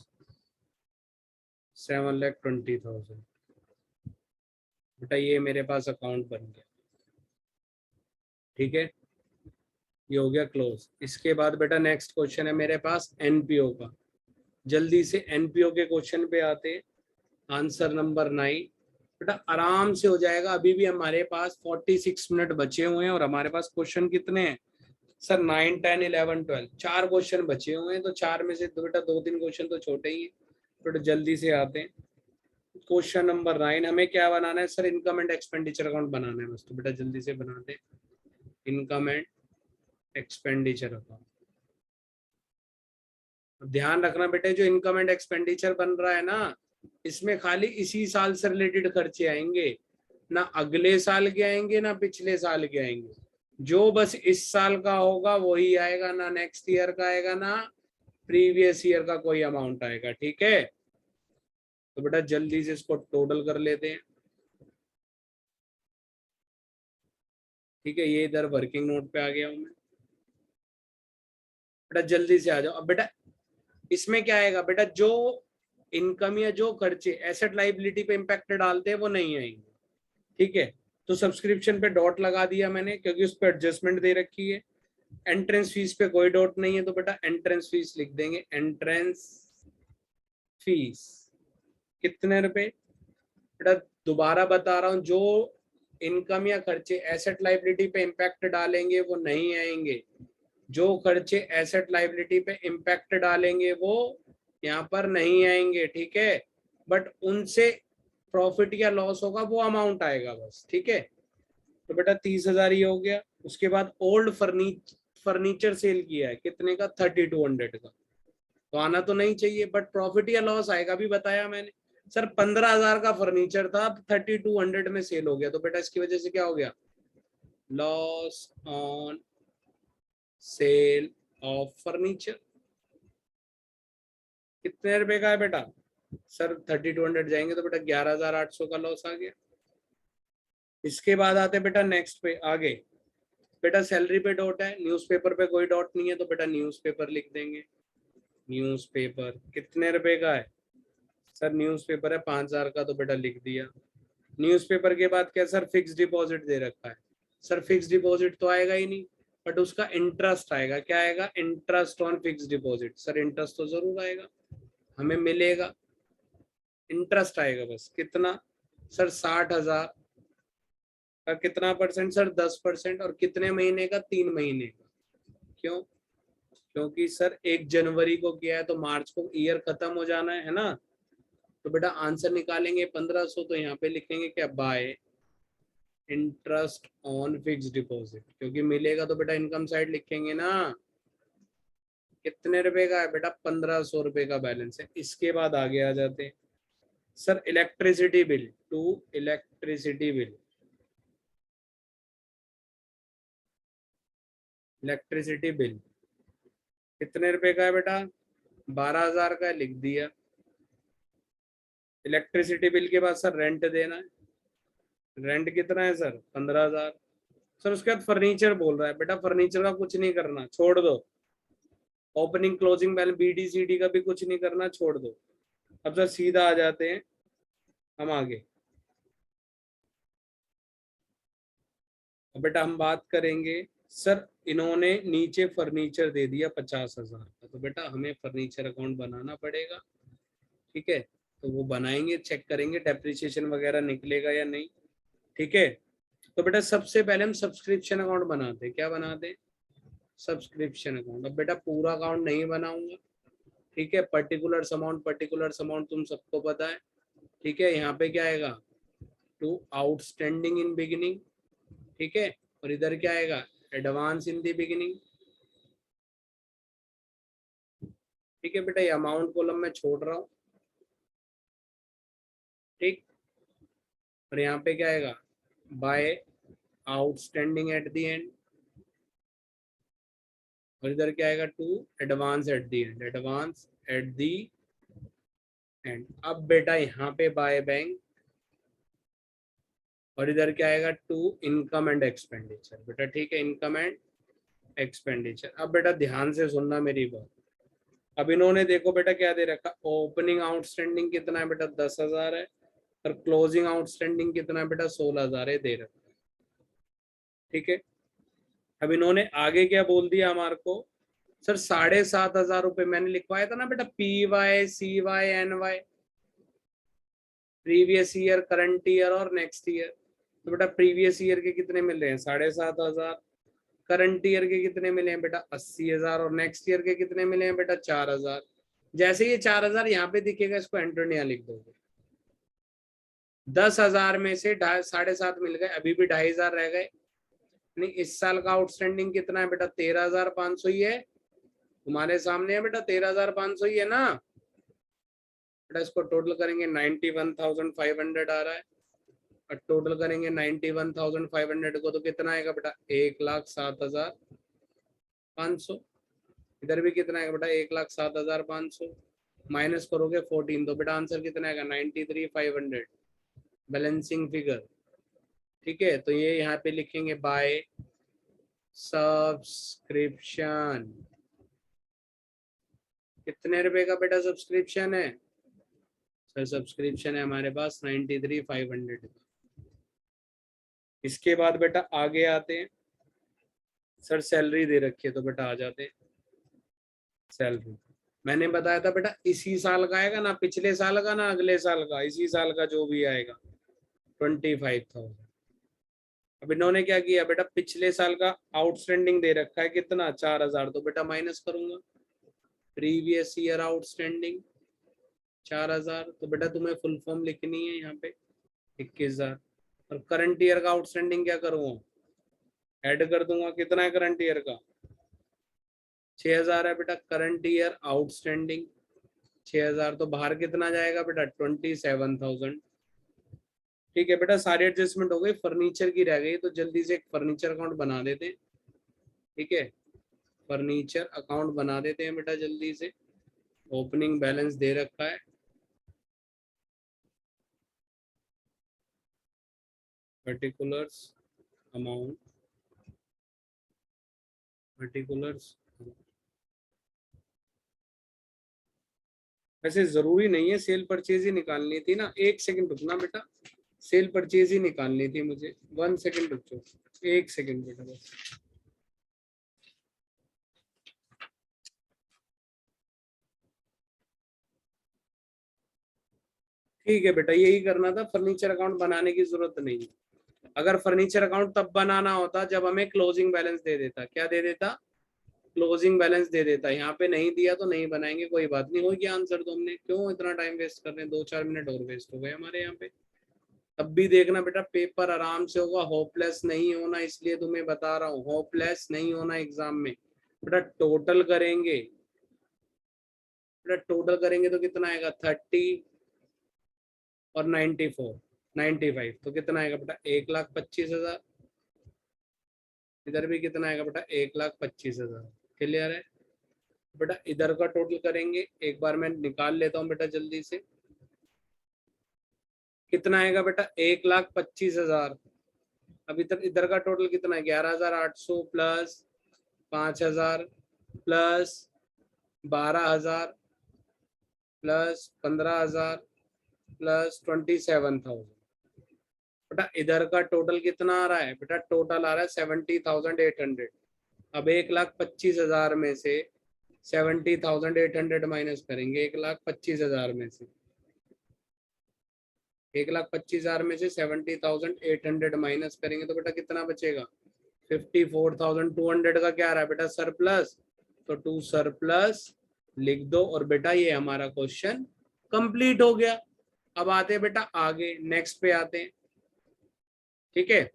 7,20,000। बेटा ये मेरे पास अकाउंट बन गया, ठीक है, ये हो गया क्लोज। इसके बाद बेटा नेक्स्ट क्वेश्चन है मेरे पास एनपीओ का। जल्दी से एनपीओ के क्वेश्चन पे आते हैं। आंसर नंबर 9 बेटा आराम से हो जाएगा। अभी भी हमारे पास 46 मिनट बचे हुए हैं और हमारे पास क्वेश्चन कितने हैं सर? 9, 10, 11, 12 4 क्वेश्चन बचे हुए हैं। तो 4 में से तो बेटा 2-3 क्वेश्चन तो छोटे ही हैं। बेटा जल्दी से आते हैं। क्वेश्चन नंबर 9 हमें क्या बनाना है sir? Income and expenditure account बनाना है बस। तो बेटा जल्दी से बनाते हैं इनकम एंड एक्सपेंडिचर अकाउंट। ध्यान रखना बेटे जो इनकम एंड एक्सपेंडिचर बन रहा है ना, इसमें खाली इसी साल से रिलेटेड खर्चे आएंगे, ना अगले साल के आएंगे ना पिछले साल के आएंगे। जो बस इस साल का होगा वही आएगा, ना नेक्स्ट ईयर का आएगा ना प्रीवियस ईयर का कोई अमाउंट आएगा, ठीक है। तो बेटा जल्दी से इसको टोटल कर लेते हैं, ठीक है। ये इधर वर्किंग नोट पे आ गया हूं मैं। बेटा जल्दी से आ जाओ। अब बेटा इसमें क्या आएगा बेटा? जो इनकम या जो खर्चे एसेट लाइबिलिटी पे इंपैक्ट डालते हैं वो नहीं आएंगे, ठीक है। तो सब्सक्रिप्शन पे डॉट लगा दिया मैंने क्योंकि उस पर एडजस्टमेंट दे रखी है। एंट्रेंस फीस पे कोई डॉट नहीं है तो बेटा एंट्रेंस फीस लिख देंगे। एंट्रेंस फीस कितने रुपए? बेटा दोबारा बता रहा हूं, जो इनकम या खर्चे एसेट लाइबिलिटी पे इंपैक्ट डालेंगे वो नहीं आएंगे। जो खर्चे एसेट लाइबिलिटी पे इंपैक्ट डालेंगे वो यहाँ पर नहीं आएंगे, ठीक है। बट उनसे प्रॉफिट या लॉस होगा वो अमाउंट आएगा बस, ठीक है। तो बेटा 30,000 ही हो गया। उसके बाद ओल्ड फर्नीचर सेल किया है कितने का? 3200 का। तो आना तो नहीं चाहिए बट प्रॉफिट या लॉस आएगा, भी बताया मैंने सर। 15,000 का फर्नीचर था, 3200 में सेल हो गया। तो बेटा इसकी वजह से क्या हो गया? Loss on sale of furniture. कितने रुपए का है बेटा सर? 3200 जाएंगे तो बेटा 11,800 का लॉस आ गया। इसके बाद आते बेटा नेक्स्ट पे आगे। बेटा सैलरी पे डॉट है, न्यूज़पेपर पे कोई डॉट नहीं है तो बेटा न्यूज़पेपर लिख देंगे। न्यूज़पेपर कितने रुपए का है सर? न्यूज़पेपर है 5,000 का तो बेटा लिख दिया। न्यूज़पेपर के बाद क्या सर? फिक्स डिपॉजिट दे रखा है सर। फिक्स डिपॉजिट तो आएगा ही नहीं बट उसका इंटरेस्ट आएगा। क्या आएगा? Interest on fix deposit. Sir interest तो जरूर आएगा, हमें मिलेगा, इंटरेस्ट आएगा बस। कितना सर? 60,000 का कितना परसेंट सर? 10%। और कितने महीने का? 3 महीने का। क्यों? क्योंकि सर 1 जनवरी को किया है तो मार्च को ईयर खत्म हो जाना है ना। तो बेटा आंसर निकालेंगे 1500। तो यहाँ पे लिखेंगे क्या? Bye interest on fix deposit, क्योंकि मिलेगा तो बेटा इनकम साइड लिखेंगे ना। कितने रुपए का है बेटा? 1500 रुपए का बैलेंस है। इसके बाद आगे आ जाते हैं sir. Electricity bill to electricity bill. Electricity bill कितने रुपए का है बेटा? 12,000 का लिख दिया। इलेक्ट्रिसिटी बिल के बाद सर रेंट देना है। रेंट कितना है सर? 15,000। सर उसके बाद फर्नीचर बोल रहा है। बेटा फर्नीचर का कुछ नहीं करना, छोड़ दो। ओपनिंग क्लोजिंग बैलेंस BDCD का भी कुछ नहीं करना, छोड़ दो। अब सर सीधा आ जाते हैं हम आगे। अब बेटा हम बात करेंगे सर, इन्होंने नीचे फर्नीचर दे दिया 50,000 का तो बेटा हमें फर्नीचर अकाउंट बनाना पड़ेगा, ठीक है। तो वो बनाएंगे, चेक करेंगे डेप्रिसिएशन वगैरह निकलेगा या नहीं, ठीक है। तो बेटा सबसे पहले हम सब्सक्रिप्शन अकाउंट बनाते हैं। क्या बनाते हैं? Subscription account. अब बेटा पूरा अकाउंट नहीं बनाऊंगा, ठीक है। पर्टिकुलर अमाउंट तुम सबको पता है, ठीक है। यहाँ पे क्या आएगा? टू आउटस्टैंडिंग इन बिगिनिंग, ठीक है। और इधर क्या आएगा? एडवांस इन दी बिगिनिंग, ठीक है बेटा। ये अमाउंट कॉलम में छोड़ रहा हूँ, ठीक। और यहाँ पे क्या आएगा? By outstanding at the end. और इधर क्या आएगा? To advance at the end, advance at the end अब बेटा यहाँ पे बाय बैंक, और इधर क्या आएगा टू इनकम एंड एक्सपेंडिचर। बेटा ठीक है, इनकम एंड एक्सपेंडिचर। अब बेटा ध्यान से सुनना मेरी बात। अब इन्होंने देखो बेटा क्या दे रखा, ओपनिंग आउटस्टैंडिंग कितना है बेटा 10,000 है, और क्लोजिंग आउटस्टैंडिंग कितना है बेटा 16,000 है दे रखा। ठीक है, अब इन्होंने आगे क्या बोल दिया हमारे को, सर 7,500 रुपए मैंने लिखवाया था ना बेटा, PY CY NY, previous year, current year और नेक्स्ट ईयर। तो बेटा प्रीवियस ईयर के कितने मिल रहे हैं 7,500, करंट ईयर के कितने मिले हैं बेटा 80,000, और नेक्स्ट ईयर के कितने मिले हैं बेटा 4,000। जैसे ये 4,000 यहाँ पे दिखेगा, इसको एंटोनिया लिख दोगे। 10,000 में से 7,500 मिल गए, अभी भी 2,500 रह गए। नहीं, इस साल का आउटस्टैंडिंग कितना है बेटा 13,500 ही है, तुम्हारे सामने है बेटा 13,500 ही है ना बेटा। इसको टोटल करेंगे 91,500 आ रहा है, और टोटल करेंगे 91,500 को तो कितना आएगा बेटा 1,07,500। इधर भी कितना आएगा बेटा 1,07,500, माइनस करोगे 14, तो बेटा आंसर कितना आएगा 93,500 बैलेंसिंग फिगर। ठीक है, तो ये यहाँ पे लिखेंगे बाय सब्सक्रिप्शन। कितने रुपए का बेटा सब्सक्रिप्शन है सर? सब्सक्रिप्शन है हमारे पास 93,500 का। इसके बाद बेटा आगे आते हैं, सर सैलरी दे रखी है, तो बेटा आ जाते हैं सैलरी। मैंने बताया था बेटा इसी साल का आएगा ना, पिछले साल का ना अगले साल का, इसी साल का जो भी आएगा 25,000। अब इन्होंने क्या किया बेटा, पिछले साल का आउटस्टैंडिंग दे रखा है कितना 4,000, तो बेटा माइनस करूंगा प्रीवियस ईयर आउटस्टैंडिंग 4,000, तो बेटा तुम्हें फुल फॉर्म लिखनी है यहाँ पे 21,000, और करंट ईयर का आउटस्टैंडिंग क्या करूँगा, ऐड कर दूंगा। कितना है करंट ईयर का 6,000 है बेटा, करंट ईयर आउटस्टैंडिंग 6,000, तो बाहर कितना जाएगा बेटा 27,000। ठीक है बेटा, सारी एडजस्टमेंट हो गई, फर्नीचर की रह गई, तो जल्दी से एक फर्नीचर अकाउंट बना देते हैं। ठीक है, फर्नीचर अकाउंट बना देते हैं बेटा जल्दी से। ओपनिंग बैलेंस दे रखा है, पर्टिकुलर्स अमाउंट, पर्टिकुलर्स। वैसे जरूरी नहीं है सेल परचेज ही निकालनी थी ना, एक सेकंड रुकना बेटा, सेल परचेज ही निकालनी थी मुझे, 1 सेकंड रुक जाओ, 1 सेकंड बेटा बस। ठीक है बेटा, यही करना था, फर्नीचर अकाउंट बनाने की जरूरत नहीं। अगर फर्नीचर अकाउंट तब बनाना होता जब हमें क्लोजिंग बैलेंस दे देता, क्या दे देता, क्लोजिंग बैलेंस दे देता। यहाँ पे नहीं दिया तो नहीं बनाएंगे, कोई बात नहीं, हो गया आंसर। तो हमने क्यों इतना टाइम वेस्ट कर रहे हैं, 2-4 मिनट और वेस्ट हो गए हमारे यहाँ पे। तब भी देखना बेटा पेपर आराम से होगा, होपलेस नहीं होना, इसलिए तुम्हें बता रहा हूँ, होपलेस नहीं होना एग्जाम में। बेटा टोटल करेंगे, बेटा टोटल करेंगे तो कितना आएगा 30 और 95, तो कितना आएगा बेटा 1,25,000। इधर भी कितना आएगा बेटा 1,25,000। क्लियर है बेटा? इधर का टोटल करेंगे, एक बार मैं निकाल लेता हूँ बेटा जल्दी से। कितना आएगा बेटा 1,25,000। अब इधर इधर का टोटल कितना है 11,800 प्लस 5,000 प्लस 12,000 प्लस 15,000 प्लस 27,000। बेटा इधर का टोटल कितना आ रहा है बेटा, टोटल आ रहा है 70,800। अब 1,25,000 में से 70,800 माइनस करेंगे, 1,25,000 में से 1,25,000 में से 70,800 माइनस करेंगे तो बेटा कितना बचेगा 54,200 का क्या आ रहा है बेटा सरप्लस, तो 2 सरप्लस लिख दो, और बेटा ये हमारा क्वेश्चन कंप्लीट हो गया। अब आते हैं बेटा आगे, नेक्स्ट पे आते हैं। ठीक है,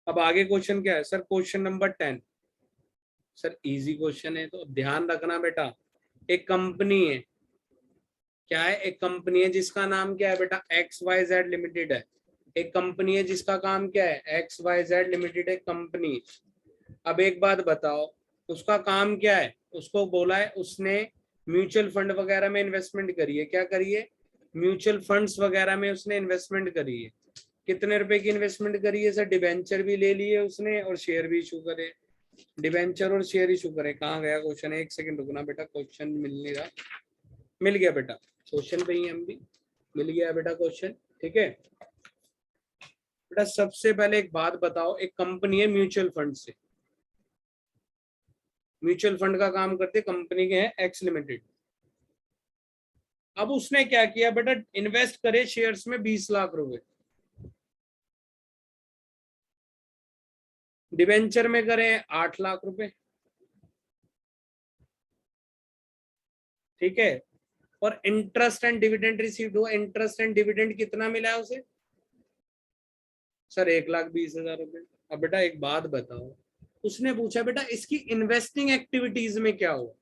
अब आगे क्वेश्चन क्या है sir, question number 10। Sir easy question है, तो ध्यान रखना बेटा, एक कंपनी है, क्या है, एक कंपनी है जिसका नाम क्या है बेटा XYZ लिमिटेड है। एक कंपनी है जिसका काम क्या है XYZ लिमिटेड, एक कंपनी। अब एक बात बताओ, उसका काम क्या है, उसको बोला है उसने म्यूचुअल फंड वगैरह में इन्वेस्टमेंट करी है, क्या करी है, म्यूचुअल फंड्स वगैरह में उसने इन्वेस्टमेंट करी है। कितने रुपए की इन्वेस्टमेंट करी है सर, डिबेंचर भी ले लिए उसने और शेयर भी इशू करे। डिबेंचर और शेयर इशू करे, कहाँ गया क्वेश्चन, एक सेकंड रुकना बेटा, क्वेश्चन मिल नहीं रहा, मिल गया बेटा, क्वेश्चन पे ही हम भी, मिल गया बेटा क्वेश्चन। ठीक है बेटा, सबसे पहले एक बात बताओ, एक कंपनी है म्यूचुअल फंड से, म्यूचुअल फंड का काम करते कंपनी के हैं एक्स लिमिटेड। अब उसने क्या किया बेटा, इन्वेस्ट करे शेयर्स में 20 लाख रुपए, डिबेंचर में करें 8 लाख रुपए। ठीक है, और इंटरेस्ट एंड डिविडेंड रिसीव्ड हुआ, इंटरेस्ट एंड डिविडेंड कितना मिला है उसे सर, 1,20,000 रुपए। अब बेटा एक बात बताओ, उसने पूछा बेटा इसकी इन्वेस्टिंग एक्टिविटीज में क्या हुआ,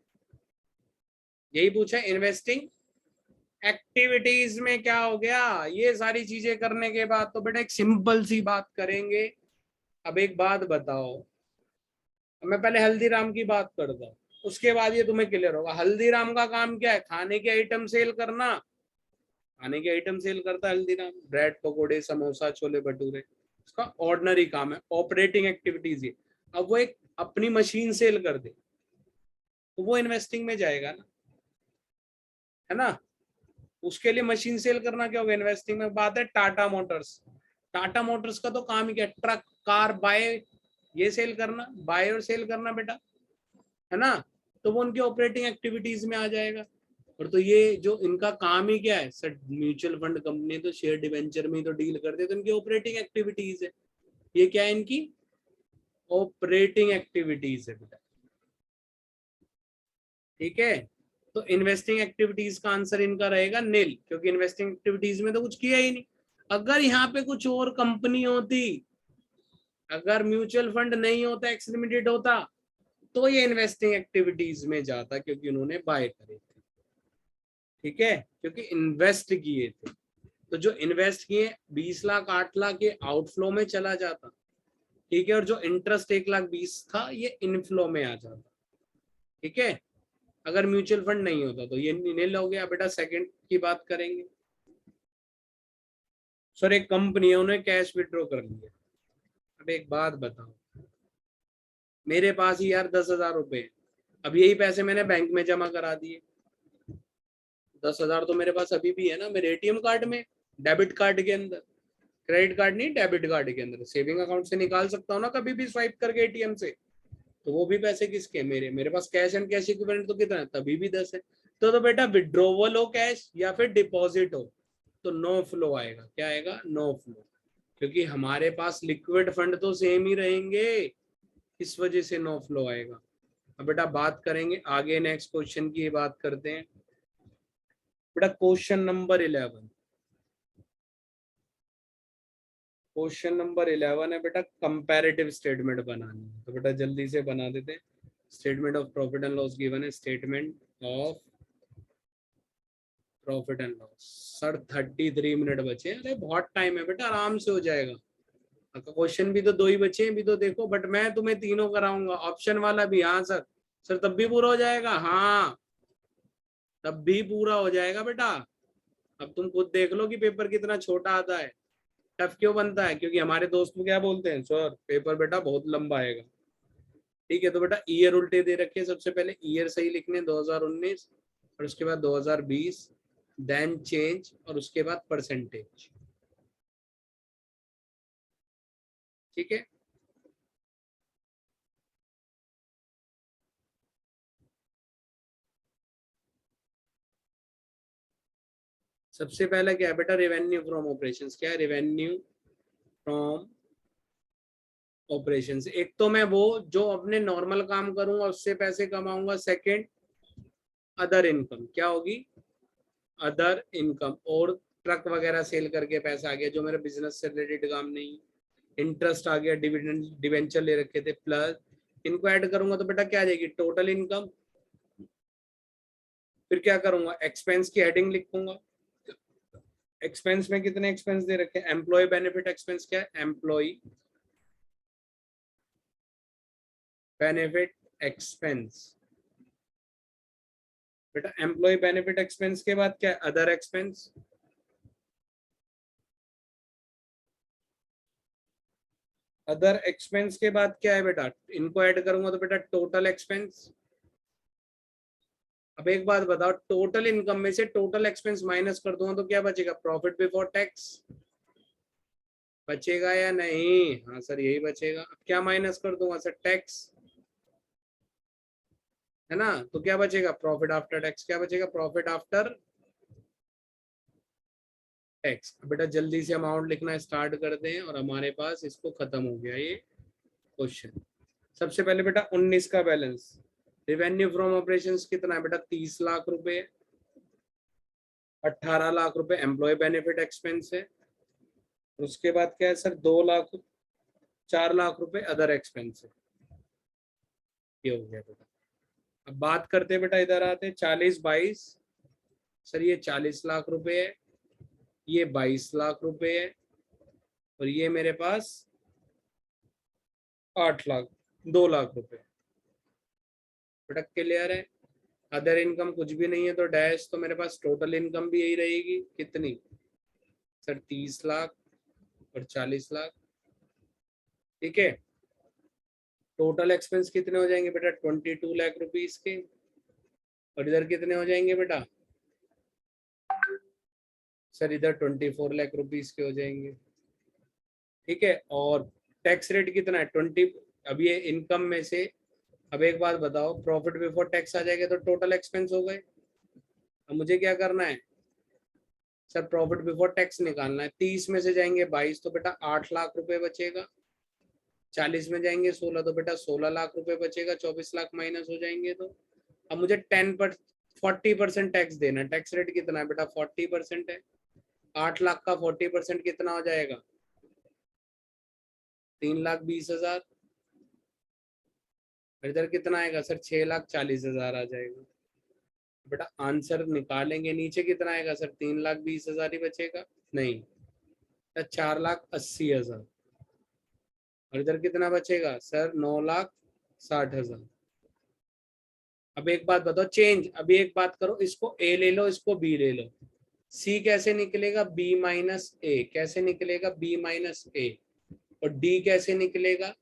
यही पूछा, इन्वेस्टिंग एक्टिविटीज में क्या हो गया। ये सारी चीजें करने के बाद तो बेटा एक सिंपल सी बात करेंगे। अब एक बात बताओ, मैं पहले हल्दीराम की बात करता हूँ, उसके बाद ये तुम्हें क्लियर होगा। हल्दीराम का काम क्या है, खाने के आइटम सेल करना, खाने के आइटम सेल करता है हल्दीराम, ब्रेड पकोड़े समोसा छोले भटूरे, उसका ऑर्डिनरी काम है, ऑपरेटिंग एक्टिविटीज ये। अब वो एक अपनी मशीन सेल कर दे तो वो इन्वेस्टिंग में जाएगा ना, है ना, उसके लिए मशीन सेल करना क्या होगा, इन्वेस्टिंग में। बात है टाटा मोटर्स, टाटा मोटर्स का तो काम ही क्या, ट्रक कार बाय, ये सेल करना, बाय और सेल करना बेटा, है ना, तो वो उनकी ऑपरेटिंग एक्टिविटीज में आ जाएगा। और तो ये जो इनका काम ही क्या है सर, म्यूचुअल फंड कंपनी तो शेयर डिवेंचर में ही तो डील करते हैं, तो इनकी ऑपरेटिंग एक्टिविटीज है, ये क्या है इनकी ऑपरेटिंग एक्टिविटीज है बेटा। ठीक है, तो इन्वेस्टिंग एक्टिविटीज का आंसर इनका रहेगा नील, क्योंकि इन्वेस्टिंग एक्टिविटीज में तो कुछ किया ही नहीं। अगर यहाँ पे कुछ और कंपनी होती, अगर म्यूचुअल फंड नहीं होता, एक्स लिमिटेड होता, तो ये इन्वेस्टिंग एक्टिविटीज में जाता, क्योंकि उन्होंने बाय करे थे। ठीक है, क्योंकि इन्वेस्ट किए थे, तो जो इन्वेस्ट किए 20 लाख 8 लाख ये आउटफ्लो में चला जाता। ठीक है, और जो इंटरेस्ट 1,20,000 था ये इनफ्लो में आ जाता। ठीक है, अगर म्यूचुअल फंड नहीं होता तो ये नील हो गया बेटा। सेकंड की बात करेंगे सर, एक कंपनी है उन्हें कैश विड्रॉ कर लिया। अब एक बात बताओ, मेरे पास ही यार 10,000 रुपए, अब यही पैसे मैंने बैंक में जमा करा दिए, 10,000 तो मेरे पास अभी भी है ना मेरे एटीएम कार्ड में, डेबिट कार्ड के अंदर, क्रेडिट कार्ड नहीं डेबिट कार्ड के अंदर, सेविंग अकाउंट से निकाल सकता हूँ ना कभी भी स्वाइप करके एटीएम से, तो वो भी पैसे किसके, मेरे पास कैश एंड कैश इक्विवेलेंट तो कितना है, तभी भी 10 है। तो बेटा विड्रोवल हो कैश या फिर डिपॉजिट हो तो नो फ्लो आएगा, क्या आएगा, नो फ्लो, क्योंकि हमारे पास लिक्विड फंड तो सेम ही रहेंगे, इस वजह से नो फ्लो आएगा। अब बेटा बात करेंगे आगे, नेक्स्ट क्वेश्चन की बात करते हैं बेटा, क्वेश्चन नंबर 11, क्वेश्चन नंबर 11 है बेटा, कंपैरेटिव स्टेटमेंट बनानी है, तो बेटा जल्दी से बना देते हैं। Statement of profit and loss given है, statement of profit and loss. Sir 33 minute बचे, अरे बहुत टाइम है बेटा, आराम से हो जाएगा। क्वेश्चन भी तो 2 ही बचे हैं भी तो देखो, बट मैं तुम्हें तीनों कराऊंगा, ऑप्शन वाला भी। हाँ सर, सर तब भी पूरा हो जाएगा, हाँ तब भी पूरा हो जाएगा बेटा। अब तुम खुद देख लो कि पेपर कितना छोटा आता है, टफ क्यों बनता है, क्योंकि हमारे दोस्त क्या बोलते हैं, सर पेपर बेटा बहुत लंबा आएगा। ठीक है, तो बेटा ईयर उल्टे दे रखे, सबसे पहले ईयर सही लिखने 2019, और उसके बाद 2020, देन चेंज, और उसके बाद परसेंटेज। ठीक है, सबसे पहला क्या है बेटा, रेवेन्यू फ्रॉम ऑपरेशंस। क्या है, रेवेन्यू फ्रॉम ऑपरेशंस। एक तो मैं वो जो अपने नॉर्मल काम करूंगा उससे पैसे कमाऊंगा, सेकंड अदर इनकम, क्या होगी, अदर इनकम, और ट्रक वगैरह सेल करके पैसा आ गया जो मेरे बिजनेस से रिलेटेड काम नहीं, इंटरेस्ट आ गया, डिविडेंड डिवेंचर ले रखे थे, प्लस इनको ऐड करूंगा तो बेटा क्या आ जाएगी, टोटल इनकम। फिर क्या करूंगा, एक्सपेंस की हेडिंग लिखूंगा, एक्सपेंस में कितने एक्सपेंस दे रखे हैं, एम्प्लॉय बेनिफिट एक्सपेंस, क्या है, एम्प्लॉय बेनिफिट एक्सपेंस, बेटा एम्प्लॉय बेनिफिट एक्सपेंस के बाद क्या है? Other expense. अदर एक्सपेंस के बाद क्या है बेटा? इनको ऐड करूंगा तो बेटा टोटल एक्सपेंस। अब एक बात बताओ, टोटल इनकम में से टोटल एक्सपेंस माइनस कर दूंगा तो क्या बचेगा? प्रॉफिट बिफोर टैक्स बचेगा या नहीं? हाँ सर यही बचेगा। अब क्या माइनस कर दूंगा सर? टैक्स, है ना? तो क्या बचेगा? Profit after tax. क्या बचेगा? Profit after tax. बेटा जल्दी से अमाउंट लिखना स्टार्ट कर दें और हमारे पास इसको खत्म हो गया ये क्वेश्चन। सबसे पहले बेटा 19 का बैलेंस। रिवेन्यू फ्रॉम ऑपरेशंस कितना है बेटा? 30 लाख रुपए। 18 लाख रुपए एम्प्लॉय बेनिफिट एक्सपेंस है। उसके बाद क्या है सर? 2 लाख, 4 लाख रुपए अदर एक्सपेंस है। ये हो गया बेटा। अब बात करते हैं बेटा, इधर आते हैं 40-22। सर ये 40 लाख रुपए है, ये 22 लाख रुपए है, और ये मेरे पास 8 लाख, 2 लाख रुपए। बेटा क्लियर है? अदर इनकम कुछ भी नहीं है तो डैश, तो मेरे पास टोटल इनकम भी यही रहेगी। कितनी सर? 30 लाख और 40 लाख। ठीक है, टोटल एक्सपेंस कितने हो जाएंगे बेटा? 22 लाख रुपीस के। और इधर कितने हो जाएंगे बेटा? सर इधर 24 लाख रुपीस के हो जाएंगे। ठीक है, और टैक्स रेट कितना है? 20। अब ये इनकम में से, अब एक बात बताओ, प्रॉफिट बिफोर टैक्स आ जाएगा तो टोटल एक्सपेंस हो गए। अब मुझे क्या करना है सर? प्रॉफिट बिफोर टैक्स निकालना है। 30 में से जाएंगे 22 तो बेटा 8 लाख रुपए बचेगा। 40 में जाएंगे 16 तो बेटा 16 लाख रुपए बचेगा। 24 लाख माइनस हो जाएंगे तो अब मुझे 40% टैक्स देना है। टैक्स रेट कितना है बेटा? 40% है। 8 लाख का 40% कितना हो जाएगा? 3,20,000। इधर कितना आएगा सर? 6,40,000 आ जाएगा। बेटा आंसर निकालेंगे, नीचे कितना आएगा सर? 3,20,000 ही बचेगा। नहीं, 4,80,000। और इधर कितना बचेगा सर? 9,60,000। अब एक बात बताओ, चेंज, अभी एक बात करो, इसको ए ले लो, इसको बी ले लो। सी कैसे निकलेगा? B minus A. कैसे निकलेगा? B minus A. और डी कैसे निकलेगा?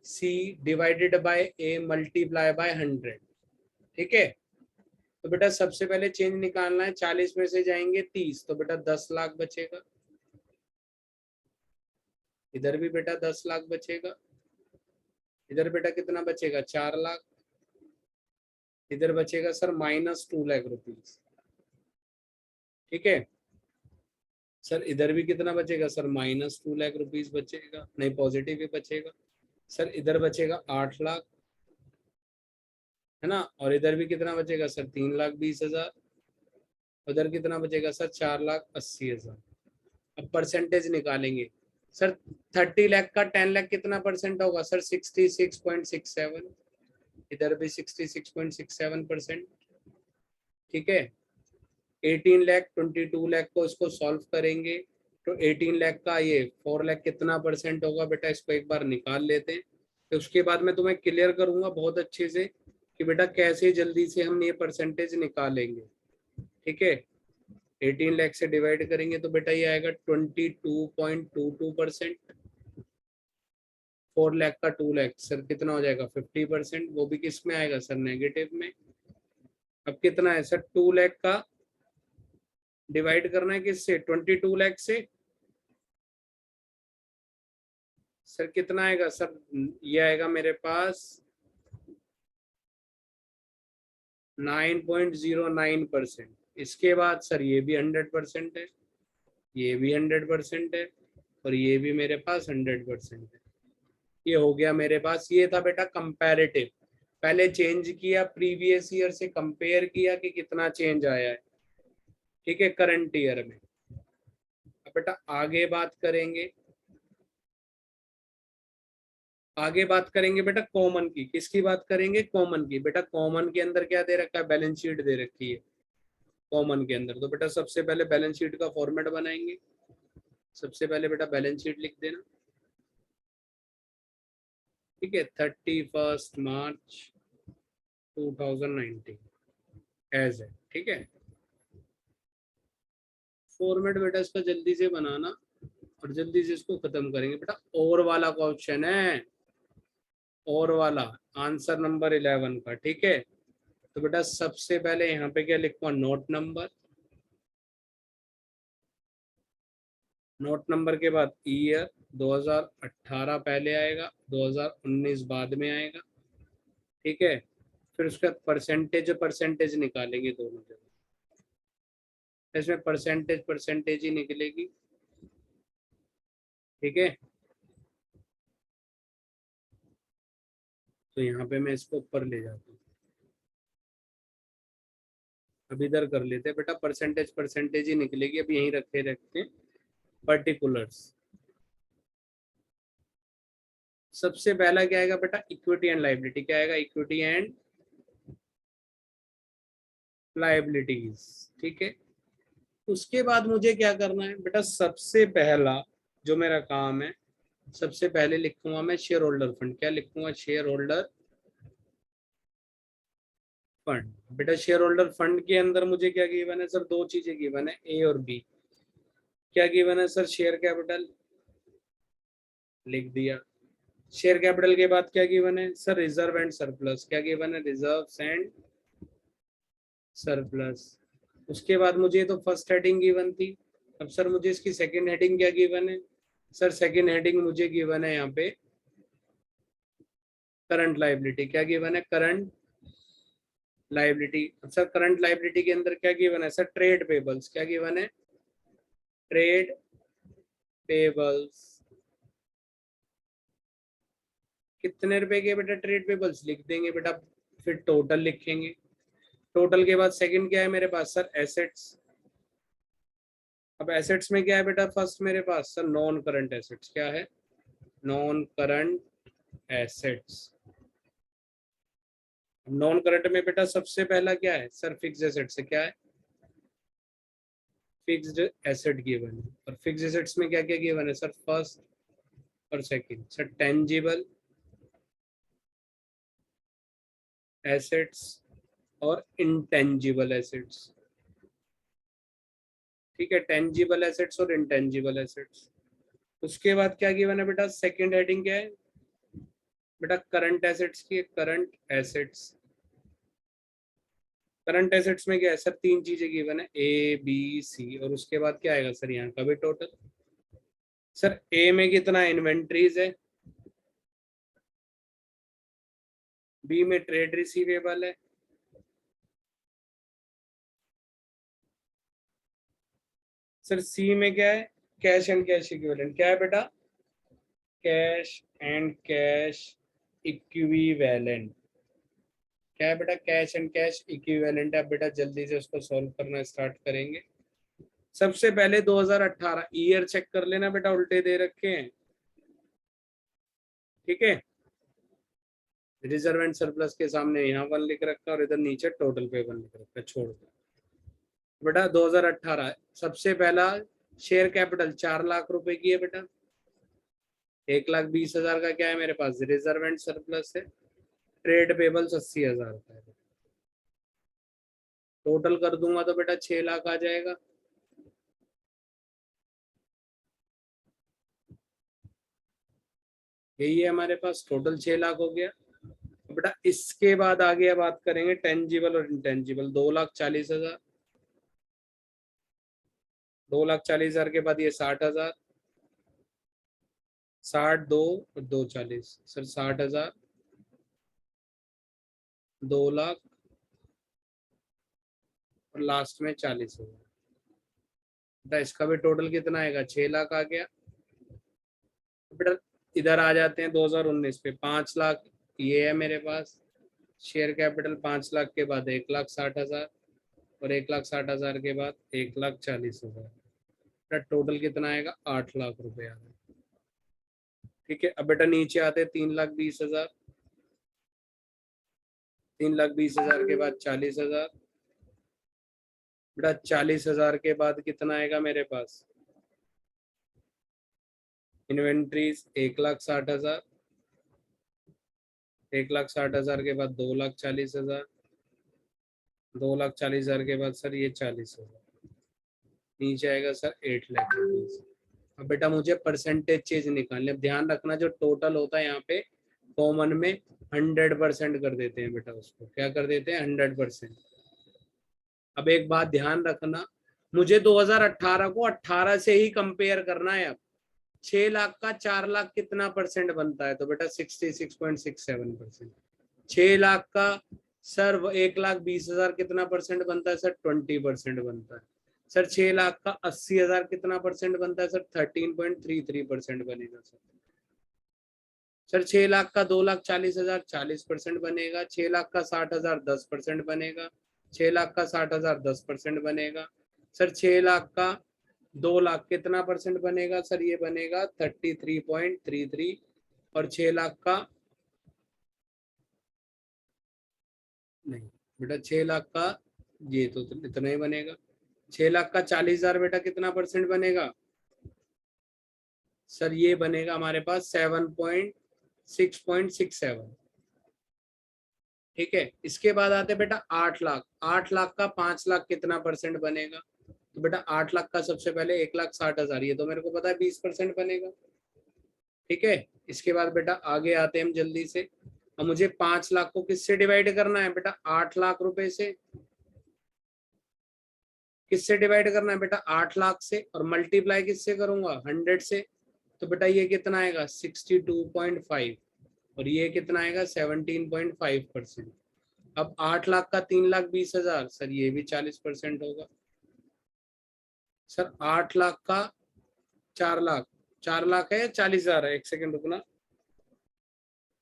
C divided by A multiply by 100। ठीक है, तो बेटा सबसे पहले चेंज निकालना है। 40 में से जाएंगे 30 तो बेटा 10 लाख बचेगा। इधर भी बेटा 10 लाख बचेगा। इधर बेटा कितना बचेगा? 4 लाख। इधर बचेगा सर -2 लाख रुपीज। ठीक है सर, इधर भी कितना बचेगा सर? -2 लाख रुपीज बचेगा, नहीं पॉजिटिव ही बचेगा। सर इधर बचेगा 8 लाख, है ना? और इधर भी कितना बचेगा सर? 3,20,000। उधर कितना बचेगा सर? 4,80,000। अब परसेंटेज निकालेंगे सर। 30 लाख का 10 लाख कितना परसेंट होगा सर? 66.67। इधर भी 66.67%। ठीक है, 18 लाख 22 लाख को इसको सॉल्व करेंगे तो 18 लाख का ये 4 लाख कितना परसेंट होगा बेटा? इसको एक बार निकाल लेते हैं, तो उसके बाद मैं तुम्हें क्लियर करूंगा बहुत अच्छे से कि बेटा कैसे जल्दी से हम ये परसेंटेज निकालेंगे। ठीक है, 18 लाख से डिवाइड करेंगे तो बेटा ये आएगा 22.22%। 4 लाख का 2 लाख सर कितना हो जाएगा? 50%। वो भी किस में आएगा सर? नेगेटिव में। अब कितना है सर? 2 लाख का डिवाइड करना है किससे? 22 लाख से। सर कितना आएगा सर? ये आएगा मेरे पास 9.09%। इसके बाद सर ये भी 100% है, ये भी 100% है, और ये भी मेरे पास 100% है। ये हो गया मेरे पास। ये था बेटा कंपैरेटिव। पहले चेंज किया, प्रीवियस ईयर से कंपेयर किया कि कितना चेंज आया है। ठीक है, करंट ईयर में। अब बेटा आगे बात करेंगे, आगे बात करेंगे बेटा कॉमन की। किसकी बात करेंगे? कॉमन की। बेटा कॉमन के अंदर क्या दे रखा है? बैलेंस शीट दे रखी है कॉमन के अंदर। तो बेटा सबसे पहले बैलेंस शीट का फॉर्मेट बनाएंगे। सबसे पहले बेटा बैलेंस शीट लिख देना। ठीक है, 31 मार्च 2019। एज है, ठीक है। फॉर्मेट बेटा इसका जल्दी से बनाना और जल्दी से इसको खत्म करेंगे बेटा। और वाला क्वेश्चन है, और वाला आंसर नंबर 11 का, ठीक है। तो बेटा सबसे पहले यहाँ पे क्या लिखूंगा, नोट नंबर। नोट नंबर के बाद ईयर 2018 पहले आएगा, 2019 बाद में आएगा, ठीक है। फिर उसका परसेंटेज परसेंटेज निकालेंगे दोनों जगह, इसमें परसेंटेज परसेंटेज ही निकलेगी, ठीक है। तो यहाँ पे मैं इसको ऊपर ले जाता हूँ, अब इधर कर लेते हैं बेटा, परसेंटेज परसेंटेज ही निकलेगी, अब यहीं रखे रखते हैं पर्टिकुलर्स। सबसे पहला क्या आएगा बेटा, इक्विटी एंड लाइबिलिटी। क्या आएगा, इक्विटी एंड लाइबिलिटीज, ठीक है। उसके बाद मुझे क्या करना है बेटा, सबसे पहला जो मेरा काम है, सबसे पहले लिखूंगा मैं शेयर होल्डर फंड। क्या लिखूंगा, शेयर होल्डर फंड। बेटा शेयर होल्डर फंड के अंदर मुझे क्या गिवन है सर, दो चीजें गिवन है, ए और बी। क्या गिवन है सर, शेयर कैपिटल लिख दिया। शेयर कैपिटल के बाद क्या गिवन है सर, रिजर्व एंड सरप्लस। क्या गिवन है, रिजर्व एंड सरप्लस। उसके बाद मुझे तो फर्स्ट हेडिंग गिवन थी, अब सर मुझे इसकी सेकंड हेडिंग क्या गिवन है सर, सेकंड हेडिंग मुझे गिवन है यहाँ पे करंट लाइबिलिटी। क्या गिवन है, current liability. Sir current liability के अंदर क्या गिवन है सर, ट्रेड पेबल्स। क्या गिवन है, ट्रेड पेबल्स। कितने रुपए के बेटा ट्रेड पेबल्स लिख देंगे बेटा, फिर टोटल लिखेंगे। टोटल के बाद सेकंड क्या है मेरे पास सर, एसेट्स। अब एसेट्स में क्या है बेटा, फर्स्ट मेरे पास सर नॉन करंट एसेट्स। क्या है, non current assets. Non current में बेटा सबसे पहला क्या है सर, फिक्स्ड एसेट्स से। क्या है, फिक्स्ड एसेट गिवन है। और फिक्स्ड एसेट्स में क्या क्या गिवन है सर, फर्स्ट और सेकंड। सर टेंजिबल एसेट्स और इंटेंजिबल एसेट्स, ठीक है। टेंजिबल एसेट्स और इंटेंजिबल एसेट्स। उसके बाद क्या गिवन है बेटा, सेकंड हेडिंग क्या है बेटा, करंट एसेट्स की। करंट एसेट्स, करंट एसेट्स में क्या है सर, तीन चीजें गिवन है, ए बी सी। और उसके बाद क्या आएगा सर, यहाँ का भी टोटल। सर ए में कितना इन्वेंट्रीज है, बी में ट्रेड रिसीवेबल है, सर सी में क्या है, कैश एंड कैश इक्विवेलेंट। क्या है बेटा, कैश एंड कैश इक्विवेलेंट। क्या है बेटा, कैश एंड कैश इक्विवेलेंट है। बेटा जल्दी से उसको सॉल्व करना स्टार्ट करेंगे। सबसे पहले 2018 ईयर चेक कर लेना बेटा, उल्टे दे रखे हैं, ठीक है। रिजर्व एंड सरप्लस के सामने यहाँ 1 लिख रखा है और इधर नीचे टोटल पे 1 लिख रखा है, छोड़ दो बेटा। 2018 सबसे पहला शेयर कैपिटल 4 लाख रुपए की है बेटा। 1,20,000 का क्या है मेरे पास, रिजर्व एंड सरप्लस है। ट्रेड पेबल्स 80,000 का है। टोटल कर दूंगा तो बेटा 6 लाख आ जाएगा। यही है हमारे पास, टोटल 6 लाख हो गया। बेटा इसके बाद आगे बात करेंगे टेंजिबल और इंटेंजिबल। 2,40,000, 2,40,000 के बाद ये 60,000, 60 दो और 2,40 सर 60,000, 2 लाख और लास्ट में 40,000। बेटा इसका भी टोटल कितना आएगा, 6 लाख आ गया। बेटा इधर आ जाते हैं 2019 पे, 5 लाख ये है मेरे पास शेयर कैपिटल। 5 लाख के बाद 1,60,000 और 1,60,000 के बाद 1,40,000। बेटा टोटल कितना आएगा, 8 लाख रुपए आ गए, ठीक है। अब बेटा नीचे आते हैं 3,20,000, 3,20,000 के बाद 40,000। बेटा 40,000 के बाद कितना आएगा मेरे पास, इन्वेंट्रीज 1,60,000, 1,60,000 के बाद 2,40,000, 2,40,000 के बाद सर ये 40,000, नीचे आएगा सर 8,00,000 रुपीज। अब बेटा मुझे परसेंटेज चेंज निकालने, अब ध्यान रखना जो टोटल होता है यहाँ पे कॉमन में 100% कर देते हैं बेटा, उसको क्या कर देते हैं 100%। अब एक बात ध्यान रखना, मुझे 2018 को 18 से ही कंपेयर करना है। अब 6 लाख का 4 लाख कितना परसेंट बनता है, तो बेटा 66.67%। 6 लाख का सर 1,20,000 कितना परसेंट बनता है सर, 20% बनता है। सर 6 लाख का 80,000 कितना परसेंट बनता है सर, 13.33% बनेगा सर। सर 6 लाख का 2,40,000 40% बनेगा। 6 लाख का 60,000 10% बनेगा। 6 लाख का 60,000 10% बनेगा। सर 6 लाख का 2 लाख कितना परसेंट बनेगा सर, ये बनेगा 33.33। और 6 लाख का नहीं बेटा, 6 लाख का ये तो इतना ही बनेगा। 6 लाख का 40,000 बेटा कितना परसेंट बनेगा सर, ये बनेगा हमारे पास 7.6.67। ठीक है, इसके बाद आते बेटा 8 लाख। 8 लाख का 5 लाख कितना परसेंट बनेगा, तो बेटा 8 लाख का सबसे पहले 1,60,000, ये तो मेरे को पता है 20% बनेगा। ठीक है, इसके बाद बेटा आगे आते हैं हम जल्दी से। अब मुझे 5 लाख को किससे डिवाइड करना है बेटा, 8 लाख रुपए से। किससे डिवाइड करना है बेटा, 8 लाख से, और मल्टीप्लाई किससे करूंगा 100 से। तो बेटा ये कितना आएगा 62.5, और ये कितना आएगा 17.5%। अब 8 लाख का 3,20,000 सर, ये भी 40% होगा। सर 8 लाख का 4 लाख, 4 लाख है या 40,000 है, एक सेकंड रुकना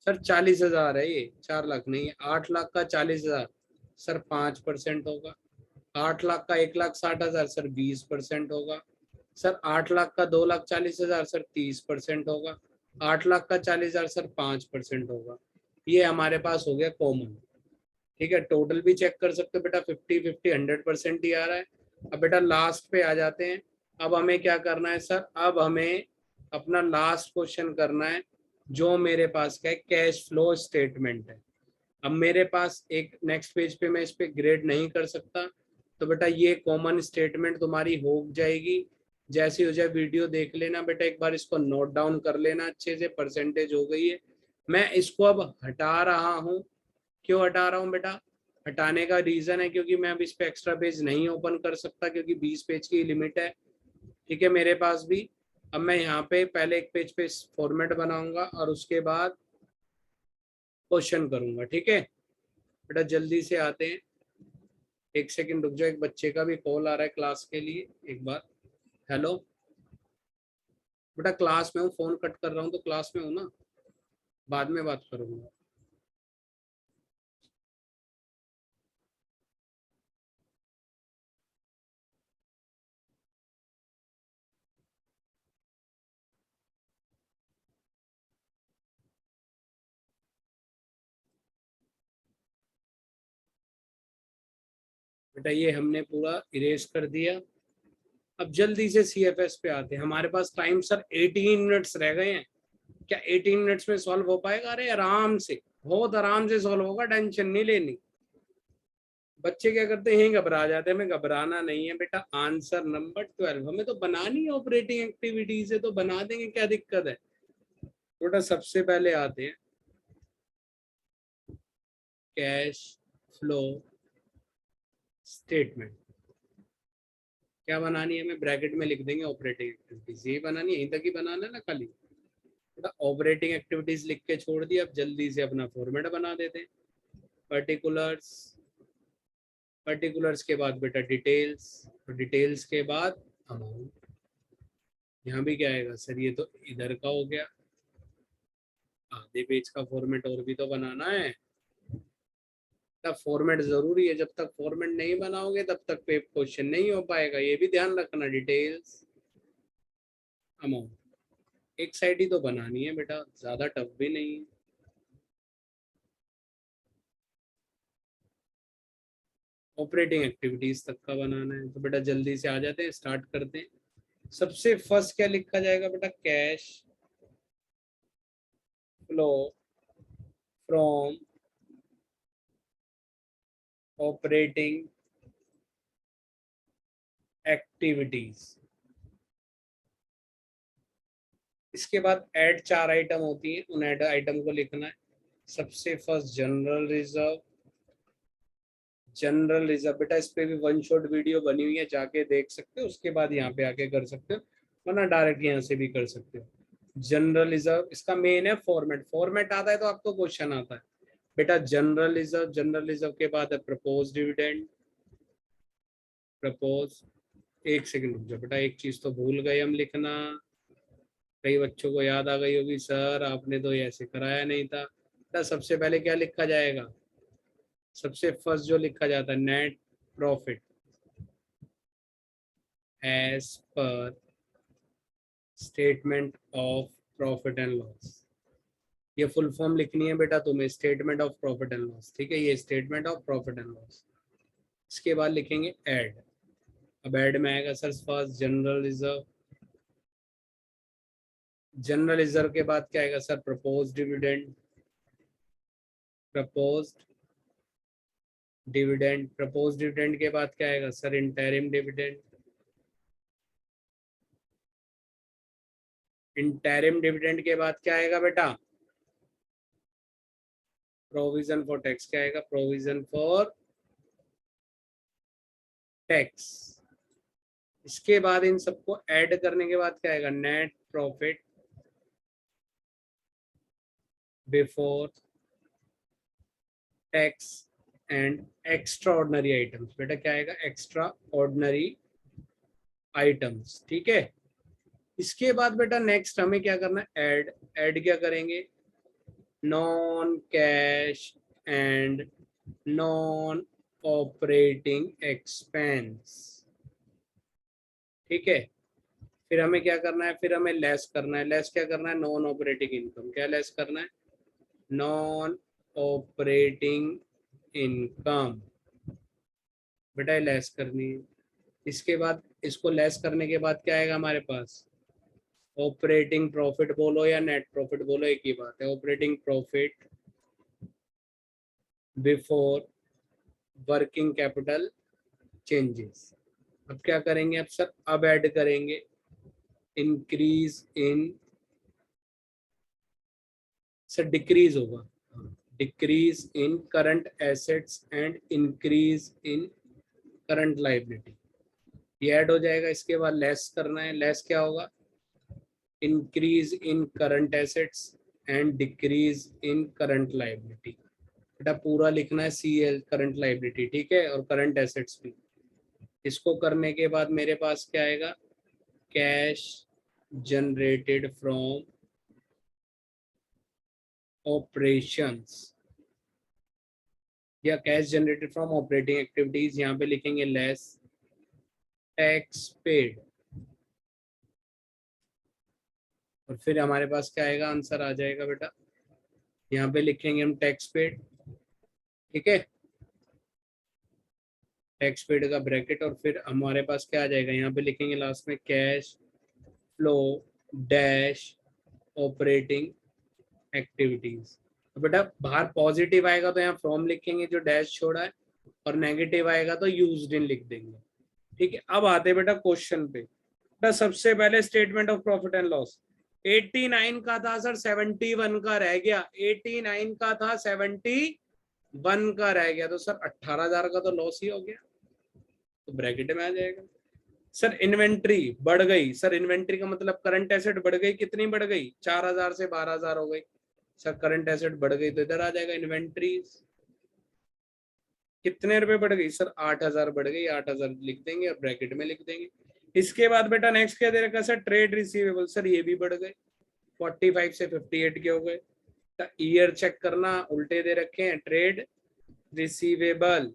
सर, 40,000 है ये, 4 लाख नहीं है। 8 लाख का 40,000 सर 5% होगा। 8 लाख का 1,60,000 सर 20% होगा। सर 8 लाख का 2,40,000 सर 30% होगा। 8 लाख का 40,000 सर 5% होगा। ये हमारे पास हो गया कॉमन। ठीक है, टोटल भी चेक कर सकते हो बेटा, 50-50 100% ही आ रहा है। अब बेटा लास्ट पे आ जाते हैं। अब हमें क्या करना है सर, अब हमें अपना लास्ट क्वेश्चन करना है, जो मेरे पास का कैश फ्लो स्टेटमेंट है। अब मेरे पास एक नेक्स्ट पेज पे मैं इस पे ग्रेड नहीं कर सकता, तो बेटा ये कॉमन स्टेटमेंट तुम्हारी हो जाएगी। जैसे हो जाए वीडियो देख लेना बेटा, एक बार इसको नोट डाउन कर लेना अच्छे से, परसेंटेज हो गई है। मैं इसको अब हटा रहा हूँ। क्यों हटा रहा हूँ बेटा, हटाने का रीजन है क्योंकि मैं अब इस पे एक्स्ट्रा पेज नहीं ओपन कर सकता, क्योंकि 20 पेज की लिमिट है। ठीक है, मेरे पास भी। अब मैं यहाँ पे पहले एक पेज पे फॉर्मेट बनाऊंगा और उसके बाद क्वेश्चन करूंगा। ठीक है बेटा, जल्दी से आते हैं। एक सेकंड रुक जाओ, एक बच्चे का भी कॉल आ रहा है क्लास के लिए, एक बार। हेलो बेटा, क्लास में हूँ, फोन कट कर रहा हूँ तो क्लास में हूँ ना, बाद में बात करूंगा। बेटा ये हमने पूरा इरेज कर दिया। अब जल्दी से सीएफएस पे आते हैं। हमारे पास टाइम सर 18 मिनट्स रह गए हैं। क्या 18 मिनट्स में सॉल्व हो पाएगा, अरे आराम से, बहुत आराम से सॉल्व होगा, टेंशन नहीं लेनी। बच्चे क्या करते हैं, घबरा जाते हैं, हमें घबराना नहीं है बेटा। आंसर नंबर 12 हमें तो बनानी है, ऑपरेटिंग एक्टिविटीज है तो बना देंगे, क्या दिक्कत है। बेटा सबसे पहले आते हैं कैश फ्लो स्टेटमेंट। क्या बनानी है, हमें ब्रैकेट में लिख देंगे ऑपरेटिंग एक्टिविटीज, यही बनानी है, यहीं तक ही बनाना है ना खाली। बेटा ऑपरेटिंग एक्टिविटीज लिख के छोड़ दिया, अब जल्दी से अपना फॉर्मेट बना देते हैं। पर्टिकुलर्स, पर्टिकुलर्स के बाद बेटा डिटेल्स, और डिटेल्स के बाद अमाउंट। यहाँ भी क्या आएगा सर, ये तो इधर का हो गया। आधे पेज का फॉर्मेट और भी तो बनाना है। तब फॉर्मेट जरूरी है, जब तक फॉर्मेट नहीं बनाओगे तब तक पे क्वेश्चन नहीं हो पाएगा, ये भी ध्यान रखना। डिटेल्स, अमाउंट, एक साइड ही तो बनानी है बेटा, ज्यादा टफ भी नहीं है। ऑपरेटिंग एक्टिविटीज तक का बनाना है, तो बेटा जल्दी से आ जाते हैं, स्टार्ट करते हैं। सबसे फर्स्ट क्या लिखा जाएगा बेटा, cash flow from operating activities. इसके बाद ऐड 4 आइटम होती है, उन ऐड आइटम को लिखना है। सबसे first general reserve. General reserve बेटा इस पे भी वन शॉट वीडियो बनी हुई है, जाके देख सकते हो, उसके बाद यहाँ पे आके कर सकते हो, वरना डायरेक्ट यहाँ से भी कर सकते हो। जनरल रिजर्व इसका मेन है फॉर्मेट। फॉर्मेट आता है तो आपको क्वेश्चन आता है बेटा। जनरल रिजर्व, जनरल रिजर्व के बाद है प्रपोज डिविडेंड। प्रपोज, एक सेकंड रुक जाओ बेटा, एक चीज तो भूल गए हम लिखना। कई बच्चों को याद आ गई होगी, सर आपने तो ऐसे कराया नहीं था। तो सबसे पहले क्या लिखा जाएगा? सबसे फर्स्ट जो लिखा जाता है net profit as per statement of profit and loss. ये फुल फॉर्म लिखनी है बेटा तुम्हें, statement of profit and loss. ठीक है, ये statement of profit and loss. इसके बाद लिखेंगे ऐड। अब ऐड में आएगा sir first general reserve. General reserve के बाद क्या आएगा sir? Propose dividend. Propose dividend, propose dividend के बाद क्या आएगा sir? Interim dividend. Interim dividend के बाद क्या आएगा बेटा? Provision for tax. क्या आएगा? Provision for tax. इसके बाद इन सबको ऐड करने के बाद क्या आएगा? Net profit before tax and extra ordinary items. बेटा क्या आएगा? Extra ordinary items. ठीक है, इसके बाद बेटा नेक्स्ट हमें क्या करना है? ऐड। ऐड क्या करेंगे? Non cash and non operating expense. ठीक है, फिर हमें क्या करना है? फिर हमें लेस करना है। लेस क्या करना है? Non operating income. क्या लेस करना है? Non operating income. बेटा ये लेस करनी है। इसके बाद इसको लेस करने के बाद क्या आएगा हमारे पास? ऑपरेटिंग प्रॉफिट बोलो या नेट प्रॉफिट बोलो, एक ही बात है। Operating profit before working capital changes. अब क्या करेंगे? अब सर अब ऐड करेंगे इंक्रीज इन, सर डिक्रीज होगा, decrease in current assets and increase in current liability. ये ऐड हो जाएगा। इसके बाद लेस करना है। लेस क्या होगा? Increase in current assets and decrease in current liability. बेटा पूरा लिखना है CL करंट लाइबिलिटी, ठीक है, और करंट एसेट्स भी। इसको करने के बाद मेरे पास क्या आएगा? कैश जनरेटेड फ्रॉम ऑपरेशंस या cash generated from operating activities. यहाँ पे लिखेंगे लेस टैक्स पेड, और फिर हमारे पास क्या आएगा? आंसर आ जाएगा बेटा। यहाँ पे लिखेंगे हम टैक्स पेड। ठीक है, टैक्स पेड का ब्रैकेट, और फिर हमारे पास क्या आ जाएगा? यहाँ पे लिखेंगे लास्ट में cash flow dash operating activities. तो बेटा बाहर पॉजिटिव आएगा तो यहाँ फ्रॉम लिखेंगे जो डैश छोड़ा है, और नेगेटिव आएगा तो यूज्ड इन लिख देंगे। ठीक है, अब आते बेटा क्वेश्चन पे। बेटा सबसे पहले statement of profit and loss. 89 का था सर, 71 का रह गया। 89 का था, 71 का रह गया, तो सर 18,000 का तो लॉस ही हो गया, तो ब्रैकेट में आ जाएगा। सर इन्वेंट्री बढ़ गई। सर इन्वेंट्री का मतलब करंट एसेट बढ़ गई। कितनी बढ़ गई? 4,000 से 12,000 हो गई। सर करंट एसेट बढ़ गई तो इधर आ जाएगा इन्वेंट्री। कितने रुपए बढ़ गई? सर 8,000 बढ़ गई। 8,000 लिख देंगे और ब्रैकेट में लिख देंगे। इसके बाद बेटा नेक्स्ट क्या दे रखा है सर? Trade receivable. सर ये भी बढ़ गए, 45 से 58 के हो गए। ईयर चेक करना, उल्टे दे रखे हैं। ट्रेड रिसीवेबल,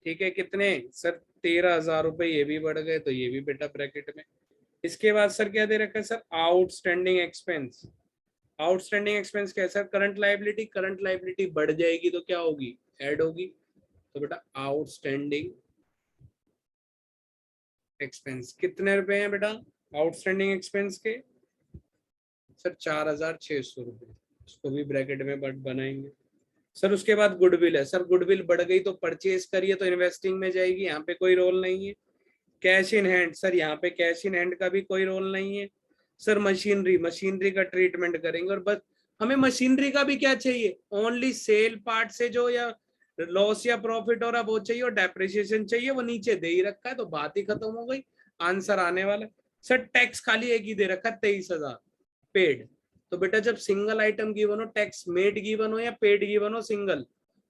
ठीक है, कितने सर? 13,000 रुपए, ये भी बढ़ गए, तो ये भी बेटा ब्रैकेट में। इसके बाद सर क्या दे रखा है sir? Outstanding expense. Outstanding expense क्या है sir? Current liability. Current liability बढ़ जाएगी तो क्या होगी? ऐड होगी। तो बेटा आउटस्टैंडिंग एक्सपेंस कितने रुपए हैं बेटा आउटस्टैंडिंग एक्सपेंस के? सर 4,600 रुपए। इसको भी ब्रैकेट में बट बनाएंगे। सर उसके बाद गुडविल है, सर गुडविल बढ़ गई तो परचेज करिए तो इन्वेस्टिंग में जाएगी, यहाँ पे कोई रोल नहीं है। कैश इन हैंड, सर यहाँ पे कैश इन हैंड का भी कोई रोल नहीं है। सर मशीनरी, मशीनरी का ट्रीटमेंट करेंगे और बस हमें मशीनरी का भी क्या चाहिए, ओनली सेल पार्ट से जो या लॉस या प्रॉफिट हो रहा वो चाहिए और डेप्रिसिएशन चाहिए, वो नीचे दे ही रखा है तो बात ही खत्म हो गई, आंसर आने वाला है। सर टैक्स खाली एक ही दे रखा है 23,000 पेड। तो बेटा जब सिंगल आइटम गिवन हो, टैक्स मेड गिवन हो या पेड गिवन हो सिंगल,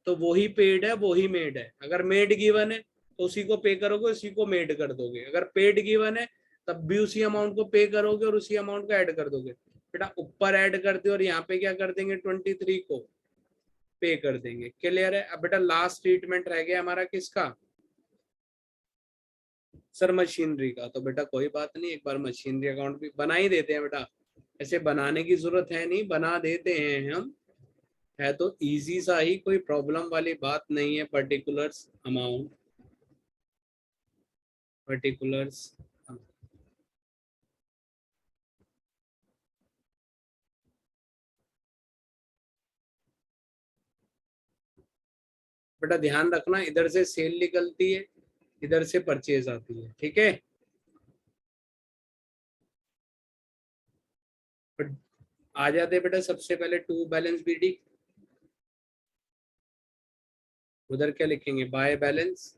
तो वही पेड है वही मेड है। अगर मेड गिवन है तो उसी को पे करोगे, उसी को मेड कर दोगे। अगर पेड गिवन है तब भी उसी अमाउंट को पे करोगे और उसी अमाउंट को ऐड कर दोगे। बेटा ऊपर ऐड करते और यहाँ पे क्या कर देंगे 23 को पे कर देंगे। क्लियर है। अब बेटा लास्ट ट्रीटमेंट रह गया हमारा किसका, सर मशीनरी का। तो बेटा कोई बात नहीं, एक बार मशीनरी अकाउंट भी बना ही देते हैं बेटा, ऐसे बनाने की जरूरत है नहीं, बना देते हैं हम। है तो इजी सा ही, कोई प्रॉब्लम वाली बात नहीं है। पर्टिकुलर्स अमाउंट, पर्टिकुलर्स बेटा ध्यान रखना, इधर से सेल निकलती है, इधर से परचेज आती है, ठीक है। बट आ जाते बेटा सबसे पहले टू बैलेंस बीडी, उधर क्या लिखेंगे बाय बैलेंस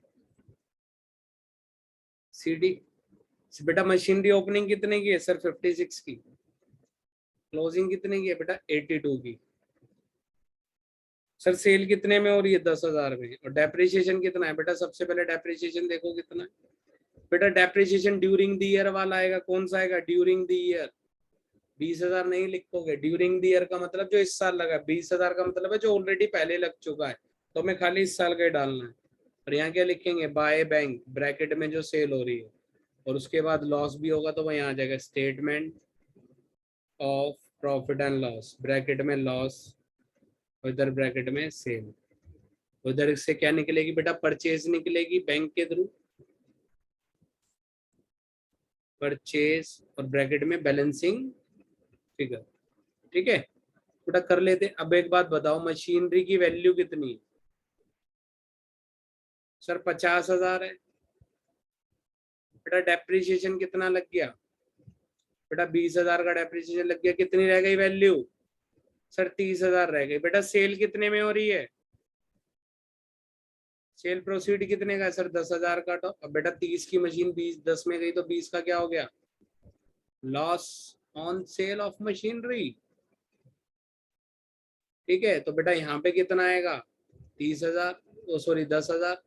सीडी। बेटा मशीनरी ओपनिंग कितने की है सर 56 की, क्लोजिंग कितने की है बेटा 82 की। सर सेल कितने में हो रही है 10,000 में, और डेप्रिसिएशन कितना है बेटा, सबसे पहले डेप्रिसिएशन देखो कितना है। बेटा डेप्रिसिएशन ड्यूरिंग द ईयर वाला आएगा, कौन सा आएगा ड्यूरिंग द ईयर। 20,000 नहीं लिखोगे, ड्यूरिंग द ईयर का मतलब जो इस साल लगा, 20,000 का मतलब है जो ऑलरेडी पहले लग चुका है, तो हमें खाली इस साल का ही डालना है। और यहाँ क्या लिखेंगे बाय बैंक ब्रैकेट में जो सेल हो रही है, और उसके बाद लॉस भी होगा तो वही आ जाएगा statement of profit and loss, bracket में लॉस और इधर ब्रैकेट में सेल। उधर से क्या निकलेगी बेटा परचेज निकलेगी बैंक के थ्रू, परचेज और ब्रैकेट में बैलेंसिंग फिगर, ठीक है बेटा कर लेते। अब एक बात बताओ मशीनरी की वैल्यू कितनी है, सर 50,000 है। बेटा डेप्रिसिएशन कितना लग गया, बेटा 20,000 का डेप्रिसिएशन लग गया, कितनी रह गई वैल्यू, सर 30,000 रह गई। बेटा सेल कितने में हो रही है, सेल प्रोसीड कितने का है सर 10,000 का। तो अब बेटा 30 की मशीन 10 में गई तो 20 का क्या हो गया, loss on sale of machinery, ठीक है। तो बेटा यहाँ पे कितना आएगा 30,000, सॉरी 10,000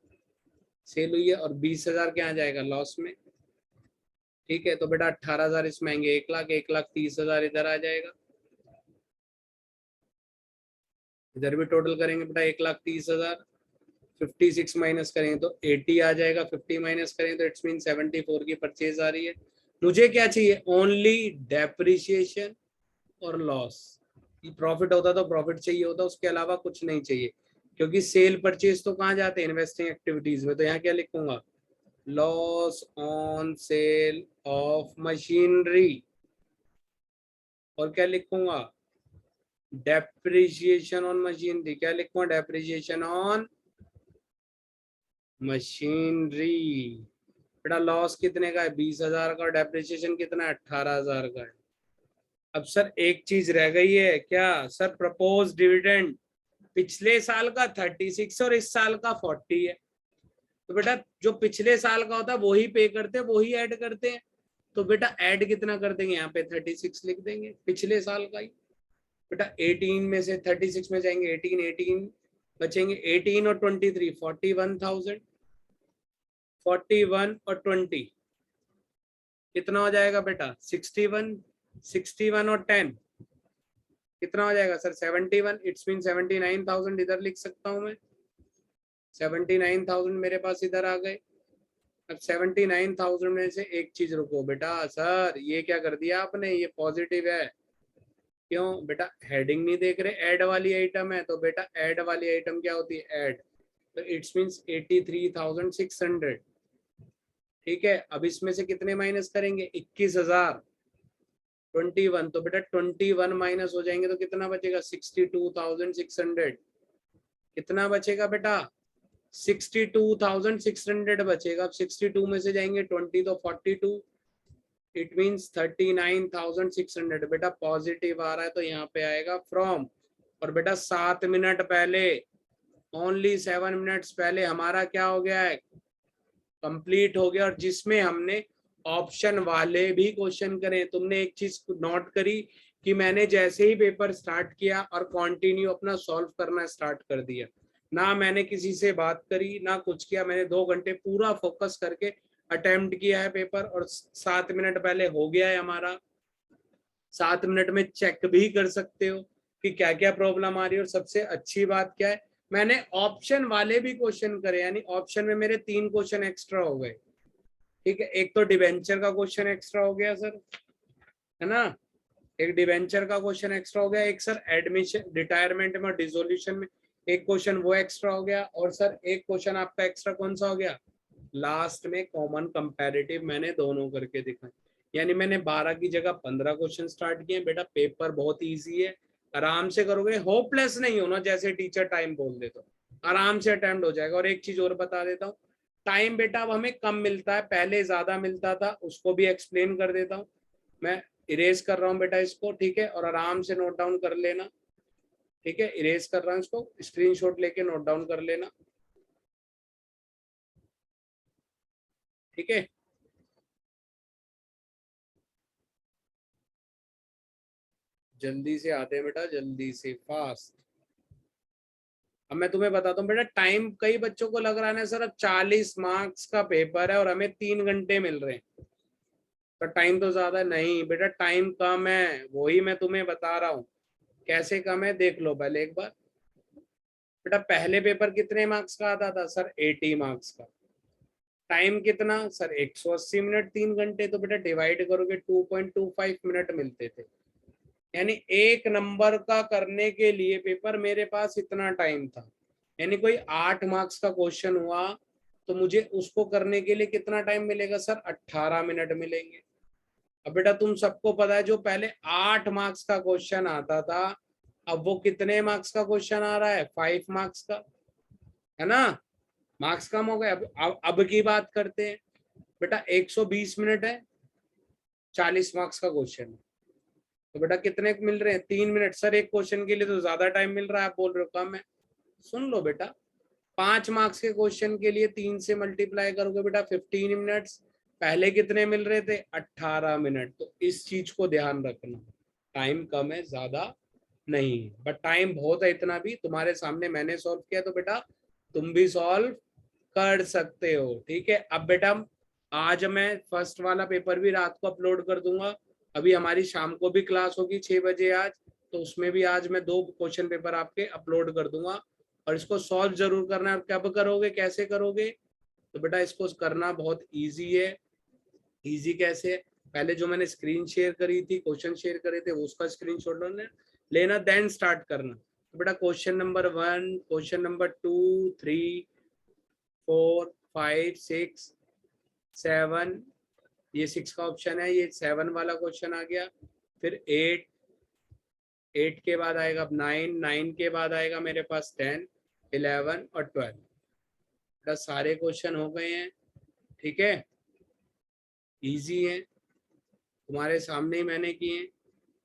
सेल हुई है और 20,000 क्या आ जाएगा लॉस में, ठीक है। तो बेटा 18,000 इसमें आएंगे, 1,00,000, 1,30,000 इधर आ जाएगा। इधर भी टोटल करेंगे बेटा 1,30,000, 56 माइनस करेंगे तो 80 आ जाएगा, 50 माइनस करेंगे तो इट्स मीन 74 की परचेज आ रही है। मुझे क्या चाहिए ओनली डेप्रिसिएशन और लॉस। प्रॉफिट होता तो प्रॉफिट चाहिए होता, उसके अलावा कुछ नहीं चाहिए, क्योंकि सेल परचेज तो कहाँ जाते हैं इन्वेस्टिंग एक्टिविटीज में। तो यहाँ क्या लिखूंगा loss on sale of machinery, और क्या लिखूंगा डेप्रिसिएशन ऑन मशीनरी, क्या लिखूंगा डेप्रिसिएशन ऑन मशीनरी। बेटा लॉस कितने का है 20,000 का, और डेप्रिसिएशन कितना है 18,000 का है। अब सर एक चीज रह गई है क्या सर, प्रपोज डिविडेंड पिछले साल का 36 और इस साल का 40 है। तो बेटा जो पिछले साल का होता है वही पे करते हैं, वही ऐड करते हैं। तो बेटा ऐड कितना कर देंगे, यहाँ पे 36 लिख देंगे पिछले साल का ही। बेटा 18 में से 36 में जाएंगे 18 बचेंगे, 18 और 23 41,000, 41 और 20 कितना हो जाएगा बेटा 61, 61 और 10 कितना हो जाएगा सर 71, इट्स मीन 79,000 इधर लिख सकता हूं मैं, 79,000 मेरे पास इधर आ गए। अब 79,000 में से एक चीज रुको बेटा, सर ये क्या कर दिया आपने, ये पॉजिटिव है, क्यों बेटा हेडिंग नहीं देख रहे, ऐड वाली आइटम है। तो बेटा ऐड वाली आइटम क्या होती है ऐड, तो इट्स मीन्स 83,600, ठीक है। अब इसमें से कितने माइनस करेंगे 21,000, 21, तो बेटा 21 माइनस हो जाएंगे तो कितना बचेगा 62,600, कितना बचेगा बेटा? 62,600 बचेगा। अब 62 में से जाएंगे 20 तो 42, इट मीन्स 39,600। बेटा पॉजिटिव आ रहा है तो यहाँ पे आएगा फ्रॉम। और बेटा 7 मिनट पहले, ओनली 7 मिनट्स पहले हमारा क्या हो गया है? कंप्लीट हो गया। और जिसमें हमने ऑप्शन वाले भी क्वेश्चन करे। तुमने एक चीज नोट करी कि मैंने जैसे ही पेपर स्टार्ट किया और कंटिन्यू अपना सॉल्व करना स्टार्ट कर दिया, ना मैंने किसी से बात करी ना कुछ किया, मैंने 2 घंटे पूरा फोकस करके अटेम्प्ट किया है पेपर। और 7 मिनट पहले हो गया है हमारा। 7 मिनट में चेक भी कर सकते हो कि क्या क्या प्रॉब्लम आ रही है। और सबसे अच्छी बात क्या है, मैंने ऑप्शन वाले भी क्वेश्चन करे, यानी ऑप्शन में मेरे 3 क्वेश्चन एक्स्ट्रा हो गए। ठीक है, एक तो डिवेंचर का क्वेश्चन एक्स्ट्रा हो गया सर, है ना, एक डिवेंचर का क्वेश्चन एक्स्ट्रा हो गया, एक सर एडमिशन रिटायरमेंट में और डिसोल्यूशन में एक क्वेश्चन वो एक्स्ट्रा हो गया, और सर एक क्वेश्चन आपका एक्स्ट्रा कौन सा हो गया? लास्ट में कॉमन कंपैरेटिव मैंने दोनों करके दिखाए। यानी मैंने 12 की जगह 15 क्वेश्चन स्टार्ट किए। बेटा पेपर बहुत इजी है, आराम से करोगे, होपलेस नहीं होना जैसे टीचर टाइम बोल दे तो आराम से अटेम्प्ट हो जाएगा। और एक चीज और बता देता हूँ, टाइम बेटा अब हमें कम मिलता है, पहले ज्यादा मिलता था, उसको भी एक्सप्लेन कर देता हूँ। मैं इरेज कर रहा हूँ बेटा इसको, ठीक है, और आराम से नोट डाउन कर लेना। ठीक है, इरेज कर रहा हूँ इसको, स्क्रीनशॉट लेके नोट डाउन कर लेना। ठीक है, जल्दी से आते हैं बेटा, जल्दी से, फास्ट। अब मैं तुम्हें बताता हूँ बेटा, टाइम कई बच्चों को लग रहा है ना सर अब 40 मार्क्स का पेपर है और हमें 3 घंटे मिल रहे हैं, तो टाइम तो ज्यादा नहीं बेटा, टाइम कम है, वही मैं तुम्हें बता रहा हूँ। कैसे कम है देख लो पहले एक बार। बेटा पहले पेपर कितने मार्क्स का आता था सर? 80 मार्क्स का। टाइम कितना सर? 180 मिनट, 3 घंटे। तो बेटा डिवाइड करोगे 2.25 मिनट मिलते थे। यानी एक नंबर का करने के लिए पेपर मेरे पास इतना टाइम था। यानी कोई 8 मार्क्स का क्वेश्चन हुआ तो मुझे उसको करने के लिए कितना टाइम मिलेगा सर? 18 मिनट मिलेंगे। अब बेटा तुम सबको पता है जो पहले 8 मार्क्स का क्वेश्चन आता था, अब वो कितने मार्क्स का क्वेश्चन आ रहा है? 5 मार्क्स का, है ना। मार्क्स कम हो गए। अब की बात करते हैं बेटा, 120 मिनट है, 40 मार्क्स का क्वेश्चन है, तो बेटा कितने मिल रहे हैं? 3 मिनट। सर एक क्वेश्चन के लिए तो ज्यादा टाइम मिल रहा है, आप बोल रहे हो कम है। सुन लो बेटा, 5 मार्क्स के क्वेश्चन के लिए 3 से मल्टीप्लाई करोगे बेटा 15 मिनट्स। पहले कितने मिल रहे थे? 18 मिनट। तो इस चीज को ध्यान रखना, टाइम कम है, ज्यादा नहीं है, बट टाइम बहुत है। इतना भी तुम्हारे सामने मैंने सॉल्व किया तो बेटा तुम भी सॉल्व कर सकते हो। ठीक है, अब बेटा आज मैं फर्स्ट वाला पेपर भी रात को अपलोड कर दूंगा। अभी हमारी शाम को भी क्लास होगी 6 बजे आज, तो उसमें भी आज मैं 2 क्वेश्चन पेपर आपके अपलोड कर दूंगा। और इसको सॉल्व जरूर करना है। और कब करोगे, कैसे करोगे? तो बेटा इसको करना बहुत ईजी है। ईजी कैसे है? पहले जो मैंने स्क्रीन शेयर करी थी, क्वेश्चन शेयर करे थे, उसका स्क्रीनशॉट लेना, देन स्टार्ट करना। तो बेटा क्वेश्चन नंबर 1, क्वेश्चन नंबर 2, 3, 4, 5, 6, 7, ये 6 का ऑप्शन है, ये 7 वाला क्वेश्चन आ गया। फिर 8, 8 के बाद आएगा 9, 9 के बाद आएगा मेरे पास 10, 11 और 12। बेटा सारे क्वेश्चन हो गए हैं। ठीक है, इजी है, तुम्हारे सामने ही मैंने किए हैं।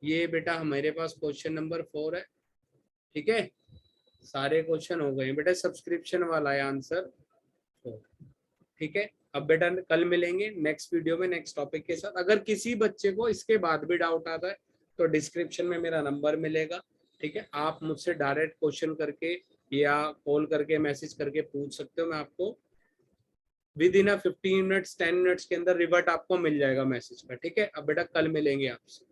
ये बेटा हमारे पास क्वेश्चन नंबर 4 है। ठीक है, सारे क्वेश्चन हो गए बेटा, सब्सक्रिप्शन वाला है आंसर 4। ठीक है, अब बेटा कल मिलेंगे नेक्स्ट वीडियो में नेक्स्ट टॉपिक के साथ। अगर किसी बच्चे को इसके बाद भी डाउट आता है तो डिस्क्रिप्शन में मेरा नंबर मिलेगा। ठीक है, आप मुझसे डायरेक्ट क्वेश्चन करके या कॉल करके मैसेज करके पूछ सकते हो। मैं आपको विद इन 15 मिनट्स 10 मिनट्स के अंदर रिवर्ट आपको मिल जाएगा मैसेज पर। ठीक है, अब बेटा कल मिलेंगे आपसे।